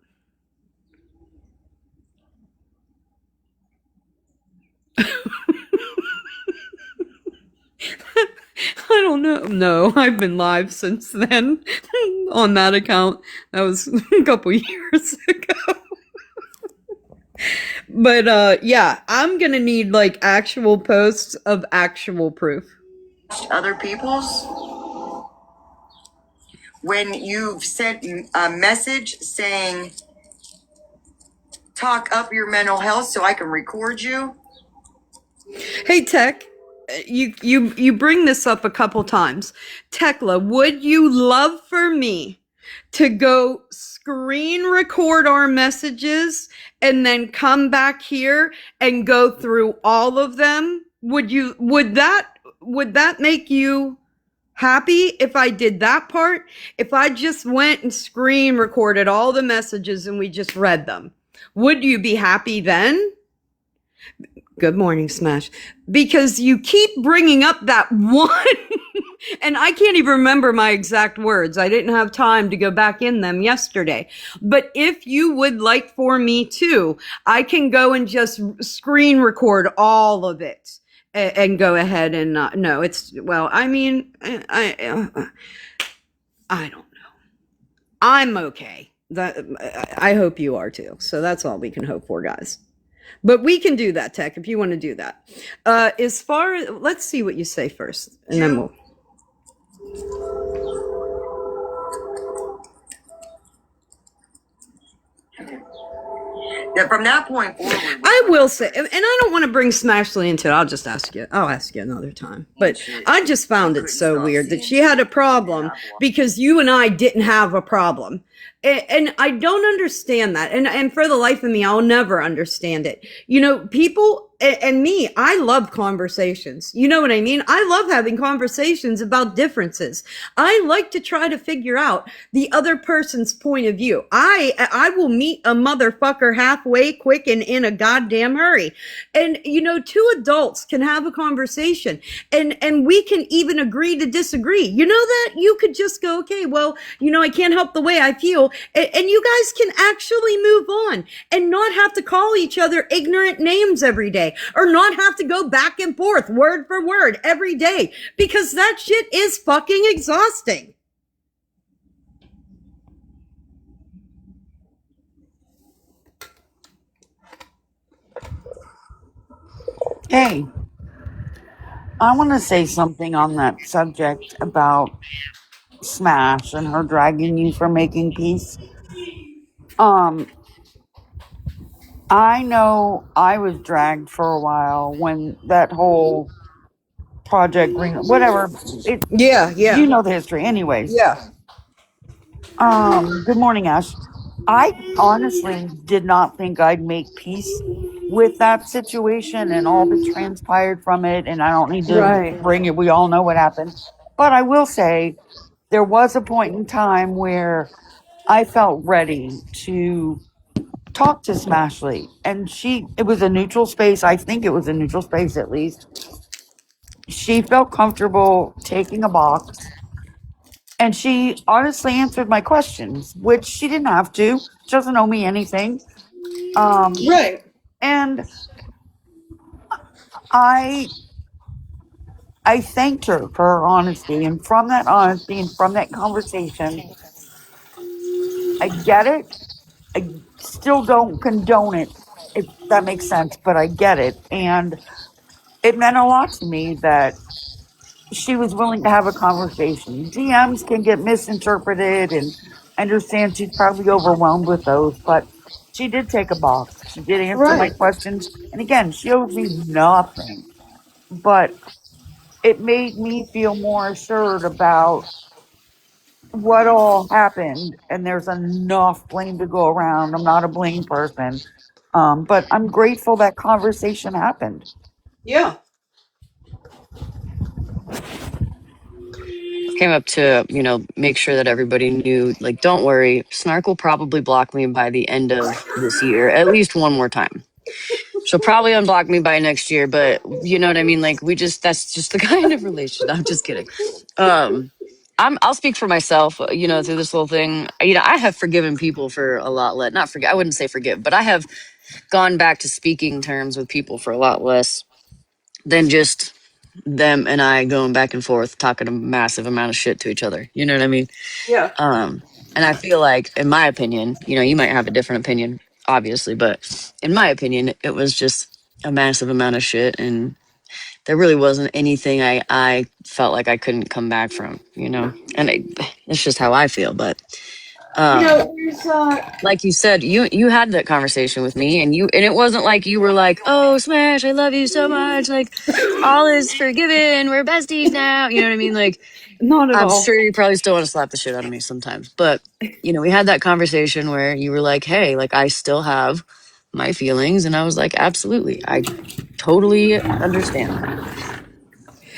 I don't know. No, I've been live since then on that account. That was a couple years ago. But yeah, I'm gonna need like actual posts of actual proof. Other people's? When you've sent a message saying, talk up your mental health so I can record you? Hey, Tech, you bring this up a couple times. Tekla, would you love for me to go screen record our messages and then come back here and go through all of them? Would that make you happy if I did that part? If I just went and screen recorded all the messages and we just read them, would you be happy then? Good morning, Smash. Because you keep bringing up that one, and I can't even remember my exact words. I didn't have time to go back in them yesterday. But if you would like for me to, I can go and just screen record all of it and go ahead and no, it's, well, I mean, I don't know. I'm okay. I hope you are too. So that's all we can hope for, guys. But we can do that, Tech, if you want to do that. As far as, let's see what you say first, and then we'll. Yeah, from that point forward. I will say, and I don't want to bring Smashley into it. I'll just ask you. I'll ask you another time. But I just found it so weird that she had a problem because you and I didn't have a problem. And I don't understand that. And for the life of me, I'll never understand it. You know, people and me, I love conversations. You know what I mean? I love having conversations about differences. I like to try to figure out the other person's point of view. I will meet a motherfucker halfway quick and in a goddamn hurry. And, you know, two adults can have a conversation and we can even agree to disagree. You know that? You could just go, okay, well, you know, I can't help the way I feel. And you guys can actually move on and not have to call each other ignorant names every day or not have to go back and forth word for word every day because that shit is fucking exhausting. Hey, I want to say something on that subject about Smash and her dragging you for making peace. I know I was dragged for a while when that whole Project Green, whatever. Yeah. You know the history, anyways. Yeah. Good morning, Ash. I honestly did not think I'd make peace with that situation and all that transpired from it, and I don't need to bring it. We all know what happened. But I will say there was a point in time where I felt ready to talked to Smashley, and it was a neutral space. I think it was a neutral space at least. She felt comfortable taking a box, and she honestly answered my questions, which she didn't have to. She doesn't owe me anything. Right. And I I thanked her for her honesty, and from that honesty and from that conversation, I get it. I still don't condone it, if that makes sense, but I get it. And it meant a lot to me that she was willing to have a conversation. DMs can get misinterpreted, and I understand she's probably overwhelmed with those, but she did take a box. She did answer my Right. questions. And again, she owes me nothing, but it made me feel more assured about what all happened. And there's enough blame to go around. I'm not a blame person. But I'm grateful that conversation happened. Yeah. Came up to, make sure that everybody knew, like, don't worry, Snark will probably block me by the end of this year, at least one more time. She'll probably unblock me by next year, but you know what I mean? Like, that's just the kind of relationship. I'm just kidding. I'll speak for myself, through this whole thing. I have forgiven people for a lot less, not forget, I wouldn't say forgive, but I have gone back to speaking terms with people for a lot less than just them and I going back and forth talking a massive amount of shit to each other. You know what I mean? Yeah. And I feel like, in my opinion, you might have a different opinion, obviously, but in my opinion, it was just a massive amount of shit, and there really wasn't anything I felt like I couldn't come back from, and it's just how I feel. But There's like you said, you had that conversation with me, and it wasn't like you were like, "Oh, Smash, I love you so much, like all is forgiven, we're besties now." You know what I mean? Like, not at I'm all. sure you probably still want to slap the shit out of me sometimes, but we had that conversation where you were like, "Hey, like I still have my feelings," and I was like, "Absolutely, I totally understand that."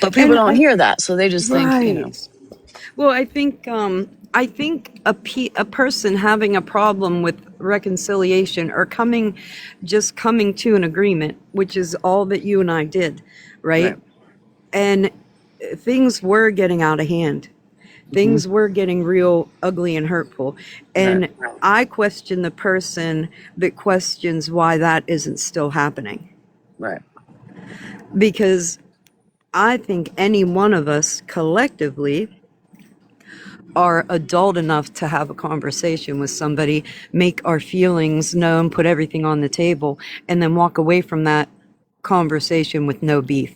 But people And don't I hear that, so they just think, right. Well, I think a person having a problem with reconciliation or coming to an agreement, which is all that you and I did, right? right, And things were getting out of hand. hmm Things were getting real ugly and hurtful. right, And I question the person that questions why that isn't still happening. right, Because I think any one of us collectively are adult enough to have a conversation with somebody, make our feelings known, put everything on the table, and then walk away from that conversation with no beef.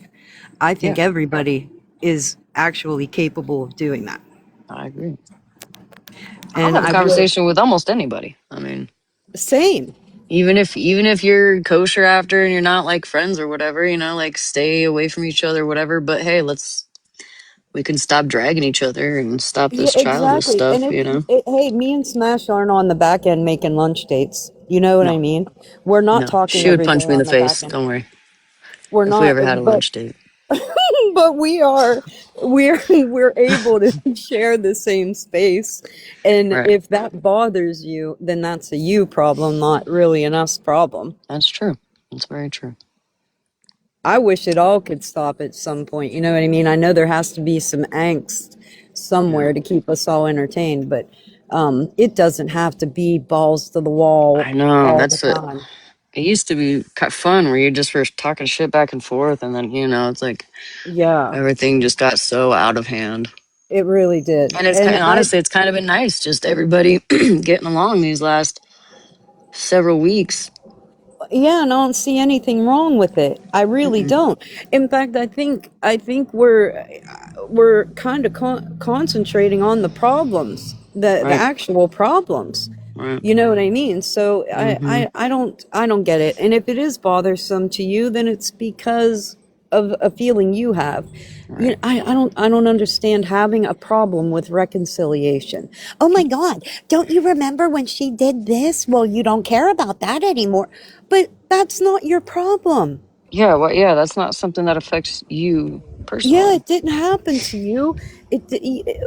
I think yeah, everybody is actually capable of doing that. I agree. I'll And have a I will, conversation with almost anybody. I mean, same. even if you're kosher after and you're not like friends or whatever, like stay away from each other, whatever. But hey, we can stop dragging each other and stop Yeah, this childish exactly. And stuff. hey, me and Smash aren't on the back end making lunch dates. You know what I No, mean? We're not no, talking she would every day punch me in the on the back face. end. Don't worry. We're If we not, ever had a but lunch date, but we're able to share the same space. And right? if that bothers you, then that's a you problem, not really an us problem. That's true. That's very true. I wish it all could stop at some point. You know what I mean? I know there has to be some angst Yeah, somewhere to keep us all entertained, but it doesn't have to be balls to the wall I know. all the That's what time. it used to be. Fun where you just were talking shit back and forth, and then it's like Yeah, everything just got so out of hand. it really did. And And honestly, it's kind of been nice, just everybody getting along these last several weeks. yeah, and I don't see anything wrong with it. I really Mm-mm. don't. In fact, I think we're kind of concentrating on the problems, the Right. actual problems. Right. You know what I mean? So Mm-hmm. I don't get it. And if it is bothersome to you, then it's because of a feeling you have. Right. I don't understand having a problem with reconciliation. Oh my God, don't you remember when she did this? Well, you don't care about that anymore. But that's not your problem. Yeah. Well, yeah. That's not something that affects you Yeah, personally. it didn't happen to you.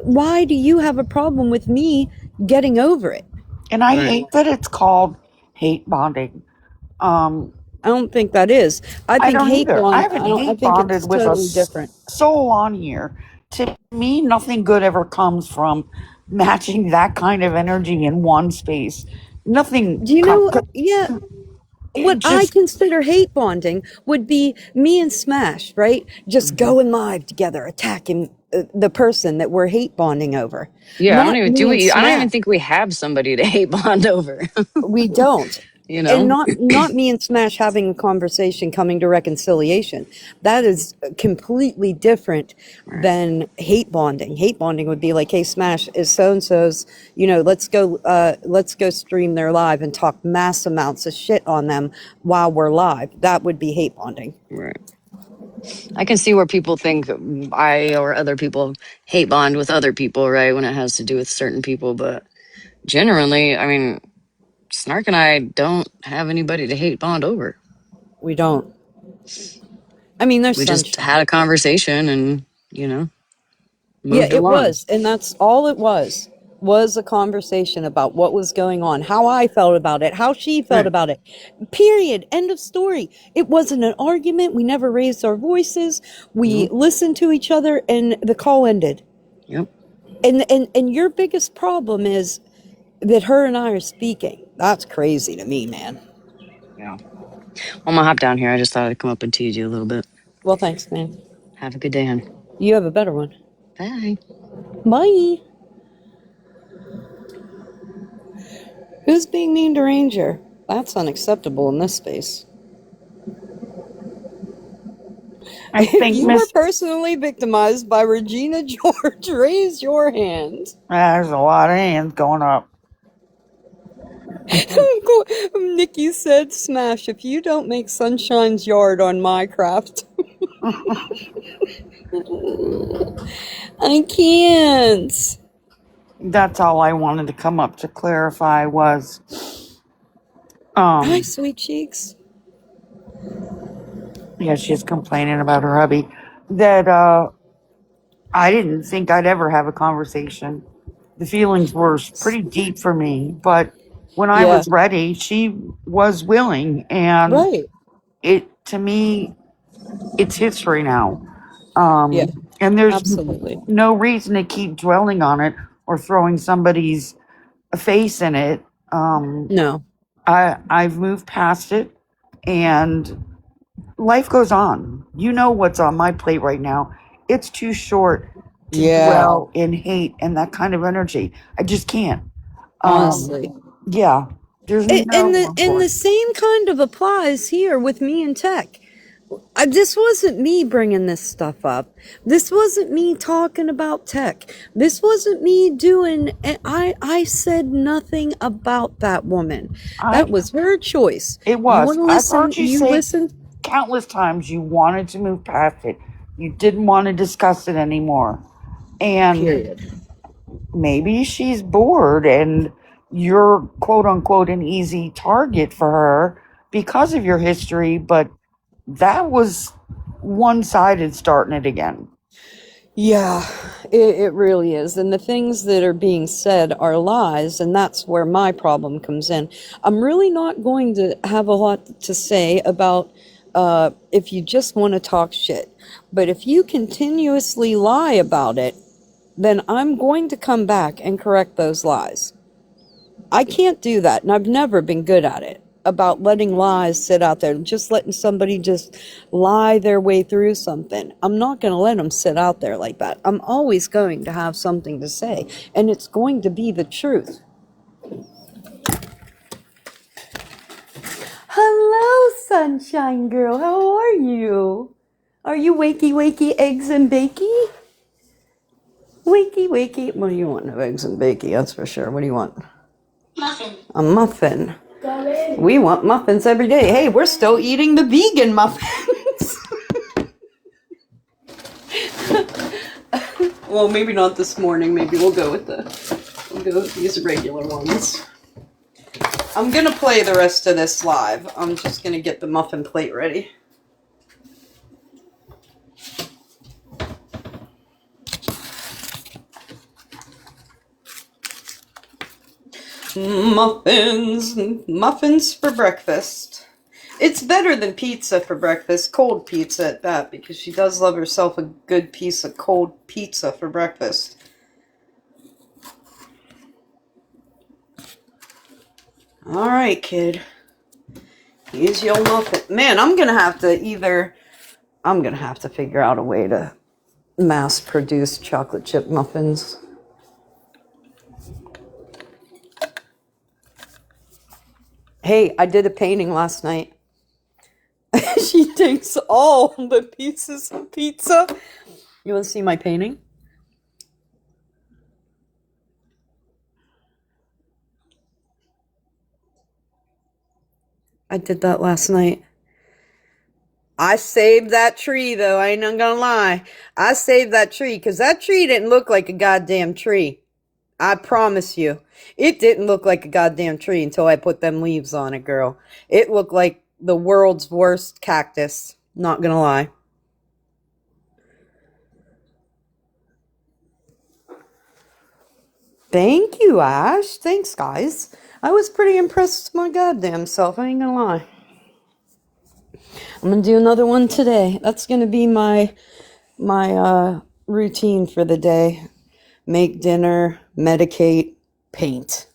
Why do you have a problem with me getting over it? And I Right. hate that it's called hate bonding. I don't think that is. I I think don't hate either. I bond. haven't I hate think bonded it's with a totally different. soul on here. To me, nothing good ever comes from matching that kind of energy in one space. Nothing. Do you know? Yeah, It what I just consider hate bonding would be me and Smash, right? Just Mhm. going live together, attacking the person that we're hate bonding over. Yeah, I don't Not even me and I don't even Smash. think we have somebody to hate bond over. We don't. You And know? not me and Smash having a conversation coming to reconciliation. That is completely different Right. than hate bonding. Hate bonding would be like, hey Smash, is so and so's, let's go stream their live and talk mass amounts of shit on them while we're live. That would be hate bonding. Right. I can see where people think I or other people hate bond with other people, right? When it has to do with certain people. But generally, I mean, Snark and I don't have anybody to hate bond over. We don't. I mean, there's We just had sunshine. a conversation and, Yeah, moved it along. was. And that's all it was a conversation about what was going on, how I felt about it, how she felt Right. about it. Period. End of story. It wasn't an argument. We never raised our voices. We Nope. listened to each other and the call ended. Yep. And your biggest problem is that her and I are speaking. That's crazy to me, man. Yeah. Well, I'm gonna hop down here. I just thought I'd come up and tease you a little bit. Well, thanks, man. Have a good day, hon. You have a better one. Bye. Bye. Who's being mean to Ranger? That's unacceptable in this space. I If think you were Miss. personally victimized by Regina George, raise your hand. There's a lot of hands going up. Nikki said, Smash, if you don't make Sunshine's yard on Minecraft. I can't. That's all I wanted to come up to clarify was, Hi, um, sweet cheeks. yeah, she's complaining about her hubby. That I didn't think I'd ever have a conversation. The feelings were pretty deep for me, but when I Yeah, was ready, she was willing, and right. it to me, it's history now. Yeah, And there's absolutely. no reason to keep dwelling on it or throwing somebody's face in it. No. I've moved past it, and life goes on. You know what's on my plate right now. It's too short to Yeah, dwell in hate and that kind of energy. I just can't. honestly. Yeah, there's And no the room and for the it. same kind of applies here with me and Tech. This wasn't me bringing this stuff up. This wasn't me talking about tech. This wasn't me doing. I said nothing about that woman. I That was her choice. It You was. want to I've listen? heard you You say listen. countless times you wanted to move past it. You didn't want to discuss it anymore. And Period. maybe she's bored and you're quote unquote an easy target for her because of your history, but that was one sided starting it again. Yeah, it really is. And the things that are being said are lies, and that's where my problem comes in. I'm really not going to have a lot to say about if you just want to talk shit. But if you continuously lie about it, then I'm going to come back and correct those lies. I can't do that, and I've never been good at it about letting lies sit out there, just letting somebody just lie their way through something. I'm not going to let them sit out there like that. I'm always going to have something to say, and it's going to be the truth. Hello, sunshine girl. How are you? Are you wakey, wakey, eggs and bakey? Wakey, wakey. What do you want? No eggs and bakey, that's for sure. What do you want? Muffin. A muffin. We want muffins every day. Hey, we're still eating the vegan muffins. Well, maybe not this morning. Maybe we'll go with these regular ones. I'm gonna play the rest of this live. I'm just gonna get the muffin plate ready. Muffins. Muffins for breakfast. It's better than pizza for breakfast. Cold pizza at that, because she does love herself a good piece of cold pizza for breakfast. Alright, kid. Here's your muffin. Man, I'm gonna have to figure out a way to mass produce chocolate chip muffins. Hey, I did a painting last night. She takes all the pieces of pizza. You want to see my painting? I did that last night. I saved that tree, though. I ain't gonna lie. I saved that tree because that tree didn't look like a goddamn tree. I promise you. It didn't look like a goddamn tree until I put them leaves on it, girl. It looked like the world's worst cactus. Not gonna lie. Thank you, Ash. Thanks, guys. I was pretty impressed with my goddamn self. I ain't gonna lie. I'm gonna do another one today. That's gonna be my routine for the day. Make dinner, medicate, paint.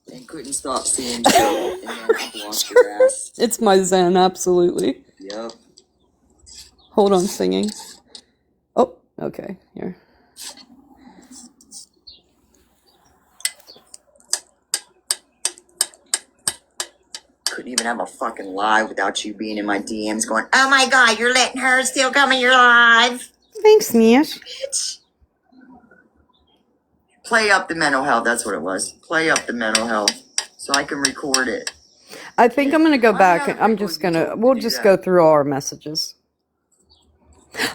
They couldn't stop seeing shit and then lost your ass. It's my zen, absolutely. Yep. Hold on, singing. Oh, okay, here. Couldn't even have a fucking live without you being in my DMs going, oh my god, you're letting her still come in your live. Thanks, Miash. Bitch. Play up the mental health, that's what it was. Play up the mental health so I can record it. I think I'm gonna go back. We'll just go through all our messages.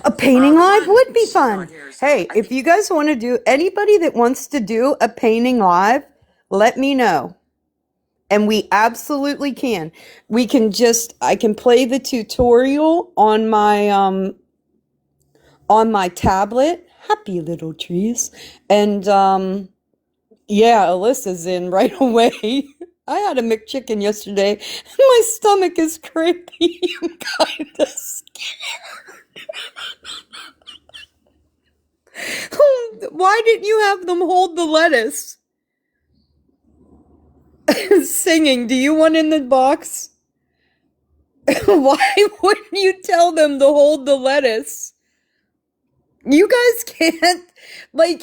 A painting live would be fun. Hey, if you guys want to do, anybody that wants to do a painting live, let me know. And we absolutely can. I can play the tutorial on my tablet. Happy little trees. And yeah, Alyssa's in right away. I had a McChicken yesterday. My stomach is crampy. I'm kind of scared. Why didn't you have them hold the lettuce? Singing, do you want in the box? Why wouldn't you tell them to hold the lettuce? You guys can't,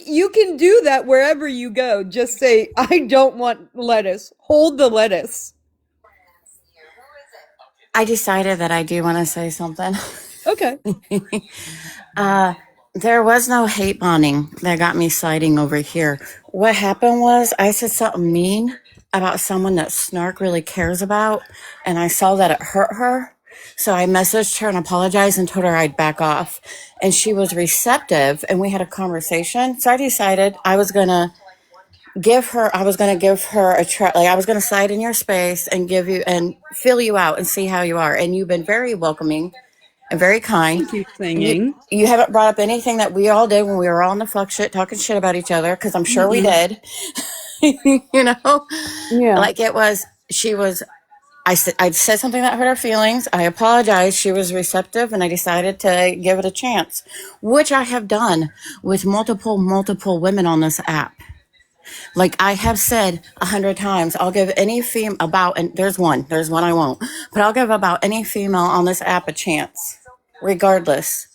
you can do that wherever you go. Just say, I don't want lettuce. Hold the lettuce. I decided that I do want to say something. Okay. There was no hate bonding that got me sliding over here. What happened was I said something mean about someone that Snark really cares about, and I saw that it hurt her. So I messaged her and apologized and told her I'd back off. And she was receptive, and we had a conversation. So I decided I was going to give her a try. I was going to slide in your space and give you and fill you out and see how you are. And you've been very welcoming and very kind. Thank you, singing. You haven't brought up anything that we all did when we were all in the fuck shit, talking shit about each other, because I'm sure we did. You know? Yeah. I said something that hurt her feelings. I apologized. She was receptive, and I decided to give it a chance, which I have done with multiple women on this app. Like I have said 100 times, I'll give any female and there's one I won't, but I'll give about any female on this app a chance, regardless,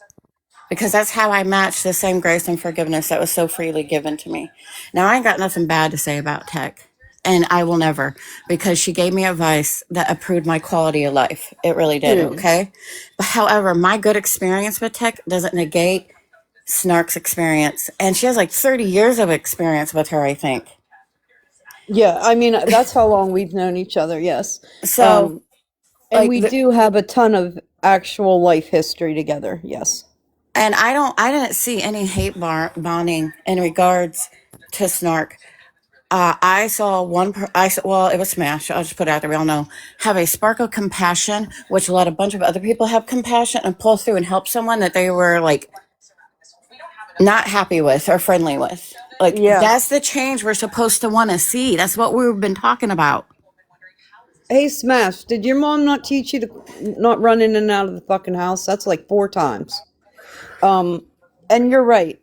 because that's how I match the same grace and forgiveness that was so freely given to me. Now, I ain't got nothing bad to say about Tech, and I will never, because she gave me advice that improved my quality of life. It really did, okay? But however, my good experience with Tech doesn't negate Snark's experience, and she has like 30 years of experience with her, I think. Yeah, I mean, that's how long we've known each other, yes. So, and we do have a ton of actual life history together, yes. And I didn't see any hate bonding in regards to Snark. I saw it was Smash. I'll just put it out there. We all know. Have a spark of compassion, which let a bunch of other people have compassion and pull through and help someone that they were like not happy with or friendly with. Like, Yeah. that's the change we're supposed to want to see. That's what we've been talking about. Hey, Smash, did your mom not teach you to not run in and out of the fucking house? That's like 4 times. And you're right.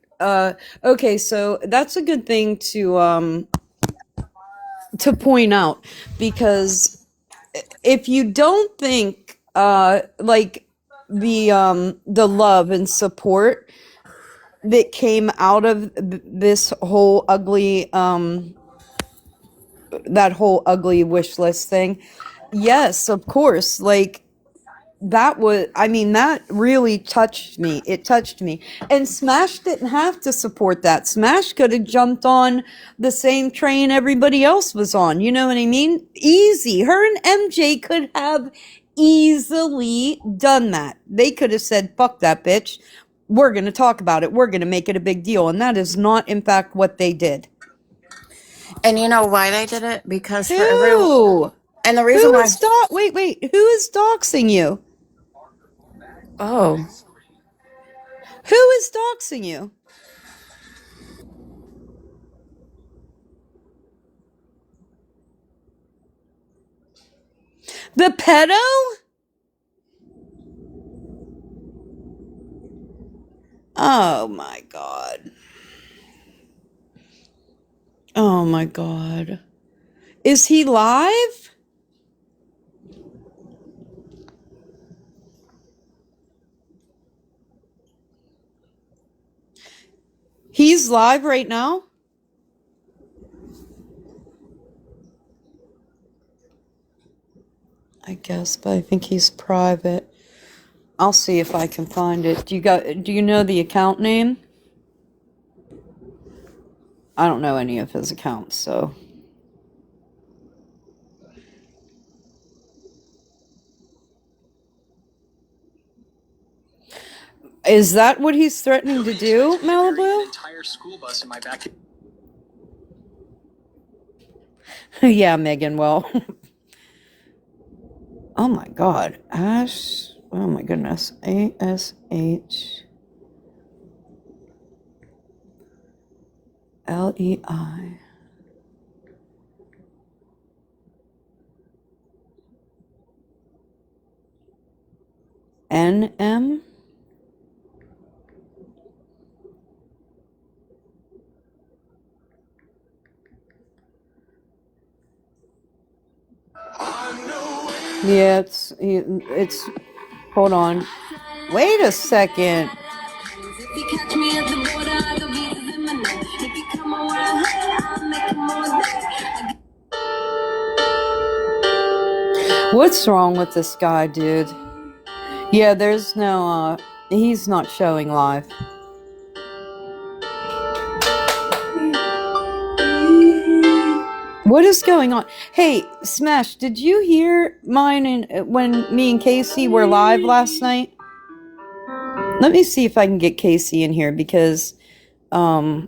Okay, so that's a good thing to point out, because if you don't think like the love and support that came out of this whole ugly that whole ugly wish list thing, yes, of course, like that was, I mean, that really touched me. It touched me. And Smash didn't have to support that. Smash could have jumped on the same train everybody else was on. You know what I mean? Easy. Her and MJ could have easily done that. They could have said, fuck that bitch. We're going to talk about it. We're going to make it a big deal. And that is not, in fact, what they did. And you know why they did it? Because for everyone. Who? And the reason Who why. is wait, who is doxing you? Oh. Who is doxing you? The pedo? Oh my god. Oh my god. Is he live? He's live right now? I guess, but I think he's private. I'll see if I can find it. Do you know the account name? I don't know any of his accounts, so. Is that what he's threatening to do, Malibu? Entire school bus in my back. Yeah, Megan, well. Oh my god. Ash. Oh my goodness. ASH. LEI. NM? Yeah, it's, hold on. Wait a second. What's wrong with this guy, dude? Yeah, there's no, he's not showing live. What is going on? Hey, Smash, did you hear mine when me and Casey were live last night? Let me see if I can get Casey in here because, girl,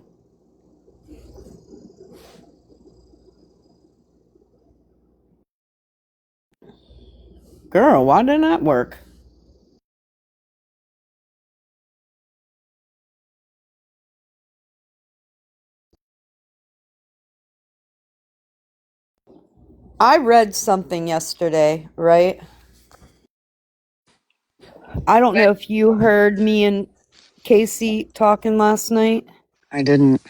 why didn't that work? I read something yesterday, right? I don't know if you heard me and Casey talking last night. I didn't.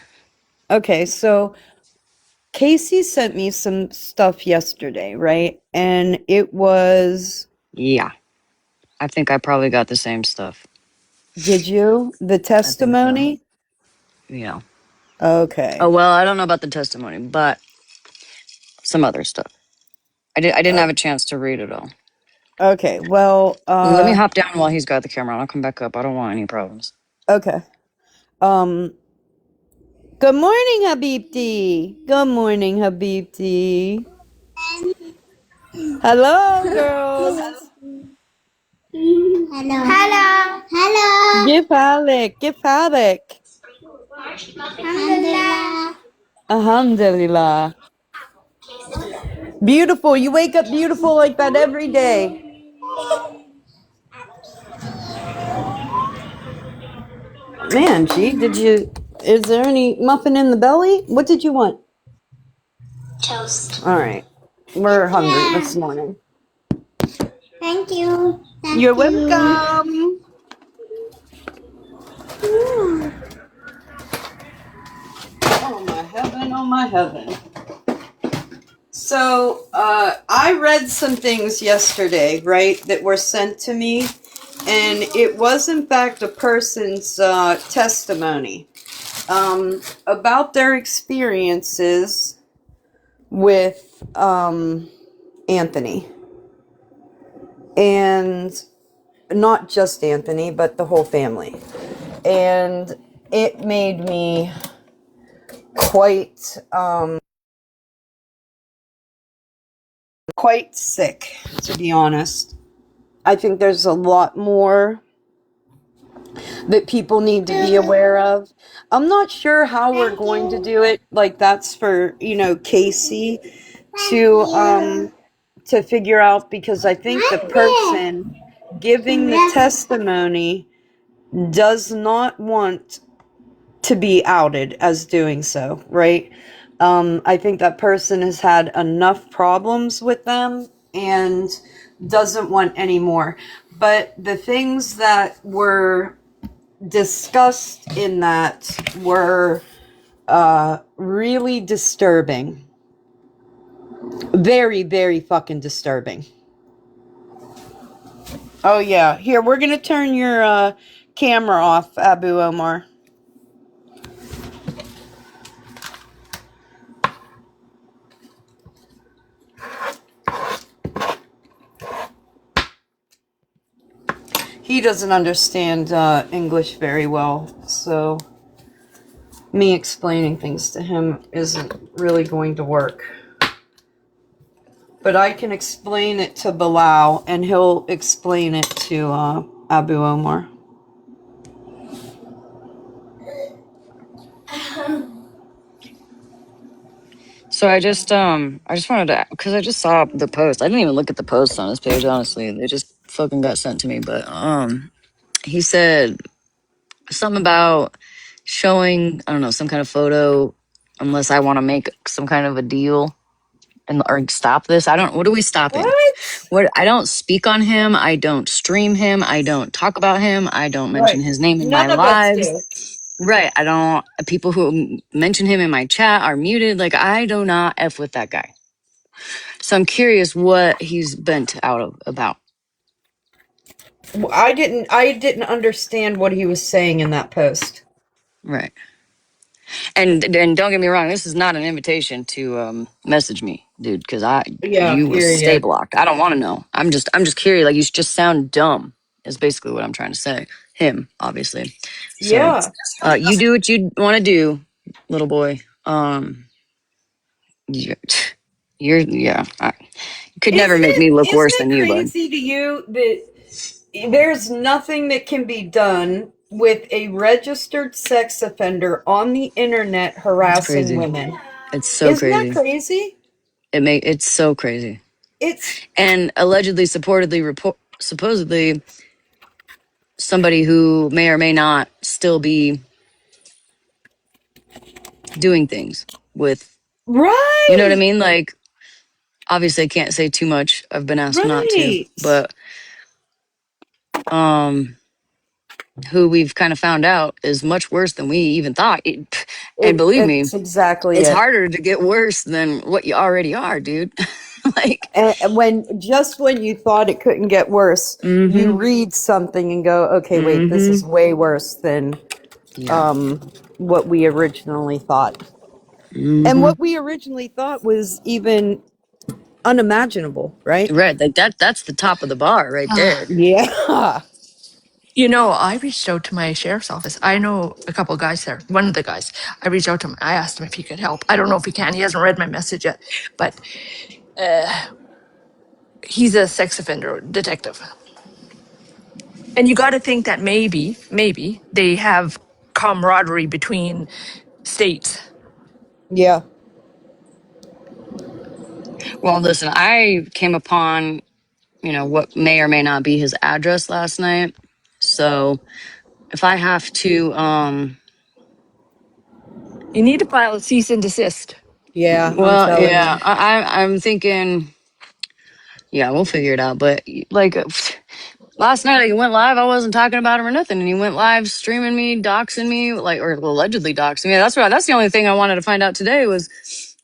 Okay, so Casey sent me some stuff yesterday, right? And it was, Yeah. I think I probably got the same stuff. did you? The I think so. testimony? Yeah. Okay. Oh, well, I don't know about the testimony, but some other stuff. I didn't have a chance to read it all. Okay, well, Let me hop down while he's got the camera on. I'll come back up. I don't want any problems. okay. Good morning, Habibti. Good morning, Habibti. Hello, girls. Hello. Hello. Hello. Give Alec. Give Alec. Alhamdulillah. Alhamdulillah. Beautiful. You wake up beautiful like that every day. Man, G, is there any muffin in the belly? What did you want? Toast. All right. We're hungry this morning. Thank you. Thank You're you. welcome. Oh my heaven, oh my heaven. So, I read some things yesterday, right, that were sent to me, and it was in fact a person's testimony about their experiences with Anthony. And not just Anthony, but the whole family. And it made me quite sick, to be honest. I think there's a lot more that people need to be aware of. I'm not sure how we're going to do it. Like, that's for, Casey to figure out, because I think the person giving the testimony does not want to be outed as doing so, right? I think that person has had enough problems with them and doesn't want any more. But the things that were discussed in that were really disturbing. Very, very fucking disturbing. Oh, yeah. Here, we're going to turn your camera off, Abu Omar. He doesn't understand English very well, so me explaining things to him isn't really going to work. But I can explain it to Bilal, and he'll explain it to Abu Omar. So I just wanted to, because I just saw the post. I didn't even look at the post on his page, honestly. They just fucking got sent to me. But he said something about showing, I don't know, some kind of photo, unless I want to make some kind of a deal and or stop this. What are we stopping? What? I don't speak on him. I don't stream him. I don't talk about him. I don't mention his name in my None of us lives. do. Right. I don't. People who mention him in my chat are muted. Like, I do not F with that guy. So I'm curious what he's bent out of about. I didn't understand what he was saying in that post. Right. And don't get me wrong, this is not an invitation to message me, dude, because Yeah, you will stay period. blocked. I don't want to know. I'm just curious. Like, you just sound dumb. Is basically what I'm trying to say. Him, obviously. So, Yeah. you do what you want to do, little boy. You're, yeah. You could never make me look Isn't worse it than you, bud. crazy to you that there's nothing that can be done with a registered sex offender on the internet It's harassing crazy. women? It's so Isn't that crazy. crazy? It's so crazy. It's And allegedly, supposedly, somebody who may or may not still be doing things with, you know what I right. mean? Like, obviously, I can't say too much. I've been asked not to, Right. but who we've kind of found out is much worse than we even thought. And believe me, It's exactly it's it. harder to get worse than what you already are, dude. Like, And when you thought it couldn't get worse, you mm-hmm, read something and go, okay, wait, this mm-hmm, is way worse than yeah, what we originally thought. And mm-hmm. what we originally thought was even unimaginable, right? Right, like that's the top of the bar right there. Yeah. You know, I reached out to my sheriff's office. I know a couple of guys there. One of the guys, I reached out to him. I asked him if he could help. I don't know if he can. He hasn't read my message yet, but he's a sex offender detective. And you got to think that maybe they have camaraderie between states. Yeah. Well, listen, I came upon, what may or may not be his address last night. So if I have to, You need to file a cease and desist. Yeah, I'm well, telling yeah, you. I'm thinking, yeah, we'll figure it out. But like last night, he went live. I wasn't talking about him or nothing, and he went live streaming me, doxing me, like or allegedly doxing me. That's right. That's the only thing I wanted to find out today was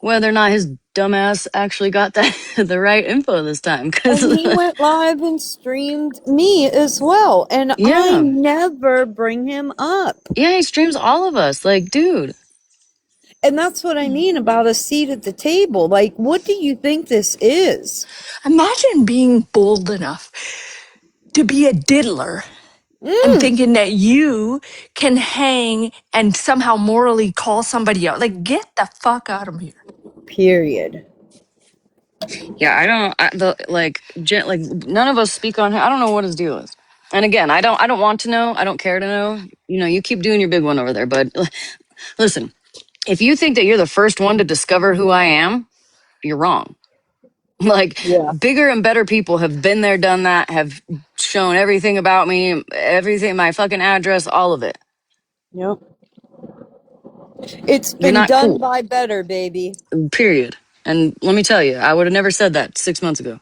whether or not his dumbass actually got that the right info this time. Because And he went live and streamed me as well. And I yeah, never bring him up. yeah, he streams all of us. Like, dude. And that's what I mean about a seat at the table. Like, what do you think this is? Imagine being bold enough to be a diddler and thinking that you can hang and somehow morally call somebody out. Like, get the fuck out of here. Period. Yeah, I don't. Like none of us speak on him. I don't know what his deal is. And again, I don't want to know. I don't care to know. You know, you keep doing your big one over there. But listen, if you think that you're the first one to discover who I am, you're wrong. Like Yeah. bigger and better people have been there, done that, have shown everything about me, everything, my fucking address, all of it. Yep. It's You're been not done cool. by better, baby. Period. And let me tell you, I would have never said that 6 months ago.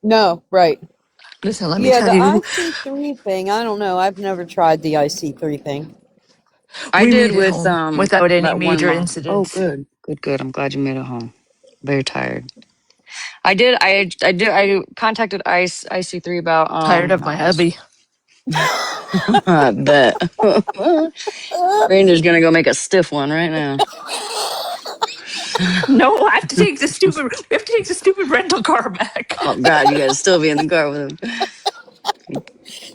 No, right. Listen, let me Yeah, tell the you, IC3 thing, I don't know. I've never tried the IC3 thing. I we did made it with home without any that one major mom. Oh, incidents. good, good, good. I'm glad you made it home. Very tired. I contacted IC3 about Tired of my not IC. hubby. I bet. Ranger's gonna go make a stiff one right now. No, I have to take the stupid. We have to take the stupid rental car back. Oh God, you gotta still be in the car with him.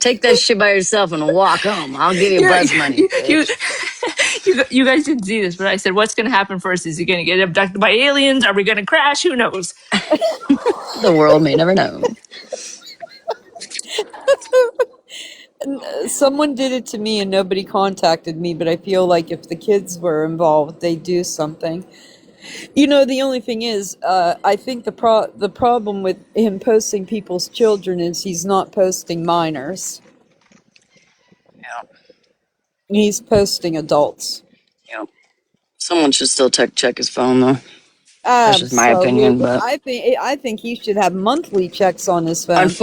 Take that shit by yourself and walk home. I'll give you You're, bus money, you, you, bitch. you guys didn't see this, but I said, "What's going to happen first? Is he going to get abducted by aliens? Are we going to crash? Who knows?" The world may never know. Someone did it to me and nobody contacted me, but I feel like if the kids were involved, they'd do something. You know, the only thing is, I think the problem with him posting people's children is he's not posting minors. Yeah, He's posting adults. yeah. Someone should still check his phone though. That's just my opinion, Absolutely. but I think he should have monthly checks on his phone.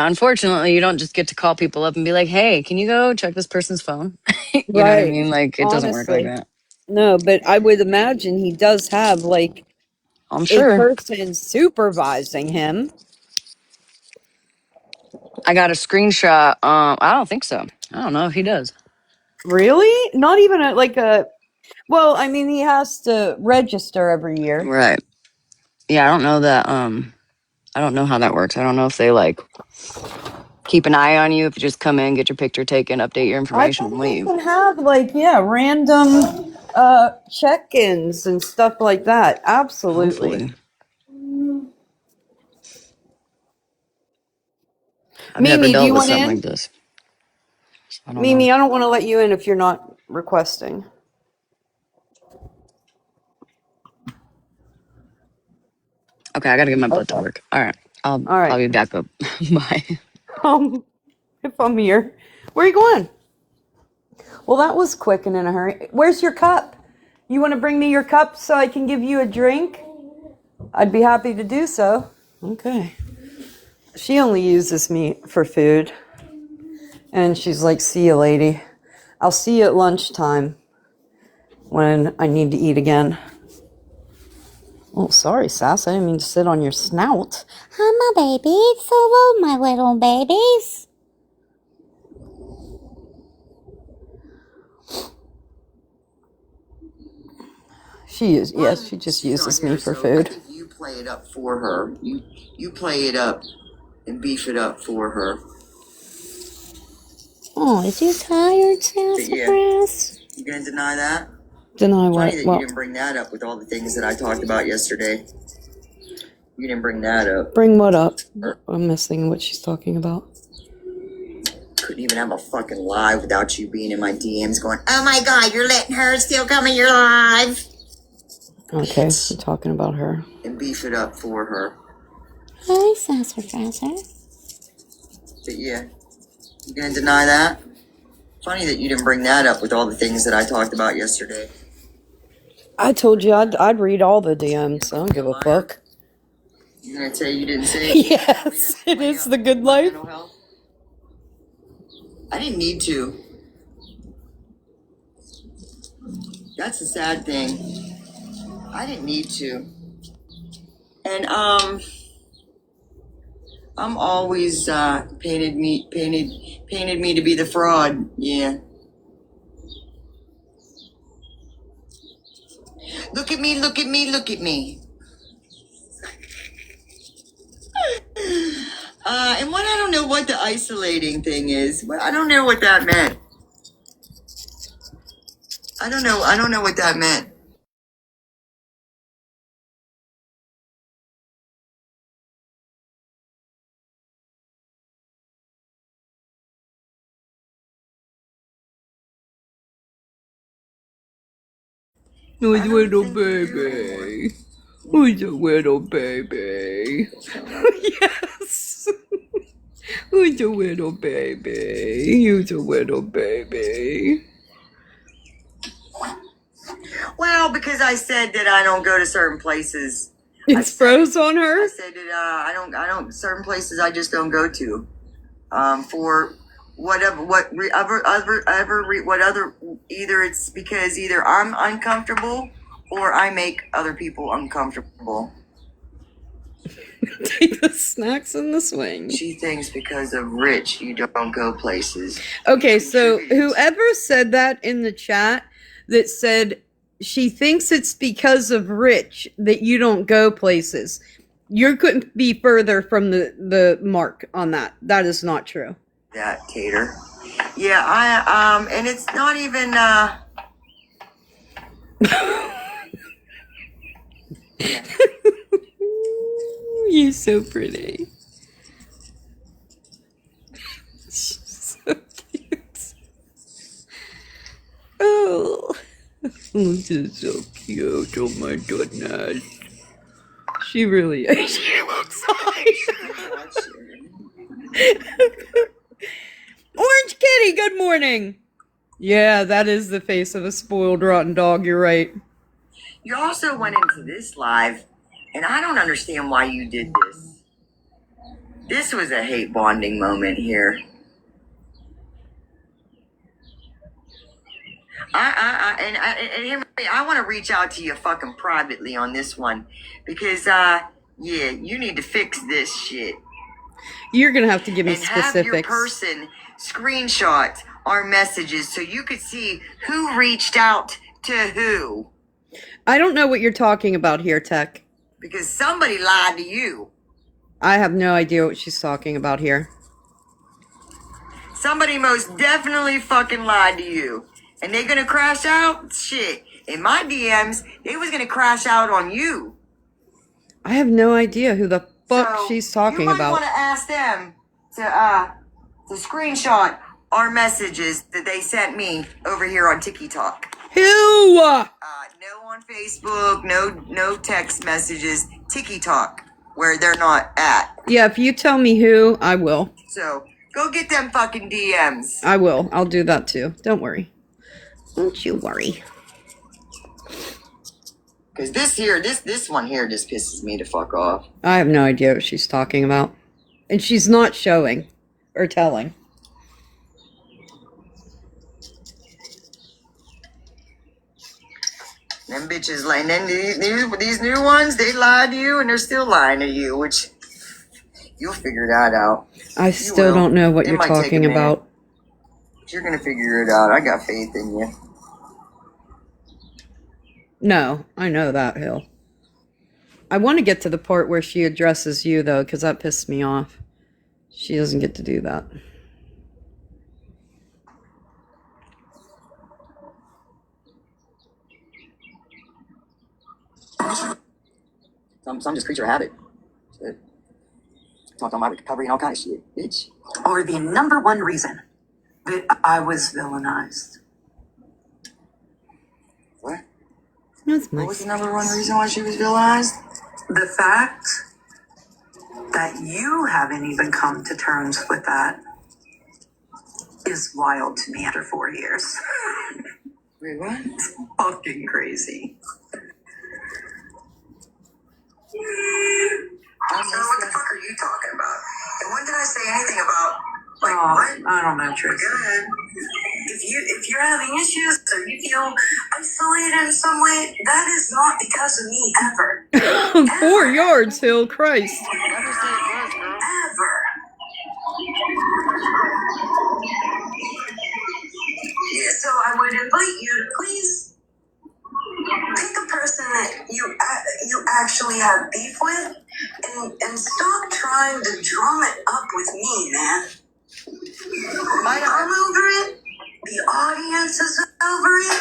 Unfortunately, you don't just get to call people up and be like, "Hey, can you go check this person's phone?" You know what I Right. mean? Like, it doesn't work like Honestly. that. No, but I would imagine he does have like I'm a sure. person supervising him. I got a screenshot. I don't think so. I don't know if he does. Really? Not even like a. Well, I mean, he has to register every year. Right. Yeah, I don't know that. I don't know how that works. I don't know if they like keep an eye on you, if you just come in, get your picture taken, update your I information, and think he leave. can have like random check-ins and stuff like that. Absolutely. Hopefully. I've never Mimi, do dealt you with want something in? like this. So I don't know. Mimi, I don't want to let you in if you're not requesting. Okay, I gotta get my butt to Okay. work. All right. All I'll right. be back up. Bye. If I'm here. Where are you going? Well, that was quick and in a hurry. Where's your cup? You want to bring me your cup so I can give you a drink? I'd be happy to do so. Okay. She only uses me for food. And she's like, see you, lady. I'll see you at lunchtime when I need to eat again. Oh, sorry, Sass. I didn't mean to sit on your snout. Hi, my babies. Hello, my little babies. She is, yes, she just She's uses not here, me for so food. I think you play it up for her. You play it up and beef it up for her. Oh, is you tired, Sassafras? You gonna deny that? Deny Funny what? that Well, you didn't bring that up with all the things that I talked about yesterday. You didn't bring that up. bring what up? I'm missing what she's talking about. Couldn't even have a fucking live without you being in my DMs going, oh my god, you're letting her still come in your live. Okay, we're talking about her. And beef it up for her. Hi, Sassafras. But yeah, You gonna deny that? Funny that you didn't bring that up with all the things that I talked about yesterday. I told you I'd read all the DMs. I don't give a fuck. You're gonna say you didn't say it? Yes, it is the good life. I didn't need to. That's the sad thing. I didn't need to. And I'm always painted me to be the fraud. Yeah. Look at me, look at me, look at me. And what I don't know what the isolating thing is. Well, I don't know what that meant. I don't know what that meant. Who's a little baby? Who's a little baby? Yes. Who's a little baby? Who's a little baby? Well, because I said that I don't go to certain places. It's froze on her. I said that I don't certain places I just don't go to. For whatever either it's because either I'm uncomfortable or I make other people uncomfortable. Take the snacks in the swing. She thinks because of Rich you don't go places. Okay, so whoever said that in the chat that said she thinks it's because of Rich that you don't go places, you couldn't be further from the mark on that. That is not true. That Tater. Yeah, I and it's not even You're so pretty. So cute. Oh, this is so cute. Oh my goodness. She really is. She looks like Orange Kitty, good morning. Yeah, that is the face of a spoiled, rotten dog. You're right. You also went into this live, and I don't understand why you did this. This was a hate bonding moment here. I want to reach out to you fucking privately on this one because yeah, you need to fix this shit. You're gonna have to give me and have your specifics. person screenshot our messages so you could see who reached out to who. I don't know what you're talking about here, Tech. Because somebody lied to you. I have no idea what she's talking about here. Somebody most definitely fucking lied to you. And they gonna crash out? Shit. In my DMs, they was gonna crash out on you. I have no idea who the fuck she's talking you might about. want to ask them to screenshot our messages that they sent me over here on TikTok. Who? No on Facebook, no text messages. TikTok, where they're not at. Yeah, if you tell me who, I will. So go get them fucking DMs. I will. I'll do that too. Don't worry. Don't you worry. Because this one here just pisses me to fuck off. I have no idea what she's talking about. And she's not showing or telling. Them bitches lying. Then these new ones, they lied to you and they're still lying to you, which you'll figure that out. I still don't know what you're talking about. But you're going to figure it out. I got faith in you. No, I know that, Hill. I want to get to the part where she addresses you, though, because that pissed me off. She doesn't get to do that. Some just creature of habit. Shit. Talked on my recovery and all kind of shit, bitch. Or the number one reason that I was villainized. What? That's nice. What was the number one reason why she was villainized? The fact that you haven't even come to terms with that. is wild to me after 4 years. Wait, what? It's fucking crazy. So what the fuck are you talking about? And when did I say anything about like what? I don't know, Tracy. Go ahead. If you're having issues or you feel isolated in some way, that is not because of me ever. 4 yards, Hill. Christ. Ever. Yeah, so I would invite you to please pick a person that you actually have beef with and stop trying to drum it up with me, man. I'm over it. The audience is over it.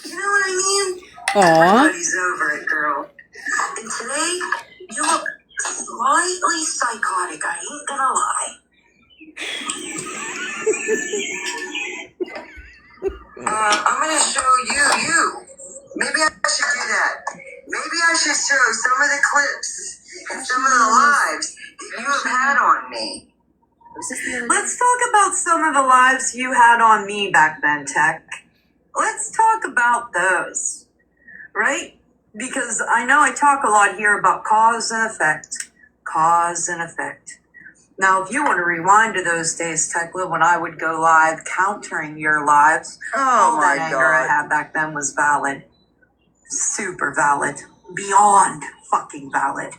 You know what I mean? Aw. Everybody's over it, girl. And today, you look slightly psychotic, I ain't gonna lie. I'm gonna show you. Maybe I should do that. Maybe I should show some of the clips and some of the lives that you have had on me. Let's talk about some of the lives you had on me back then, Tech. Let's talk about those, right? Because I know I talk a lot here about cause and effect. Cause and effect. Now, if you want to rewind to those days, Tekla, when I would go live countering your lives, all that anger I had back then was valid. Super valid. Beyond fucking valid.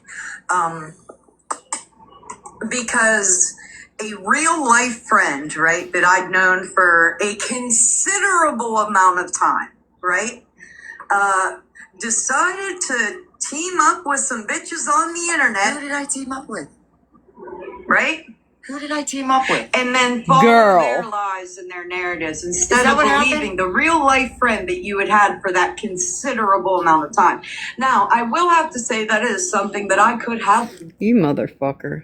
Because a real life friend, right, that I'd known for a considerable amount of time, right, decided to team up with some bitches on the internet. Who did I team up with? Right? Who did I team up with? And then follow Girl. their lies and their narratives instead that of what believing happened? the real life friend that you had for that considerable amount of time. Now, I will have to say that is something that I could have You motherfucker.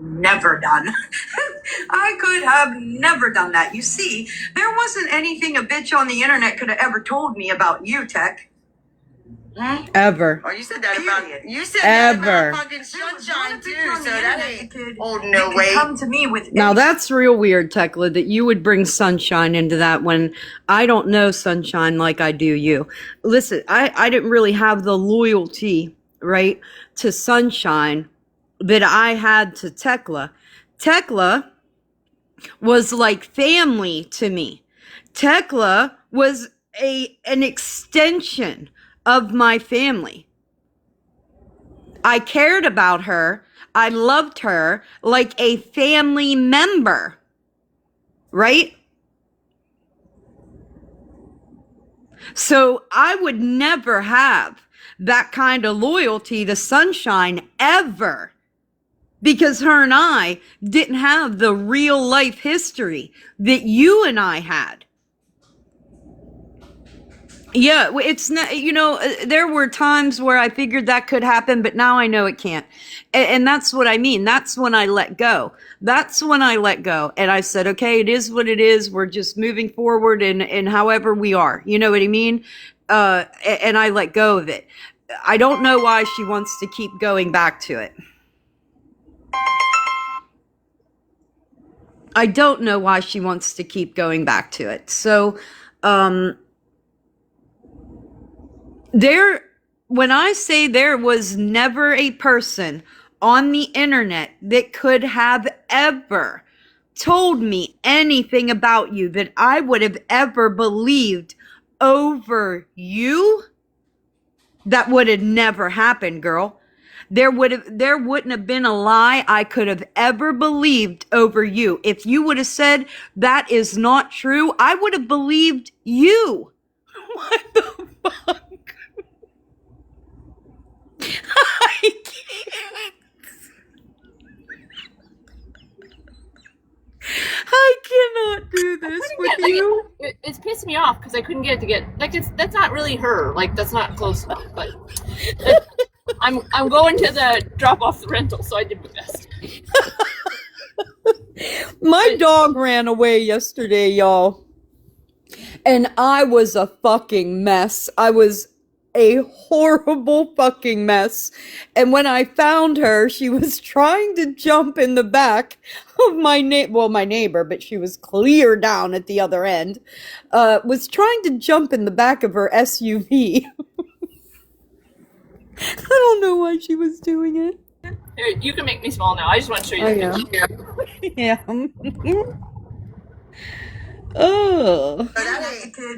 never done. I could have never done that. You see, there wasn't anything a bitch on the internet could have ever told me about you, Tech. Ever. Oh, you said that Period. about you said Ever. that about fucking sunshine too. So that ain't holding no Could weight. come to me with Now that's real weird, Tekla, that you would bring Sunshine into that when I don't know Sunshine like I do you. Listen, I didn't really have the loyalty, right, to Sunshine that I had to Tekla. Tekla was like family to me. Tekla was an extension of my family. I cared about her. I loved her like a family member. Right? So I would never have that kind of loyalty to Sunshine ever. Because her and I didn't have the real life history that you and I had. Yeah, it's not, there were times where I figured that could happen, but now I know it can't. And that's what I mean. That's when I let go. That's when I let go. And I said, okay, it is what it is. We're just moving forward and however we are. You know what I mean? And I let go of it. I don't know why she wants to keep going back to it. I don't know why she wants to keep going back to it. So, when I say there was never a person on the internet that could have ever told me anything about you that I would have ever believed over you, that would have never happened, girl. There wouldn't have been a lie I could have ever believed over you. If you would have said that is not true, I would have believed you. What the fuck? I can't. I cannot do this with you. It's pissed me off because I couldn't get it to get like that's not really her. Like that's not close enough. But I'm going to the drop off the rental, so I did my best. My dog ran away yesterday, y'all. And I was a fucking mess. I was a horrible fucking mess. And when I found her, she was trying to jump in the back of my neighbor, but she was clear down at the other end, was trying to jump in the back of her SUV. I don't know why she was doing it. Here, you can make me small now. I just want to show you the picture. Yeah. Oh.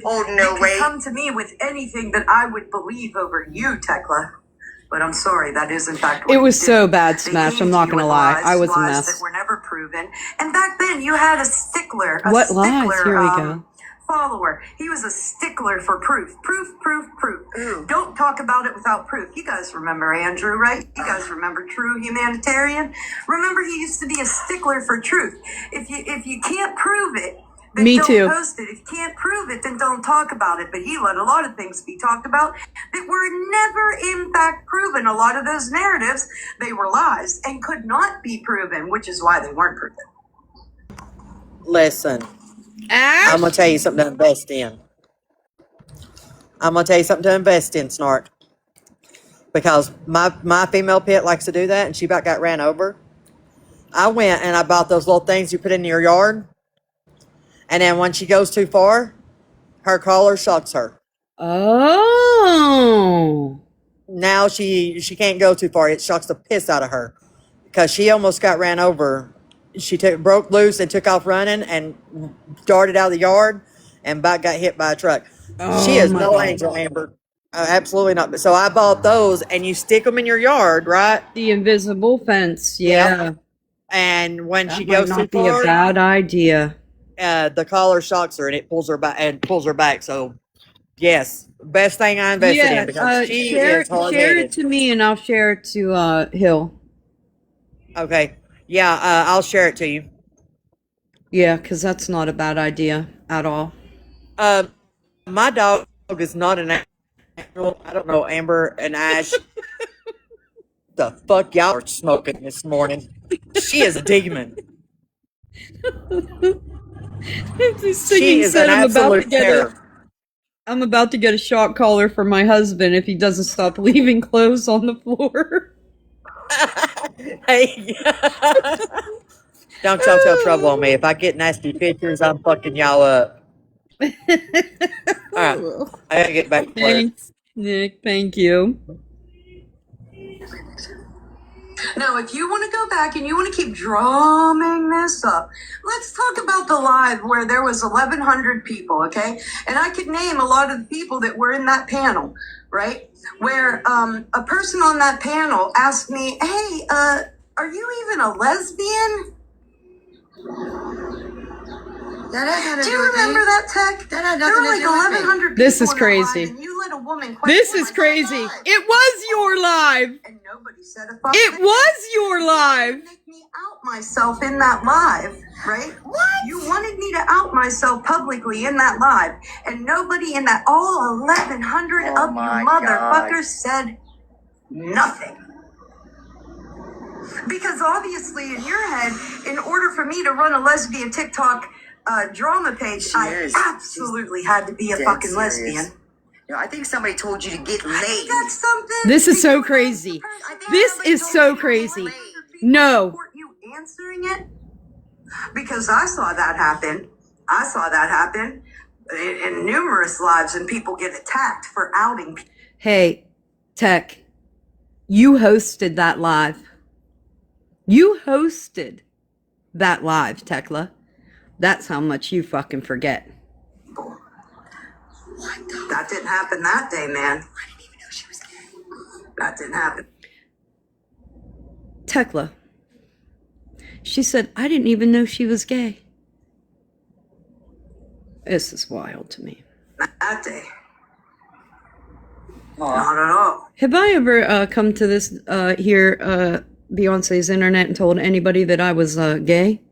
Oh, no way. Come to me with anything that I would believe over you, Tekla. But I'm sorry, that is in fact what It was you so did. bad, They Smash. came I'm to not you gonna with lie. lies, I was a lies mess. that were never proven. And back then, you had a stickler. What lies? Here we go. Follower. He was a stickler for proof. Proof. Don't talk about it without proof. You guys remember Andrew, right? You guys remember True Humanitarian? Remember he used to be a stickler for truth. If you can't prove it, then Me don't too. post it. If you can't prove it, then don't talk about it. But he let a lot of things be talked about that were never in fact proven. A lot of those narratives, they were lies and could not be proven, which is why they weren't proven. Listen, I'm going to tell you something to invest in. Snark. Because my female pet likes to do that, and she about got ran over. I went and I bought those little things you put in your yard. And then when she goes too far, her collar shocks her. Oh. Now she can't go too far. It shocks the piss out of her. Because she almost got ran over. She broke loose and took off running and darted out of the yard and about got hit by a truck. She is no angel, Amber. Absolutely not. So I bought those, and you stick them in your yard, right? The invisible fence, yeah. Yep. And when That she might goes too not be a far, bad idea. the collar shocks her and it pulls her back. So yes, best thing I invested in because she is hard share it headed. to me and I'll share it to Hill. Okay, yeah, I'll share it to you. Yeah, because that's not a bad idea at all. My dog is not an angel. I don't know, Amber and Ash. The fuck y'all are smoking this morning? She is a demon. She is an absolute terror. I'm about to get a shock collar for my husband if he doesn't stop leaving clothes on the floor. Hey, don't y'all tell trouble on me. If I get nasty pictures, I'm fucking y'all up. All right, I gotta get back to work. Thanks, Nick. Thank you. Now, if you want to go back and you want to keep drumming this up, let's talk about the live where there was 1,100 people, okay? And I could name a lot of the people that were in that panel, right? Where a person on that panel asked me, hey, are you even a lesbian? Do you remember that, Tech? There were like 1,100 people. This is in that crazy. live, and you let a woman question This is crazy. It was your live. and nobody said a fuck It thing. was your live. Make me out myself in that live, right? What? You wanted me to out myself publicly in that live, and nobody in that all 1,100 of you motherfuckers said nothing. Because obviously, in your head, in order for me to run a lesbian TikTok drama page, I absolutely had to be a fucking lesbian. You know, I think somebody told you to get laid. That's something. This is so crazy. This is so crazy. No. You answering it? Because I saw that happen. I saw that happen in numerous lives, and people get attacked for outing. Hey, Tech, you hosted that live. You hosted that live, Tekla. That's how much you fucking forget. That didn't happen that day, man. I didn't even know she was gay. That didn't happen. Tekla. She said, I didn't even know she was gay. This is wild to me. That day. Not at all. Have I ever come to this Beyonce's internet and told anybody that I was gay?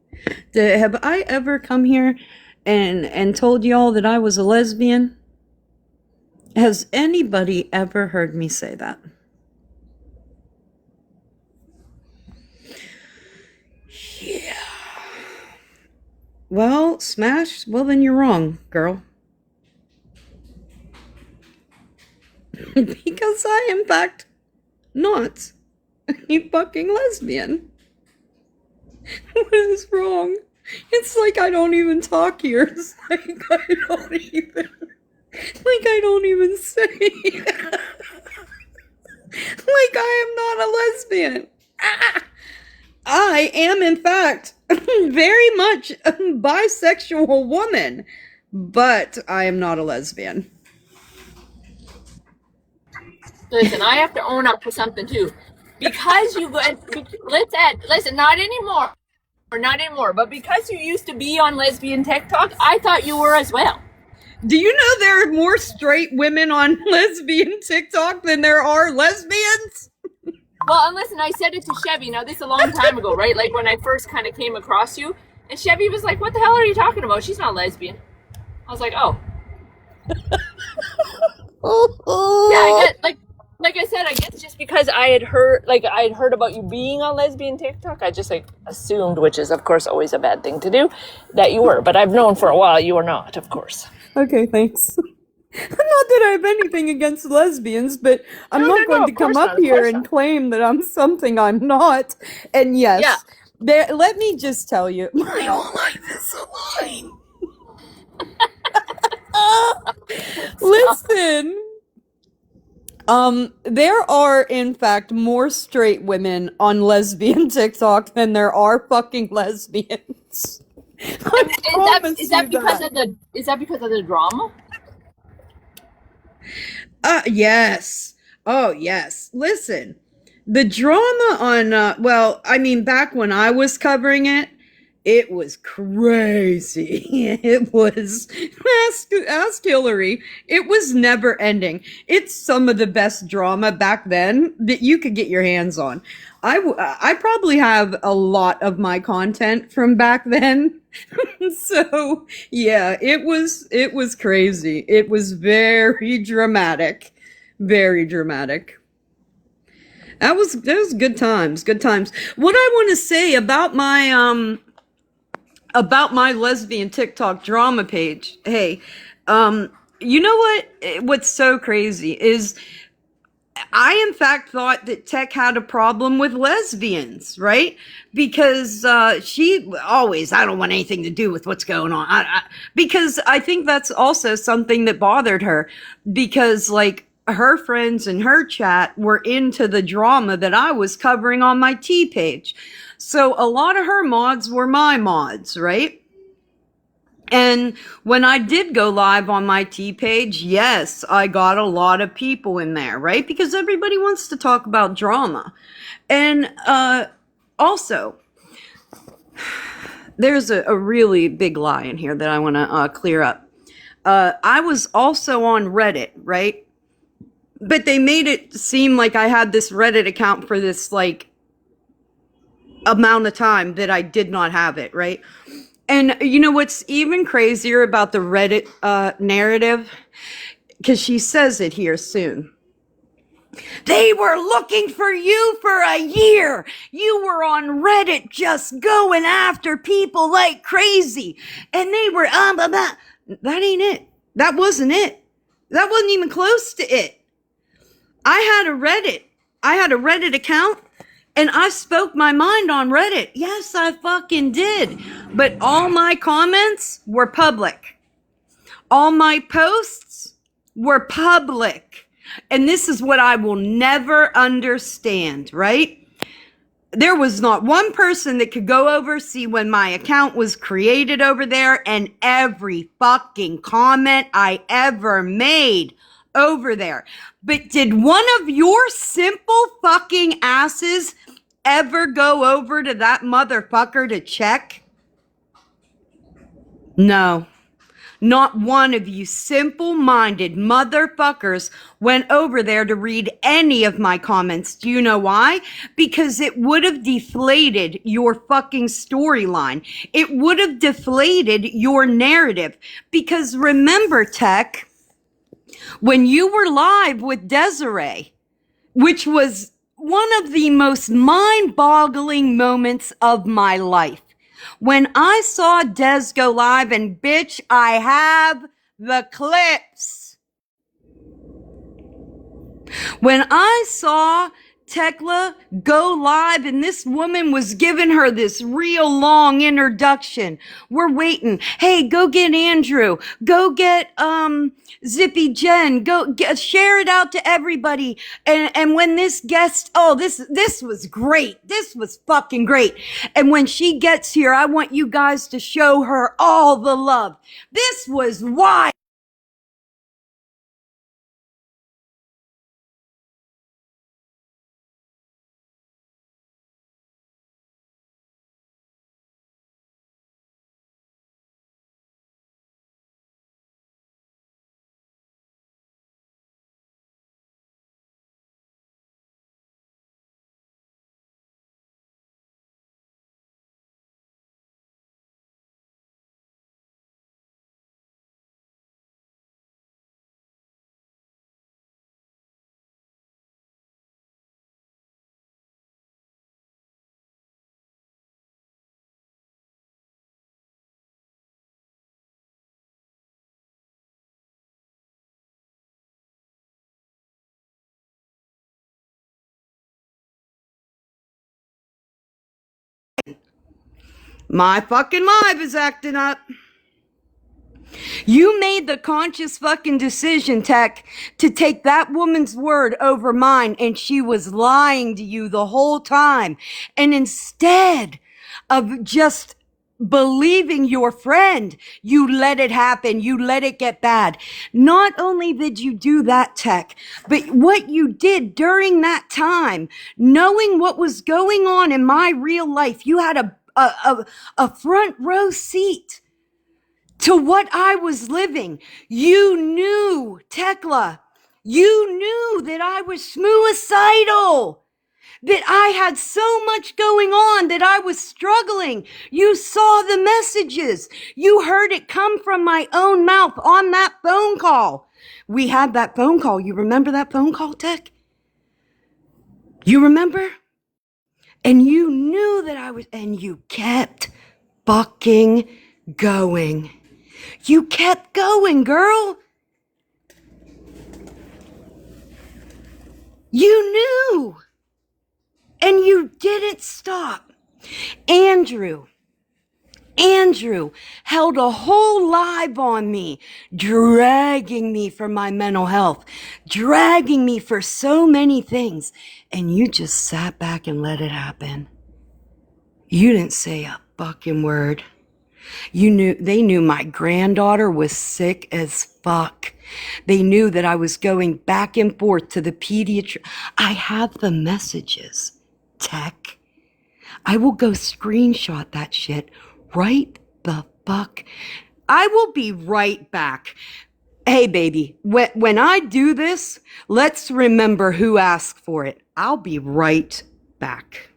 Have I ever come here and told y'all that I was a lesbian? Has anybody ever heard me say that? Yeah. Well, Smash, well then you're wrong, girl. because I, in fact, not a fucking lesbian. What is wrong? It's like I don't even talk here. It's like I don't even say. Like I am not a lesbian. I am, in fact, very much a bisexual woman, but I am not a lesbian. Listen, I have to own up to something too. Because you listen, not anymore. Or not anymore, but because you used to be on lesbian TikTok, I thought you were as well. Do you know there are more straight women on lesbian TikTok than there are lesbians? Well, and listen, I said it to Chevy. Now, this is a long time ago, right? Like when I first kind of came across you. And Chevy was like, what the hell are you talking about? She's not lesbian. I was like, oh. Yeah, I get, like I said, I guess just because I had heard about you being on lesbian TikTok, I just assumed, which is of course always a bad thing to do, that you were. But I've known for a while you were not, of course. Okay, thanks. Not that I have anything against lesbians, but I'm not going to come up here and claim that I'm something I'm not. And yes, let me just tell you, my whole life is a lie. Listen. There are, in fact, more straight women on lesbian TikTok than there are fucking lesbians. Is that because of the drama? Yes. Oh, yes. Listen, the drama on, back when I was covering it, it was crazy. It was, ask Hillary, it was never ending. It's some of the best drama back then that you could get your hands on. I probably have a lot of my content from back then. So yeah, it was crazy. It was very dramatic. Very dramatic. That was good times. Good times. What I want to say about my lesbian TikTok drama page. Hey, you know what? What's so crazy is I, in fact, thought that Tech had a problem with lesbians, right? Because she always, I don't want anything to do with what's going on. Because I think that's also something that bothered her. Because, like, her friends in her chat were into the drama that I was covering on my T page. So a lot of her mods were my mods, right? And when I did go live on my T page, yes, I got a lot of people in there, right? Because everybody wants to talk about drama. And also, there's a really big lie in here that I want to clear up. I was also on Reddit, right? But they made it seem like I had this Reddit account for this, like, amount of time that I did not have it, right? And you know what's even crazier about the Reddit narrative? Because she says it here soon. They were looking for you for a year. You were on Reddit just going after people like crazy. And they were, blah, blah. That ain't it. That wasn't it. That wasn't even close to it. I had a Reddit account. And I spoke my mind on Reddit. Yes, I fucking did. But all my comments were public. All my posts were public. And this is what I will never understand, right? There was not one person that could go over, see when my account was created over there, and every fucking comment I ever made over there. But did one of your simple fucking asses ever go over to that motherfucker to check? No. Not one of you simple-minded motherfuckers went over there to read any of my comments. Do you know why? Because it would have deflated your fucking storyline. It would have deflated your narrative. Because remember, Tech, when you were live with Desiree, which was one of the most mind-boggling moments of my life. When I saw Des go live, and bitch, I have the clips. When I saw Tekla go live and this woman was giving her this real long introduction. We're waiting. Hey, go get Andrew. Go get Zippy Jen. Share it out to everybody. And when this guest, this was great. This was fucking great. And when she gets here, I want you guys to show her all the love. This was wild. My fucking live is acting up. You made the conscious fucking decision, Tech, to take that woman's word over mine, and she was lying to you the whole time. And instead of just believing your friend, you let it happen. You let it get bad. Not only did you do that, Tech, but what you did during that time, knowing what was going on in my real life, you had a front row seat to what I was living. You knew, Tekla, you knew that I was suicidal, that I had so much going on, that I was struggling. You saw the messages. You heard it come from my own mouth on that phone call. We had that phone call. You remember that phone call, Tech? You remember? And you knew that and you kept fucking going. You kept going, girl. You knew. And you didn't stop. Andrew held a whole live on me, dragging me for my mental health, dragging me for so many things. And you just sat back and let it happen. You didn't say a fucking word. They knew my granddaughter was sick as fuck. They knew that I was going back and forth to the pediatrician. I have the messages, Tech. I will go screenshot that shit right the fuck. I will be right back. Hey, baby, when I do this, let's remember who asked for it. I'll be right back.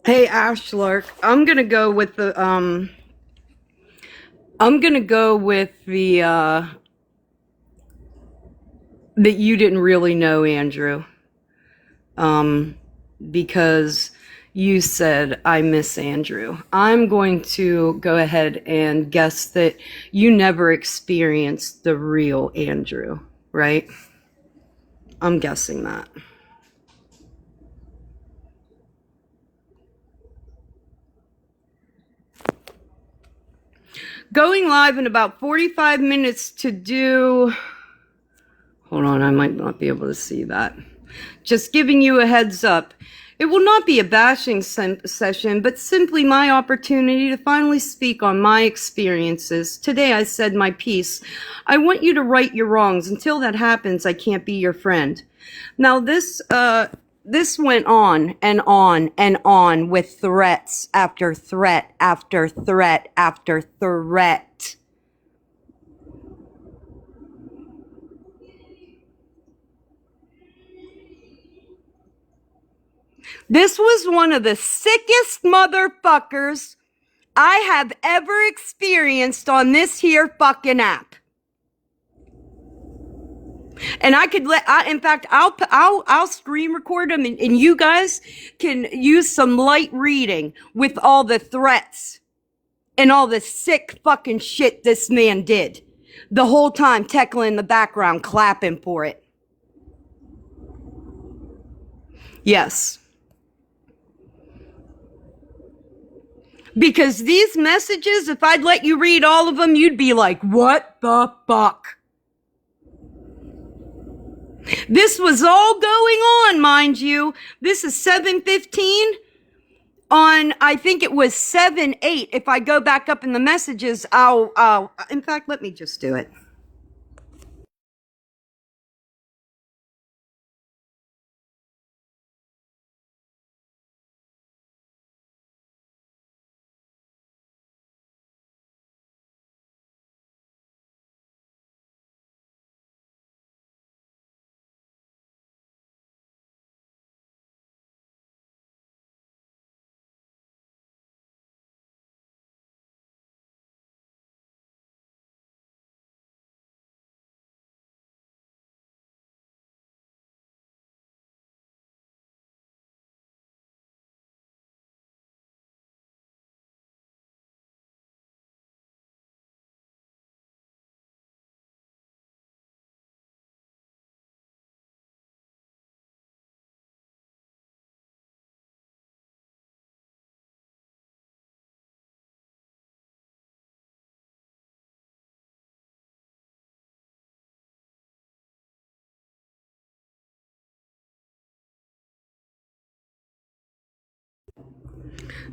Hey, Ashlark, I'm gonna go with the that you didn't really know Andrew. Because you said I miss Andrew. I'm going to go ahead and guess that you never experienced the real Andrew, right? I'm guessing that. Going live in about 45 minutes to do... Hold on, I might not be able to see that. Just giving you a heads up. It will not be a bashing session, but simply my opportunity to finally speak on my experiences. Today I said my piece. I want you to right your wrongs. Until that happens, I can't be your friend. Now this went on and on and on with threats after threat after threat after threat. This was one of the sickest motherfuckers I have ever experienced on this here fucking app. And I could in fact, I'll screen record them and you guys can use some light reading with all the threats and all the sick fucking shit this man did. The whole time Tekla in the background clapping for it. Yes. Because these messages, if I'd let you read all of them, you'd be like, what the fuck? This was all going on, mind you. This is 7:15 on, I think it was 7/8. If I go back up in the messages, in fact, let me just do it.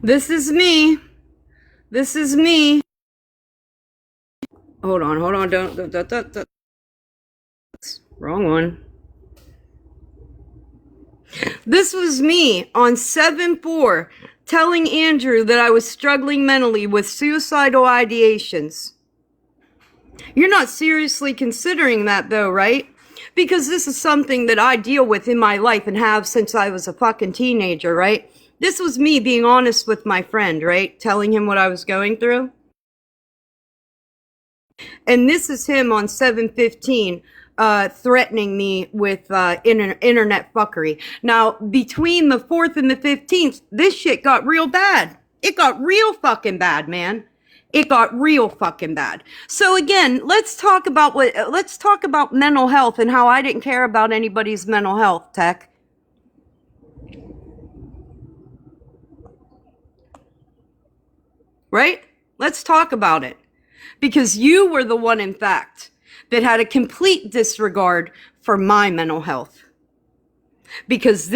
This is me. This is me. Hold on. Don't. Wrong one. This was me on 7/4 telling Andrew that I was struggling mentally with suicidal ideations. You're not seriously considering that though, right? Because this is something that I deal with in my life and have since I was a fucking teenager, right? This was me being honest with my friend, right? Telling him what I was going through. And this is him on 7/15 threatening me with internet fuckery. Now, between the 4th and the 15th, this shit got real bad. It got real fucking bad, man. It got real fucking bad. So again, let's talk about mental health and how I didn't care about anybody's mental health, Tech. Right? Let's talk about it. Because you were the one, in fact, that had a complete disregard for my mental health. Because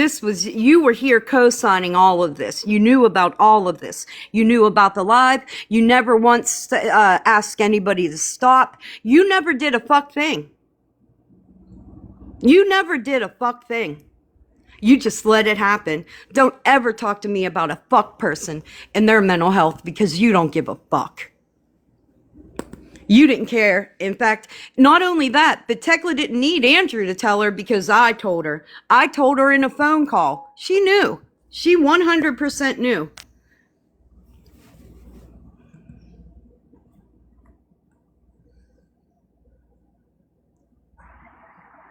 you were here co-signing all of this. You knew about all of this. You knew about the live. You never once asked anybody to stop. You never did a fuck thing. You never did a fuck thing. You just let it happen. Don't ever talk to me about a fuck person and their mental health because you don't give a fuck. You didn't care. In fact, not only that, but Tekla didn't need Andrew to tell her because I told her. I told her in a phone call. She knew. She 100% knew.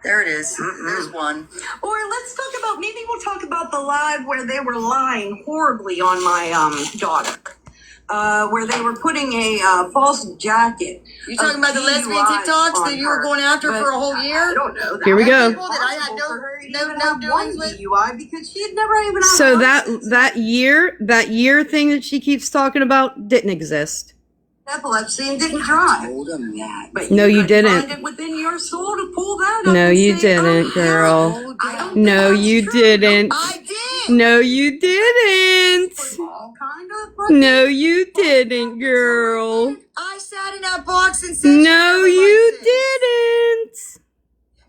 There it is. There's one. Or let's talk about, maybe we'll talk about the live where they were lying horribly on my daughter. Where they were putting a false jacket. You talking about the lesbian TikToks that you were going after for a whole year? I don't know. Here we go. People that I had no dealings with DUI because she had never even. So that year thing that she keeps talking about didn't exist. Epilepsy and didn't drive. Told him that. But No, you didn't. Find it within your soul to pull that up. No, and you say, didn't, girl. No, you didn't. I did. No, you didn't. Kind of. No, you didn't, girl. I sat in that box and said No, you didn't.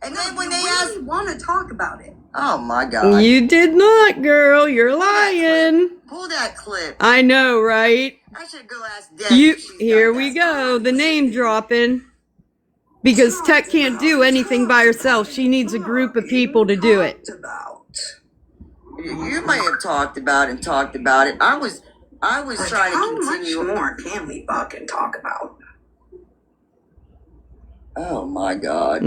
And then when they really asked, want to talk about it. oh my God. You did not, girl. You're lying. Pull that clip. I know, right? I should go ask Deb. Here we go. The name dropping. Because Tech can't do anything by herself. She needs a group of people to do it. You may have talked about it. I was trying to continue. How much more can we fucking talk about? Oh my God.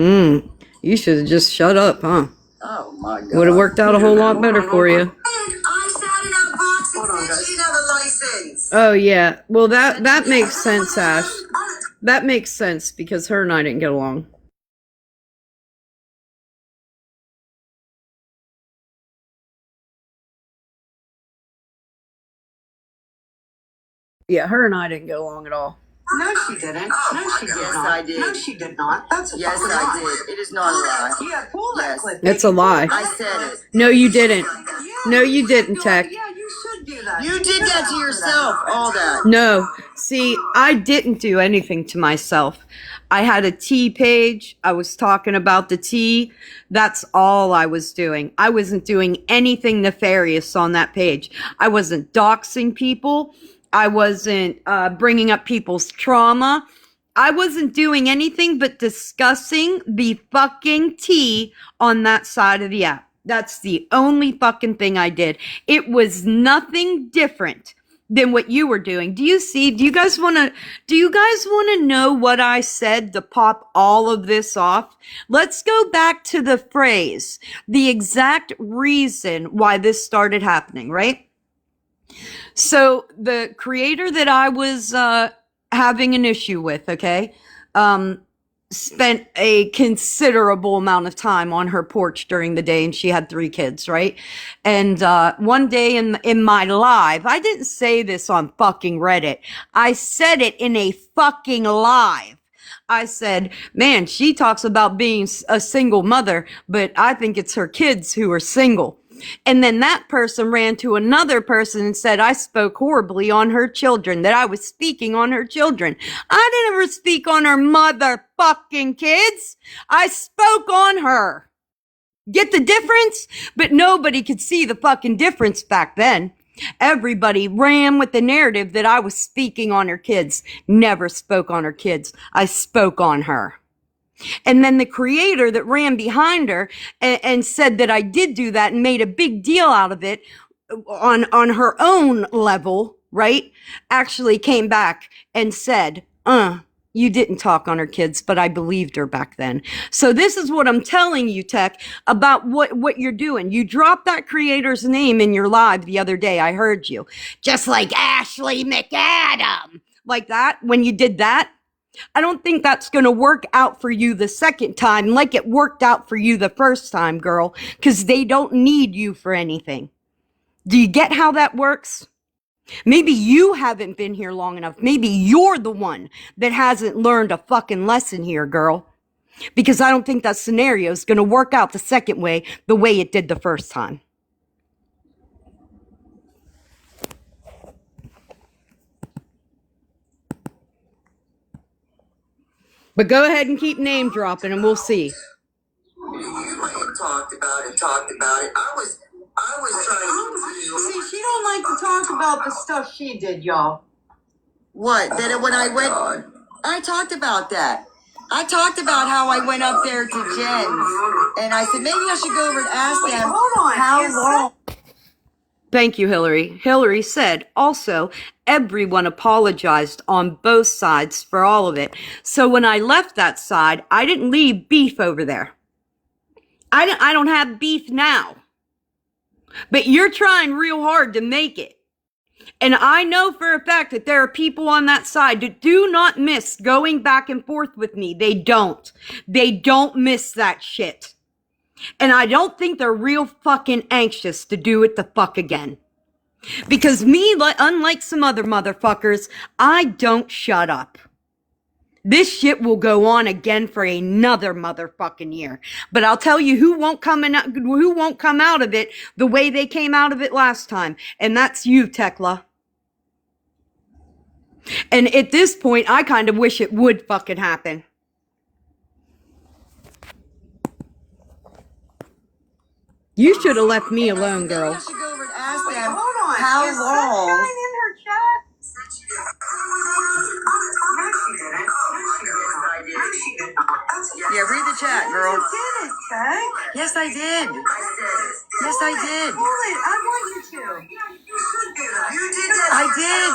You should have just shut up, huh? Oh my God. Would have worked out a whole lot better for you. I sat in that box and said she didn't have a license. Oh yeah. Well, that makes sense, Ash. That makes sense because her and I didn't get along. Yeah, her and I didn't get along at all. No, she didn't. No, she did Yes, not. I did. No, she did not. That's a Yes, fucking I lie. did. It is not a lie. Yeah, pull that clip. It's a lie. I said it. No, you didn't. No, you didn't, Tech. Yeah, you should do that. You did that to yourself, all that. No. See, I didn't do anything to myself. I had a tea page. I was talking about the tea. That's all I was doing. I wasn't doing anything nefarious on that page. I wasn't doxing people. I wasn't bringing up people's trauma. I wasn't doing anything but discussing the fucking tea on that side of the app. That's the only fucking thing I did. It was nothing different than what you were doing. Do you guys want to know what I said to pop all of this off? Let's go back to the phrase, the exact reason why this started happening, right? So the creator that I was having an issue with, okay, spent a considerable amount of time on her porch during the day, and she had 3 kids, right? And one day in my live, I didn't say this on fucking Reddit. I said it in a fucking live. I said, man, she talks about being a single mother, but I think it's her kids who are single. And then that person ran to another person and said I spoke horribly on her children, that I was speaking on her children. I didn't ever speak on her motherfucking kids. I spoke on her. Get the difference? But nobody could see the fucking difference back then. Everybody ran with the narrative that I was speaking on her kids. Never spoke on her kids. I spoke on her. And then the creator that ran behind her and said that I did do that and made a big deal out of it on her own level, right? Actually came back and said, you didn't talk on her kids, but I believed her back then. So this is what I'm telling you, Tech, about what you're doing. You dropped that creator's name in your live the other day. I heard you. Just like Ashley McAdam. Like that, when you did that. I don't think that's going to work out for you the second time like it worked out for you the first time, girl, because they don't need you for anything. Do you get how that works? Maybe you haven't been here long enough. Maybe you're the one that hasn't learned a fucking lesson here, girl, because I don't think that scenario is going to work out the second way the way it did the first time. But go ahead and keep name dropping and we'll see. You may have talked about it. I was trying to. See, she don't like to talk about the stuff she did, y'all. What? That when I went, I talked about that. I talked about how I went up there to Jen's, and I said maybe I should go over and ask them how long. Thank you, Hillary. Hillary said also everyone apologized on both sides for all of it. So when I left that side, I didn't leave beef over there. I don't have beef now. But you're trying real hard to make it. And I know for a fact that there are people on that side that do not miss going back and forth with me. They don't. They don't miss that shit. And I don't think they're real fucking anxious to do it the fuck again. Because me, unlike some other motherfuckers, I don't shut up. This shit will go on again for another motherfucking year. But I'll tell you who won't come out of it the way they came out of it last time. And that's you, Tekla. And at this point, I kind of wish it would fucking happen. You should have left me alone, girl. I should go over and ask them Hold on. how Is long. Sunshine in her chat? Yeah, read the chat, girl. You did it, Tech. Yes, I did. Yes, I did. Pull it. I want you to. You did that. I did.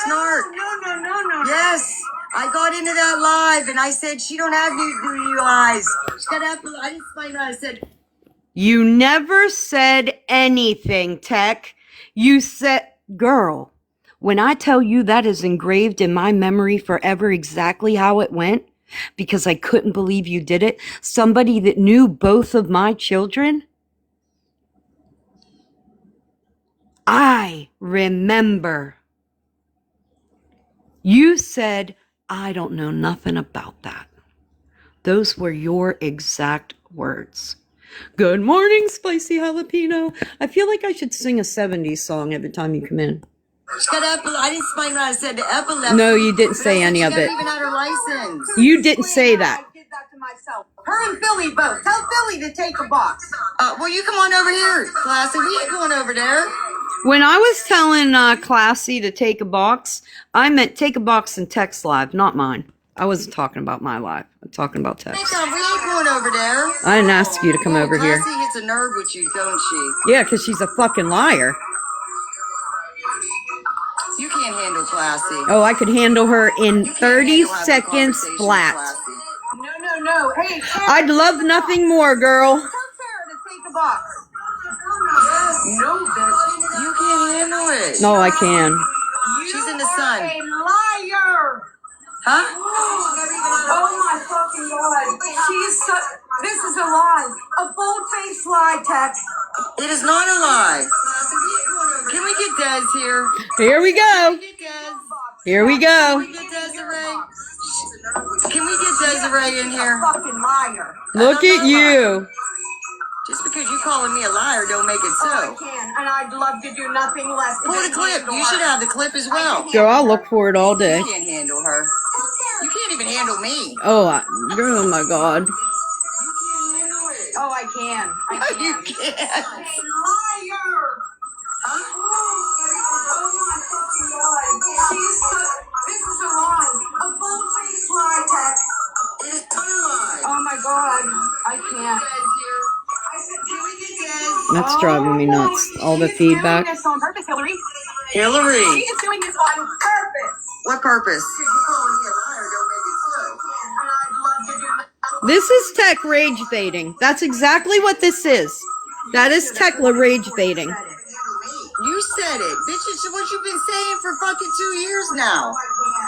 Snark. No. Yes. I got into that live and I said she don't have new eyes. She got apple. I didn't explain what I said. You never said anything, Tech. You said, girl, when I tell you that is engraved in my memory forever exactly how it went, because I couldn't believe you did it, somebody that knew both of my children, I remember. You said, I don't know nothing about that. Those were your exact words. Good morning, spicy jalapeno. I feel like I should sing a 70s song every time you come in. She got apple. I didn't explain what I said. The epilepsy. No, you didn't say any of She it. never even had her license. You didn't say that. I did that to myself. Her and Philly both. Tell Philly to take a box. Well, you come on over here, Classy. We ain't going over there. When I was telling Classy to take a box, I meant take a box and text live, not mine. I wasn't talking about my live. I'm talking about text. We ain't going over there. I didn't ask you to come over here. Classy hits a nerve with you, don't she? Yeah, because she's a fucking liar. You can't handle Classy. Oh, I could handle her in 30 seconds flat. No. Hey, Tech. I'd love nothing more, girl. Tell Sarah to take a box. No, bitch. You can't handle it. No, I can. She's in the sun. A liar. Huh? Oh my fucking god. This is a lie. A bold-faced lie, Tech. It is not a lie. Can we get Des here? Here we go. Here we go. Can we get Desiree? Can we get Desiree in here? Fucking liar. Look at you. Just because you calling me a liar don't make it Oh, I so. can, and I'd love to do nothing less than Pull the clip. You should have the clip as well. Girl, I'll look for it all day. You can't handle her. You can't even handle me. Oh, oh my God. Oh, I can. You can't. Liar. This is a lie. A bold-faced lie, Tech. It is not a lie. Oh my god. I can't. Can we get Des? That's driving me nuts. All the She's doing feedback. this on purpose, Hillary. Hillary. She is doing this on purpose. What purpose? You calling me a liar don't make it so. And I'd love to do that. This is Tech rage baiting. That's exactly what this is. That is Tekla rage baiting. You said it. Bitch, it's what you've been saying for fucking 2 years now.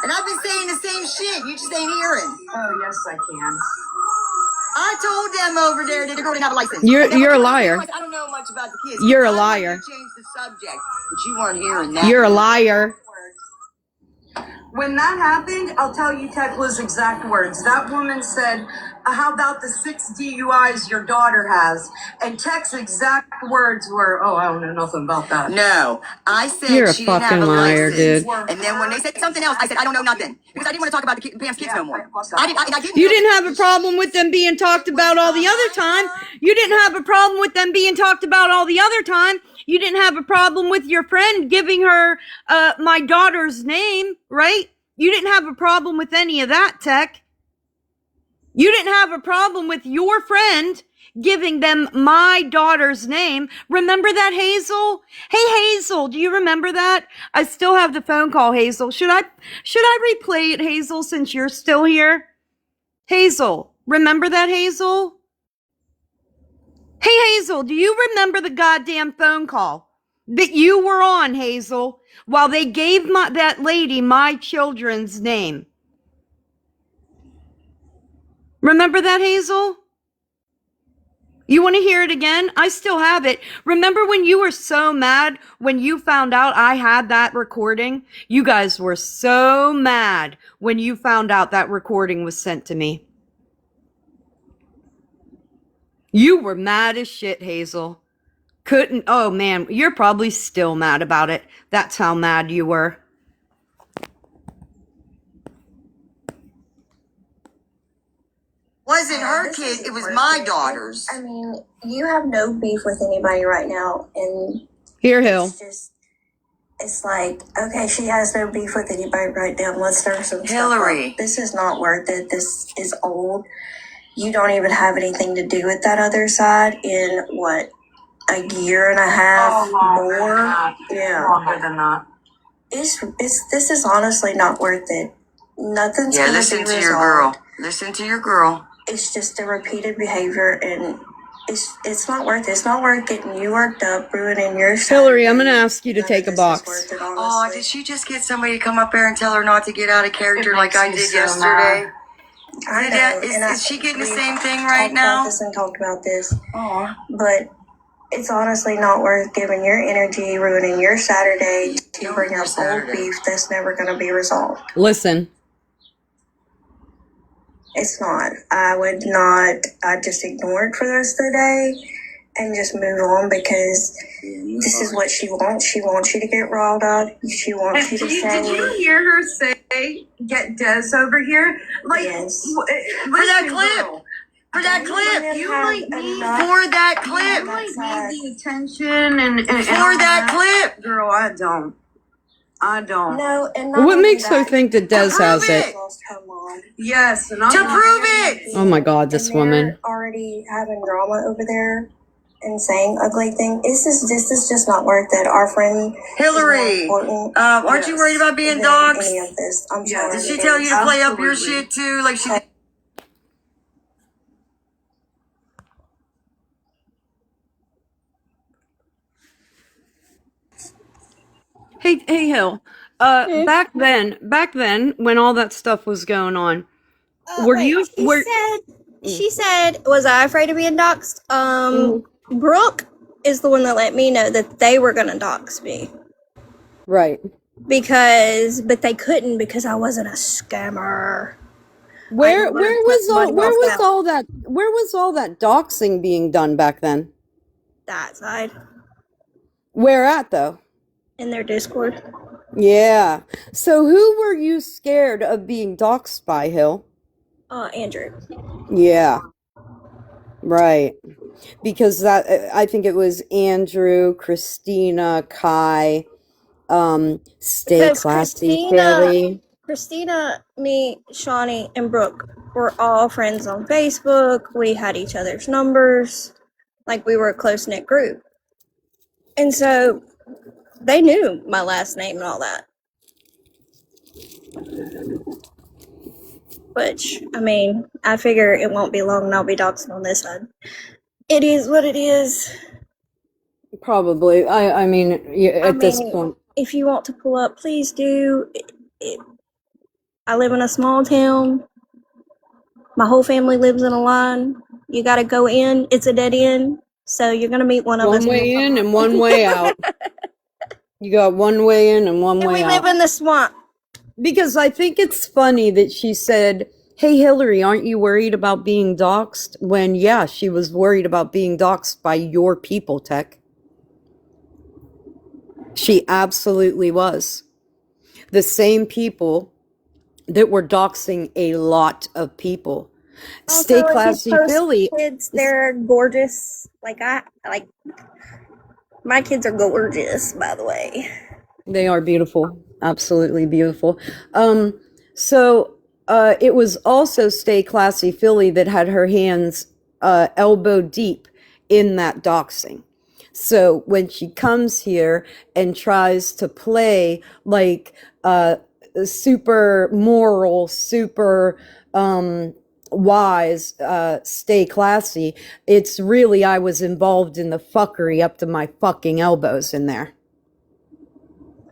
And I've been saying the same shit. You just ain't hearing. Oh, yes, I can. I told them over there that the girl didn't have a license. You're a liar. I don't know much about the kids. You're a I wanted liar. to change the subject, but you weren't hearing that. You're a liar. When that happened, I'll tell you Tekla's exact words. That woman said, how about the 6 DUIs your daughter has? And Tech's exact words were, oh, I don't know nothing about that. No, I said You're a she didn't have fucking a liar, license. dude. And then when they said something else, I said I don't know nothing because I didn't want to talk about the Pam's kids no more. I didn't. You didn't have a problem with them being talked about all the other time. You didn't have a problem with them being talked about all the other time. You didn't have a problem with your friend giving her my daughter's name, right? You didn't have a problem with any of that, Tech. You didn't have a problem with your friend giving them my daughter's name. Remember that, Hazel? Hey, Hazel, do you remember that? I still have the phone call, Hazel. Should I replay it, Hazel, since you're still here? Hazel, remember that, Hazel? Hey, Hazel, do you remember the goddamn phone call that you were on, Hazel, while they gave that lady my children's name? Remember that, Hazel? You want to hear it again? I still have it. Remember when you were so mad when you found out I had that recording? You guys were so mad when you found out that recording was sent to me. You were mad as shit, Hazel. Oh man, you're probably still mad about it. That's how mad you were. Wasn't her kid, it was my daughter's. I mean, you have no beef with anybody right now, and Here, Hill. it's like, okay, she has no beef with anybody right now. Let's start some Hillary. stuff up. This is not worth it. This is old. You don't even have anything to do with that other side in what, a year and a half more? Longer than that. This is honestly not worth it. Nothing's gonna be listen resolved. to your girl. Listen to your girl. It's just a repeated behavior, and it's not worth it. It's not worth getting you worked up, ruining your Hillary, I'm going to ask you to take a box. Oh, did she just get somebody to come up there and tell her not to get out of character like I did yesterday? Is she getting the same thing right now? Talked about this. But it's honestly not worth giving your energy, ruining your Saturday to bring up old beef that's never going to be resolved. Listen. It's not. I'd just ignore it for the rest of the day and just move on, because this is what she wants. She wants you to get riled up. She wants you to say... Did you hear her say, get Des over here? Like, yes. For that clip. For that clip. You might need for that clip. You might need the attention and for that clip. Girl, I don't. No, and What makes her think that Des has it? Yes, and to prove it. Oh my God, this woman. Already having drama over there and saying ugly things. This is just not worth it. Our friend Hillary, aren't you worried about being doxxed? Any of this. I'm sorry. Did she tell you to play up your shit too? Like she. Hey, Hill. Back then, when all that stuff was going on, She said, was I afraid of being doxxed? Brooke is the one that let me know that they were gonna dox me. Right. But they couldn't, because I wasn't a scammer. Where was all that doxing being done back then? That side. Where at though? In their Discord. Yeah. So who were you scared of being doxed by, Hill? Andrew. Yeah. Right. Because I think it was Andrew, Christina, Kai, Stay Classy, Philly. Christina, me, Shawnee, and Brooke were all friends on Facebook. We had each other's numbers. Like, we were a close-knit group. And so they knew my last name and all that. Which, I mean, I figure it won't be long and I'll be doxxed on this side. It is what it is. Probably. I mean, at this point. If you want to pull up, please do. I live in a small town. My whole family lives in a line. You gotta go in. It's a dead end. So you're gonna meet one of us. One way in and one way out. You got one way in and one way out. We live in the swamp. Because I think it's funny that she said, hey, Hillary, aren't you worried about being doxxed? When, yeah, she was worried about being doxxed by your people, Tech. She absolutely was. The same people that were doxing a lot of people. Also, Stay Classy Philly. Kids, they're gorgeous. My kids are gorgeous, by the way. They are beautiful. Absolutely beautiful. So it was also Stay Classy Philly that had her hands elbow deep in that doxing. So when she comes here and tries to play like super moral, super wise, stay classy, it's really I was involved in the fuckery up to my fucking elbows in there.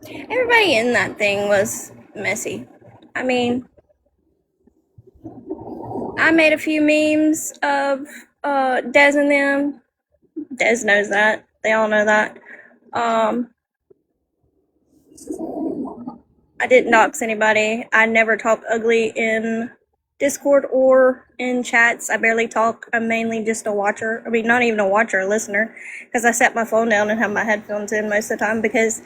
Everybody in that thing was messy. I mean, I made a few memes of Des and them. Des knows that. They all know that. I didn't dox anybody. I never talk ugly in Discord or in chats. I barely talk. I'm mainly just a watcher. I mean, not even a watcher, a listener, because I set my phone down and have my headphones in most of the time. Because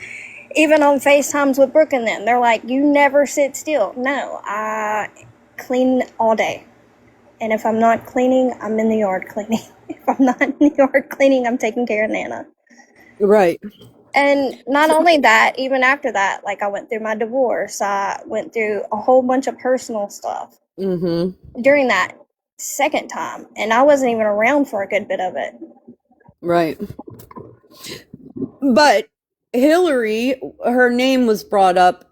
even on FaceTimes with Brooke and them, they're like, "You never sit still." No, I clean all day. And if I'm not cleaning, I'm in the yard cleaning. If I'm not in the yard cleaning, I'm taking care of Nana. Right. And not only that, even after that, like I went through my divorce, I went through a whole bunch of personal stuff during that second time. And I wasn't even around for a good bit of it. Right. But Hillary, her name was brought up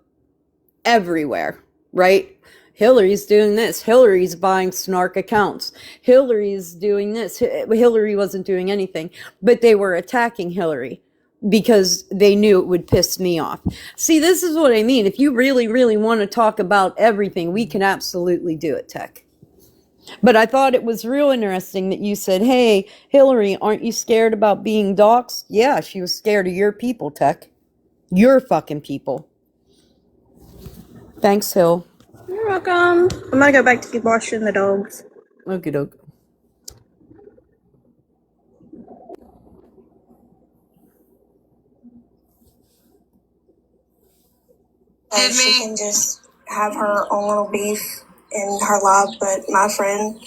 everywhere, right? Hillary's doing this. Hillary's buying Snark accounts. Hillary's doing this. Hillary wasn't doing anything, but they were attacking Hillary because they knew it would piss me off. See, this is what I mean. If you really, really want to talk about everything, we can absolutely do it, Tech. But I thought it was real interesting that you said, "Hey, Hillary, aren't you scared about being doxxed?" Yeah, she was scared of your people, Tech. Your fucking people. Thanks, Hill. You're welcome. I'm gonna go back to keep washing the dogs. Okie doke. She can just have her own little beef in her lab, but my friend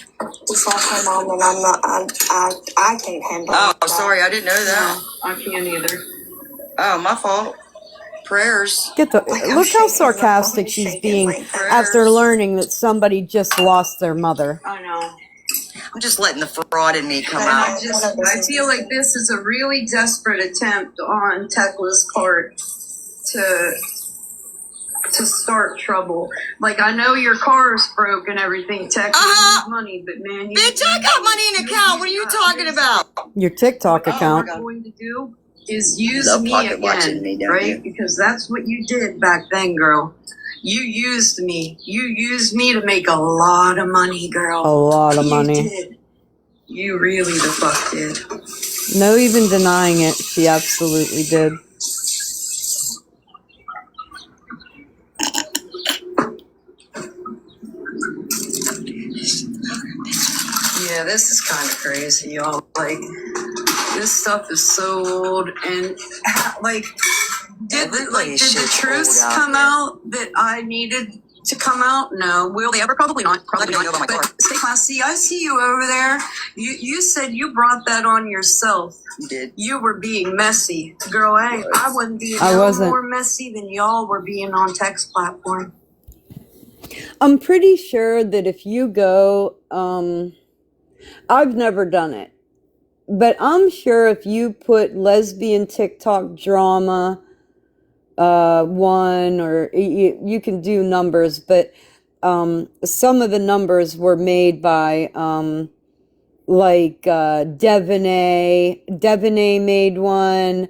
just lost her mom, and I'm not. I can't handle. Oh, that. sorry, I didn't know that. No, I can't either. Oh, my fault. Prayers. Get the look how sarcastic she's being after learning that somebody just lost their mother. I know. I'm just letting the fraud in me come out. I feel like this is a really desperate attempt on Tekla's part to start trouble. Like, I know your car's broke and everything, Tekla needs money, but man, you bitch, I got money in the account. What are you talking about? Your TikTok account. What I'm going to do is use me again, right? Because that's what you did back then, girl. You used me. You used me to make a lot of money, girl. A lot of You money. did. You really the fuck did. No even denying it. She absolutely did. Yeah, this is kind of crazy, y'all. Like, this stuff is so old, and like, did the truth come out that I needed to come out? No. Will they ever? Probably not. Probably not. But stay classy. I see you over there. You said you brought that on yourself. You did. You were being messy, girl. I wasn't being more messy than y'all were being on text platform. I'm pretty sure that if you go, I've never done it, but I'm sure if you put lesbian TikTok drama, one, or you can do numbers, but some of the numbers were made by like Devaney made one.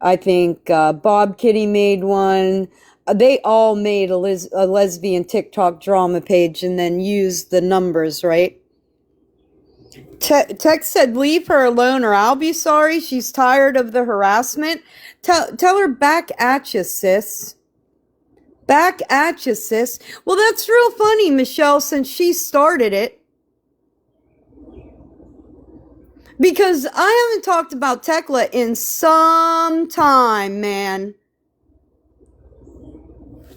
I think Bob Kitty made one. They all made a lesbian TikTok drama page and then used the numbers, right? Tex said, "Leave her alone or I'll be sorry. She's tired of the harassment." Tell her back at you, sis. Back at you, sis. Well, that's real funny, Michelle, since she started it. Because I haven't talked about Tekla in some time, man.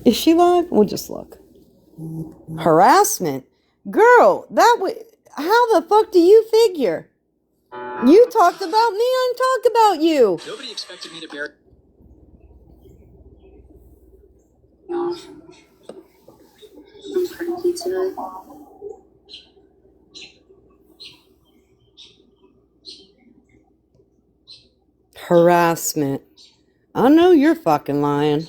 Is she live? We'll just look. Harassment? Girl, that was... How the fuck do you figure? You talked about me, I talk about you. Nobody expected me to bear... I'm cranky today. Harassment. I know you're fucking lying.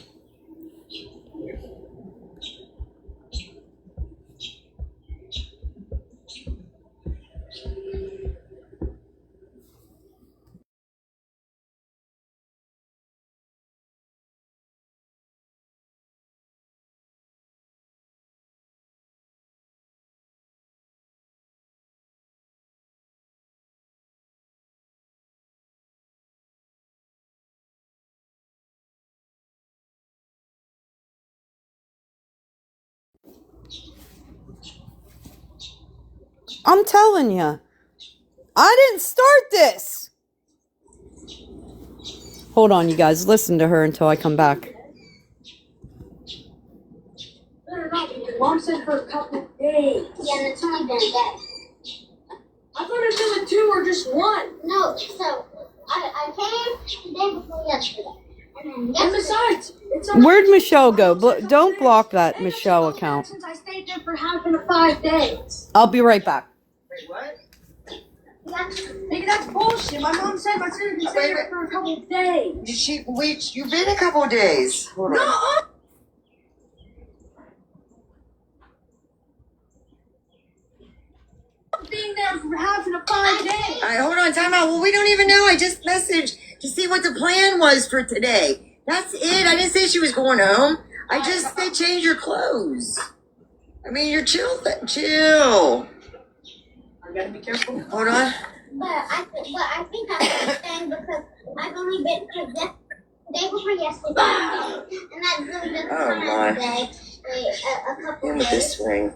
I'm telling you, I didn't start this. Hold on, you guys. Listen to her until I come back. Mom said for a couple of days. Yeah, and it's only been a day. I thought it was only 2 or just 1. No, so I came the day before yesterday. And then besides, it's Where'd Michelle go? Don't block that Michelle account. since I stayed there for half of the 5 days. I'll be right back. Wait, what? Maybe that's bullshit. My mom said my sister can stay there for a couple of days. You've been a couple of days. Hold on. No! Being there for half of the 5 days. All right, hold on, time out. Well, we don't even know. I just messaged to see what the plan was for today. That's it. I didn't say she was going home. I just said change your clothes. I mean, you're chill. Chill. I gotta be careful. Hold on. But I think I understand because I've only been because the day before yesterday, and that's really been Oh, day, a couple In with days. this swing.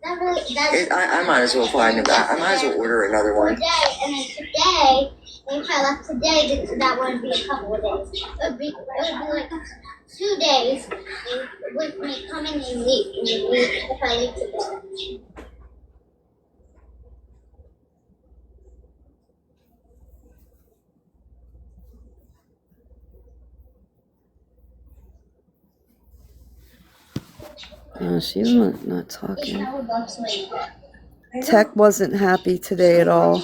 That really, that's I might as well find it. I might as well order another one. today, and then today, if I left today, then that wouldn't be a couple of days. It would be like 2 days with me coming and leaving if I leave today. No, she's not talking. Tech wasn't happy today at all.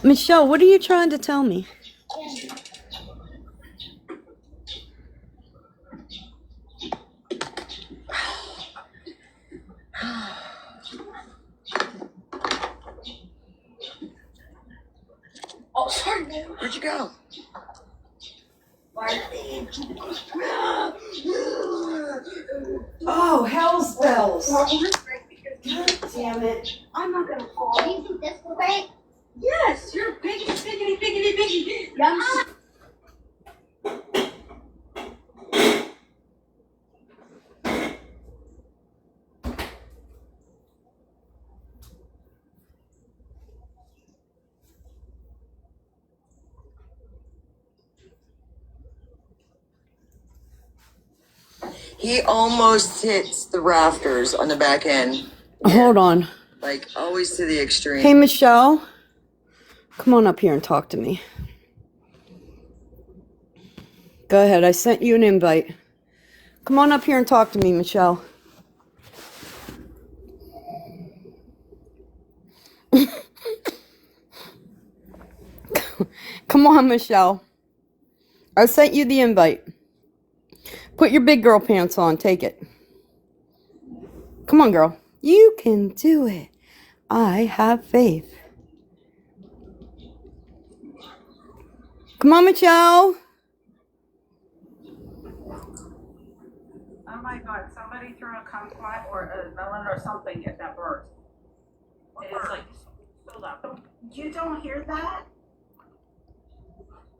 Michelle, what are you trying to tell me? Oh, sorry. Where'd you go? Oh, hell's bells. God damn it. I'm not gonna fall. Do you think this will break? Yes, you're biggity. Yum. He almost hits the rafters on the back end. Hold on. Like, always to the extreme. Hey, Michelle. Come on up here and talk to me. Go ahead. I sent you an invite. Come on up here and talk to me, Michelle. Come on, Michelle. I sent you the invite. Put your big girl pants on. Take it. Come on, girl. You can do it. I have faith. Come on, Michelle. Oh my God, somebody threw a kumquat or a melon or something at that bird. It is like so loud. You don't hear that?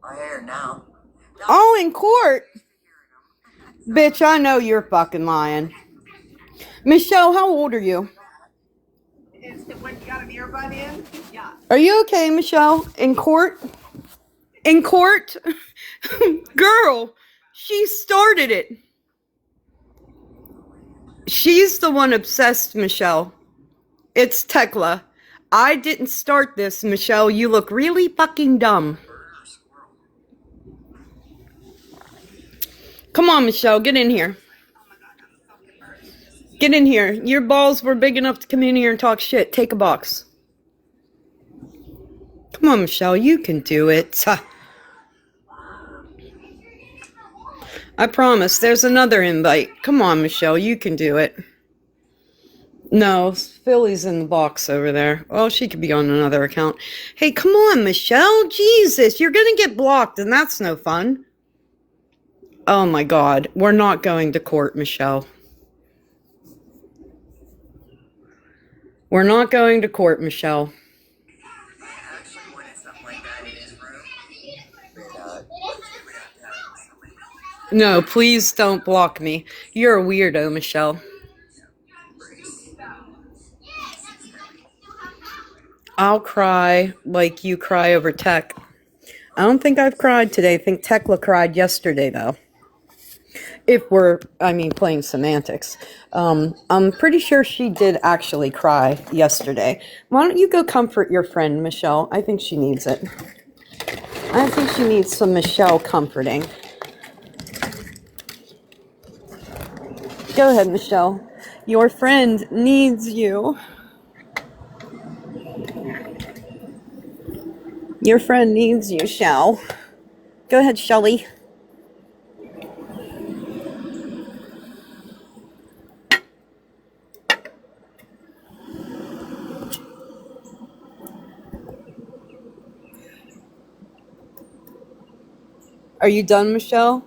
I hear now. Oh, in court? Bitch, I know you're fucking lying. Michelle, how old are you? Is it when you got an earbud in? Yeah. Are you okay, Michelle? In court? In court? Girl, she started it. She's the one obsessed, Michelle. It's Tekla. I didn't start this, Michelle. You look really fucking dumb. Come on, Michelle, get in here. Get in here. Your balls were big enough to come in here and talk shit. Take a box. Come on, Michelle, you can do it. I promise, there's another invite. Come on, Michelle, you can do it. No, Philly's in the box over there. Oh, she could be on another account. Hey, come on, Michelle. Jesus, you're gonna get blocked, and that's no fun. Oh my God, we're not going to court, Michelle. We're not going to court, Michelle. No, please don't block me. You're a weirdo, Michelle. I'll cry like you cry over tech. I don't think I've cried today. I think Tekla cried yesterday, though. If we're, playing semantics. I'm pretty sure she did actually cry yesterday. Why don't you go comfort your friend, Michelle? I think she needs it. I think she needs some Michelle comforting. Go ahead, Michelle. Your friend needs you. Your friend needs you, Shell. Go ahead, Shelly. Are you done, Michelle?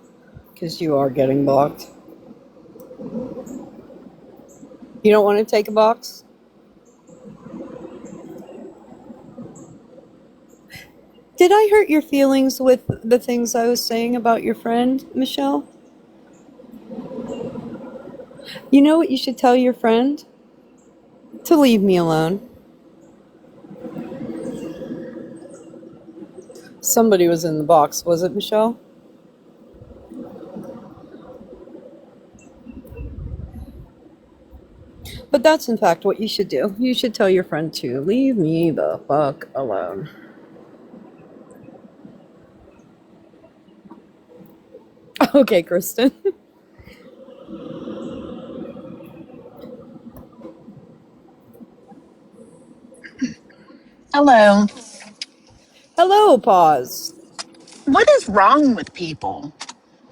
Because you are getting blocked. You don't want to take a box? Did I hurt your feelings with the things I was saying about your friend, Michelle? You know what you should tell your friend? To leave me alone. Somebody was in the box, was it, Michelle? But that's in fact what you should do. You should tell your friend to leave me the fuck alone. Okay, Kristen. Hello. Hello, pause. What is wrong with people?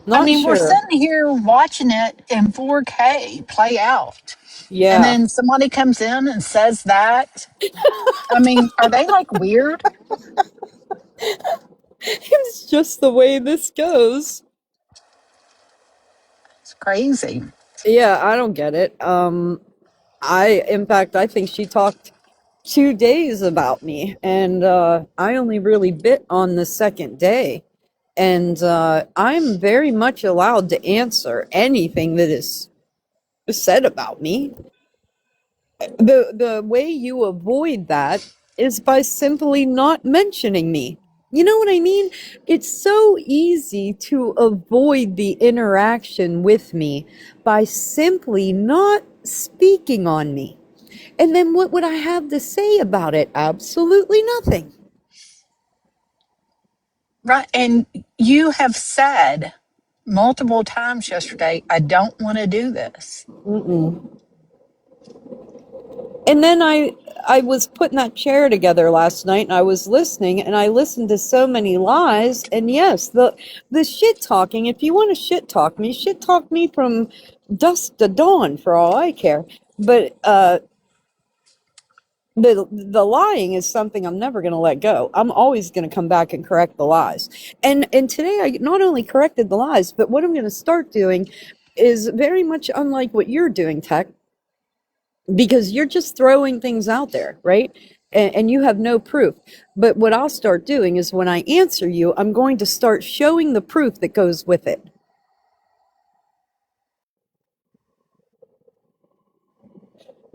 I Not mean, we're sure. sitting here watching it in 4K play out. And Yeah. then somebody comes in and says that. I mean, are they like weird? It's just the way this goes. It's crazy. Yeah, I don't get it. In fact, I think she talked 2 days about me, and I only really bit on the second day. And I'm very much allowed to answer anything that is said about me. The way you avoid that is by simply not mentioning me. You know what I mean? It's so easy to avoid the interaction with me by simply not speaking on me. And then what would I have to say about it? Absolutely nothing. Right. And you have said multiple times yesterday, I don't want to do this. Mm-mm. And then I was putting that chair together last night and I was listening and I listened to so many lies, and yes, the shit talking, if you want to shit talk me from dusk to dawn for all I care. But the lying is something I'm never going to let go. I'm always going to come back and correct the lies. And today I not only corrected the lies, but what I'm going to start doing is very much unlike what you're doing, Tech, because you're just throwing things out there, right? And you have no proof. But what I'll start doing is when I answer you, I'm going to start showing the proof that goes with it.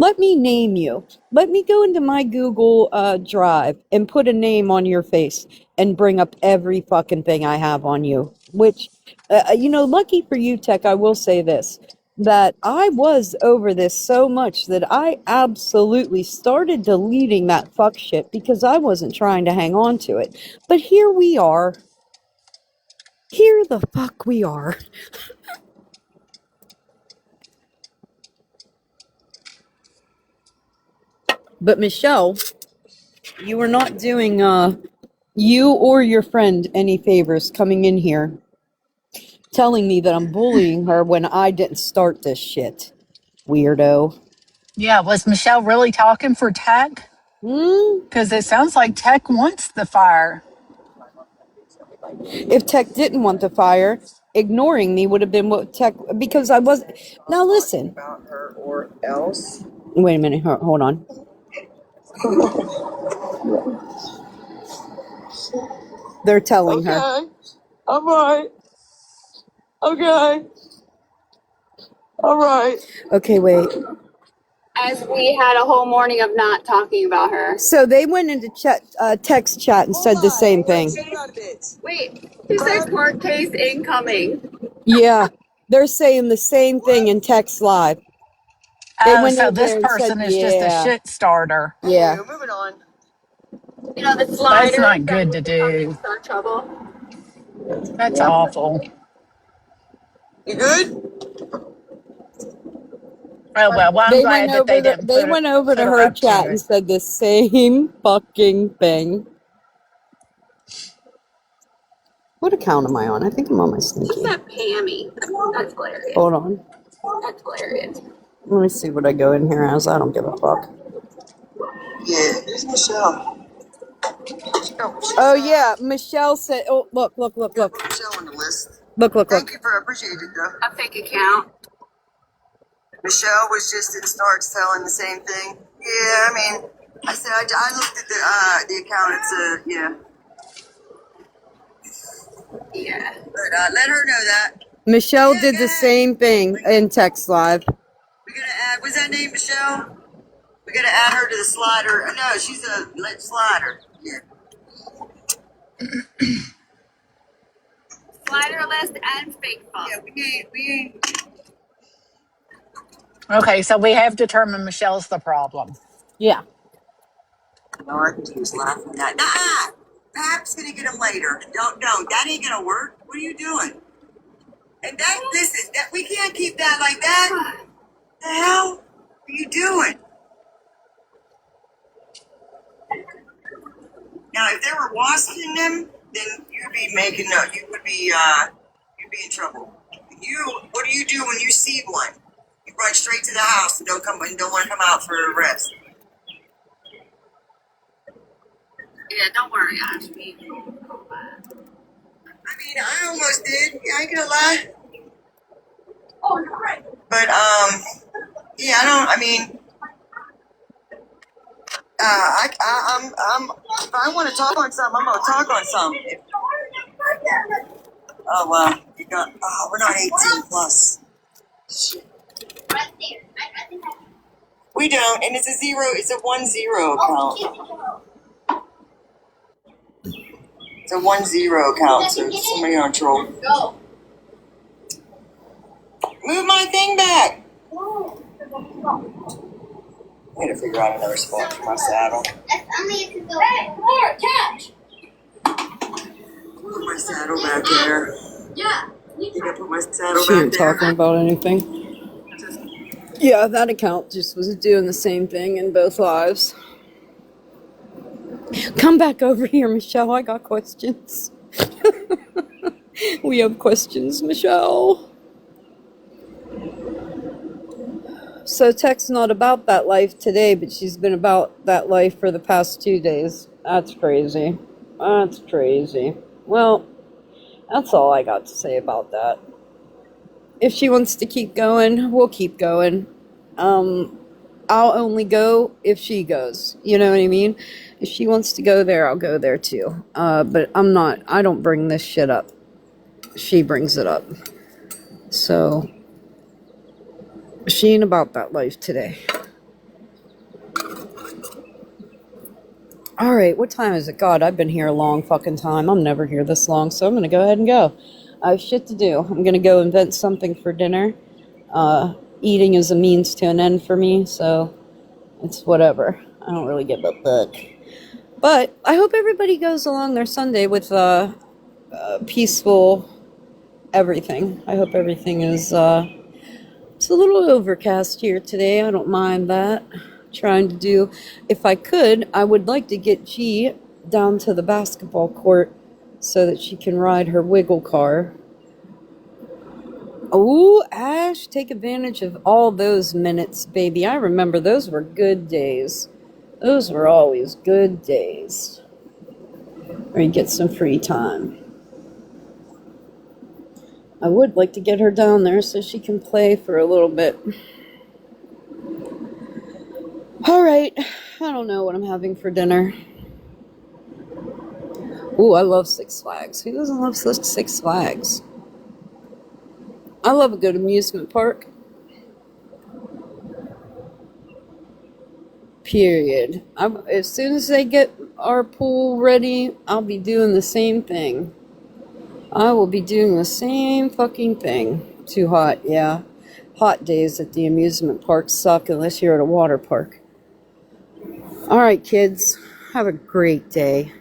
Let me name you. Let me go into my Google Drive and put a name on your face and bring up every fucking thing I have on you. Which, lucky for you, Tech, I will say this, that I was over this so much that I absolutely started deleting that fuck shit because I wasn't trying to hang on to it. But here we are. Here the fuck we are. But Michelle, you were not doing you or your friend any favors coming in here telling me that I'm bullying her when I didn't start this shit. Weirdo. Yeah, was Michelle really talking for Tech? Because it sounds like Tech wants the fire. If Tech didn't want the fire, ignoring me would have been what Tech, because I was. Now listen. About her or else. Wait a minute. Hold on. They're telling her. All right. Okay. All right. Okay, wait. As we had a whole morning of not talking about her. So they went into text chat and said the same thing. Wait, he said court case incoming. Yeah, they're saying the same thing in text live. They Oh, went so over this there and said, person is just a yeah, shit starter. yeah. Moving on. You know, the That's slider not that good was to causing do. start trouble. That's awful. You good? Oh well, I'm glad that they didn't They went over to put her her up chat to and it. said the same fucking thing. What account am I on? I think I'm on my What's sneaky. that Pammy? That's hilarious. Hold on. That's hilarious. Let me see what I go in here as. I don't give a fuck. Yeah, it's Michelle. Oh yeah, Michelle said. Oh look. Michelle on the list. Look. Thank you for appreciate it though. A fake account. Michelle was just in Snark's telling the same thing. Yeah, I mean, I said I looked at the account. It's yeah. Yeah. But let her know that. Michelle did the same thing in text live. We're gonna add. What's that name, Michelle? We're gonna add her to the slider. No, she's a slider. Yeah. Slider list and fake phone. Yeah, we ain't. Okay, so we have determined Michelle's the problem. Yeah. Mark, he was laughing at. Nah, Pap's gonna get him later. Don't. That ain't gonna work. What are you doing? And listen, that we can't keep that like that. The hell are you doing? Now, if they were washing them, then you'd be you'd be in trouble. What do you do when you see one? You run straight to the house and don't want to come out for a rest. Yeah, don't worry, Ashby. I mean, I almost did. Yeah, I ain't gonna lie. Oh, you're right. But yeah, I don't. I mean, I'm. If I want to talk on something, I'm gonna talk on something. Oh well, you got. Oh, we're not 18 plus. Shit. We don't, and it's a 1-0 account. It's a 1-0 account, so somebody on troll. Move my thing back. I need to figure out another spot for my saddle. Hey, come here, catch! Put my saddle back there. Yeah. I think I put my saddle She back ain't there. talking about anything. Yeah, that account just was doing the same thing in both lives. Come back over here, Michelle. I got questions. We have questions, Michelle. So Tech's not about that life today, but she's been about that life for the past 2 days. That's crazy. That's crazy. Well, that's all I got to say about that. If she wants to keep going, we'll keep going. I'll only go if she goes. You know what I mean? If she wants to go there, I'll go there too. But I don't bring this shit up. She brings it up. So, she ain't about that life today. Alright, what time is it? God, I've been here a long fucking time. I'm never here this long, so I'm gonna go ahead and go. I have shit to do. I'm gonna go invent something for dinner. Eating is a means to an end for me, so it's whatever. I don't really give a fuck. But I hope everybody goes along their Sunday with peaceful everything. I hope everything is it's a little overcast here today. I don't mind that. Trying to do, if I could, I would like to get G down to the basketball court so that she can ride her wiggle car. Oh, Ash, take advantage of all those minutes, baby. I remember those were good days. Those were always good days. Or you get some free time. I would like to get her down there so she can play for a little bit. All right, I don't know what I'm having for dinner. Ooh, I love Six Flags. Who doesn't love Six Flags? I love a good amusement park. Period. As soon as they get our pool ready, I'll be doing the same thing. I will be doing the same fucking thing. Too hot, yeah. Hot days at the amusement park suck unless you're at a water park. All right, kids. Have a great day.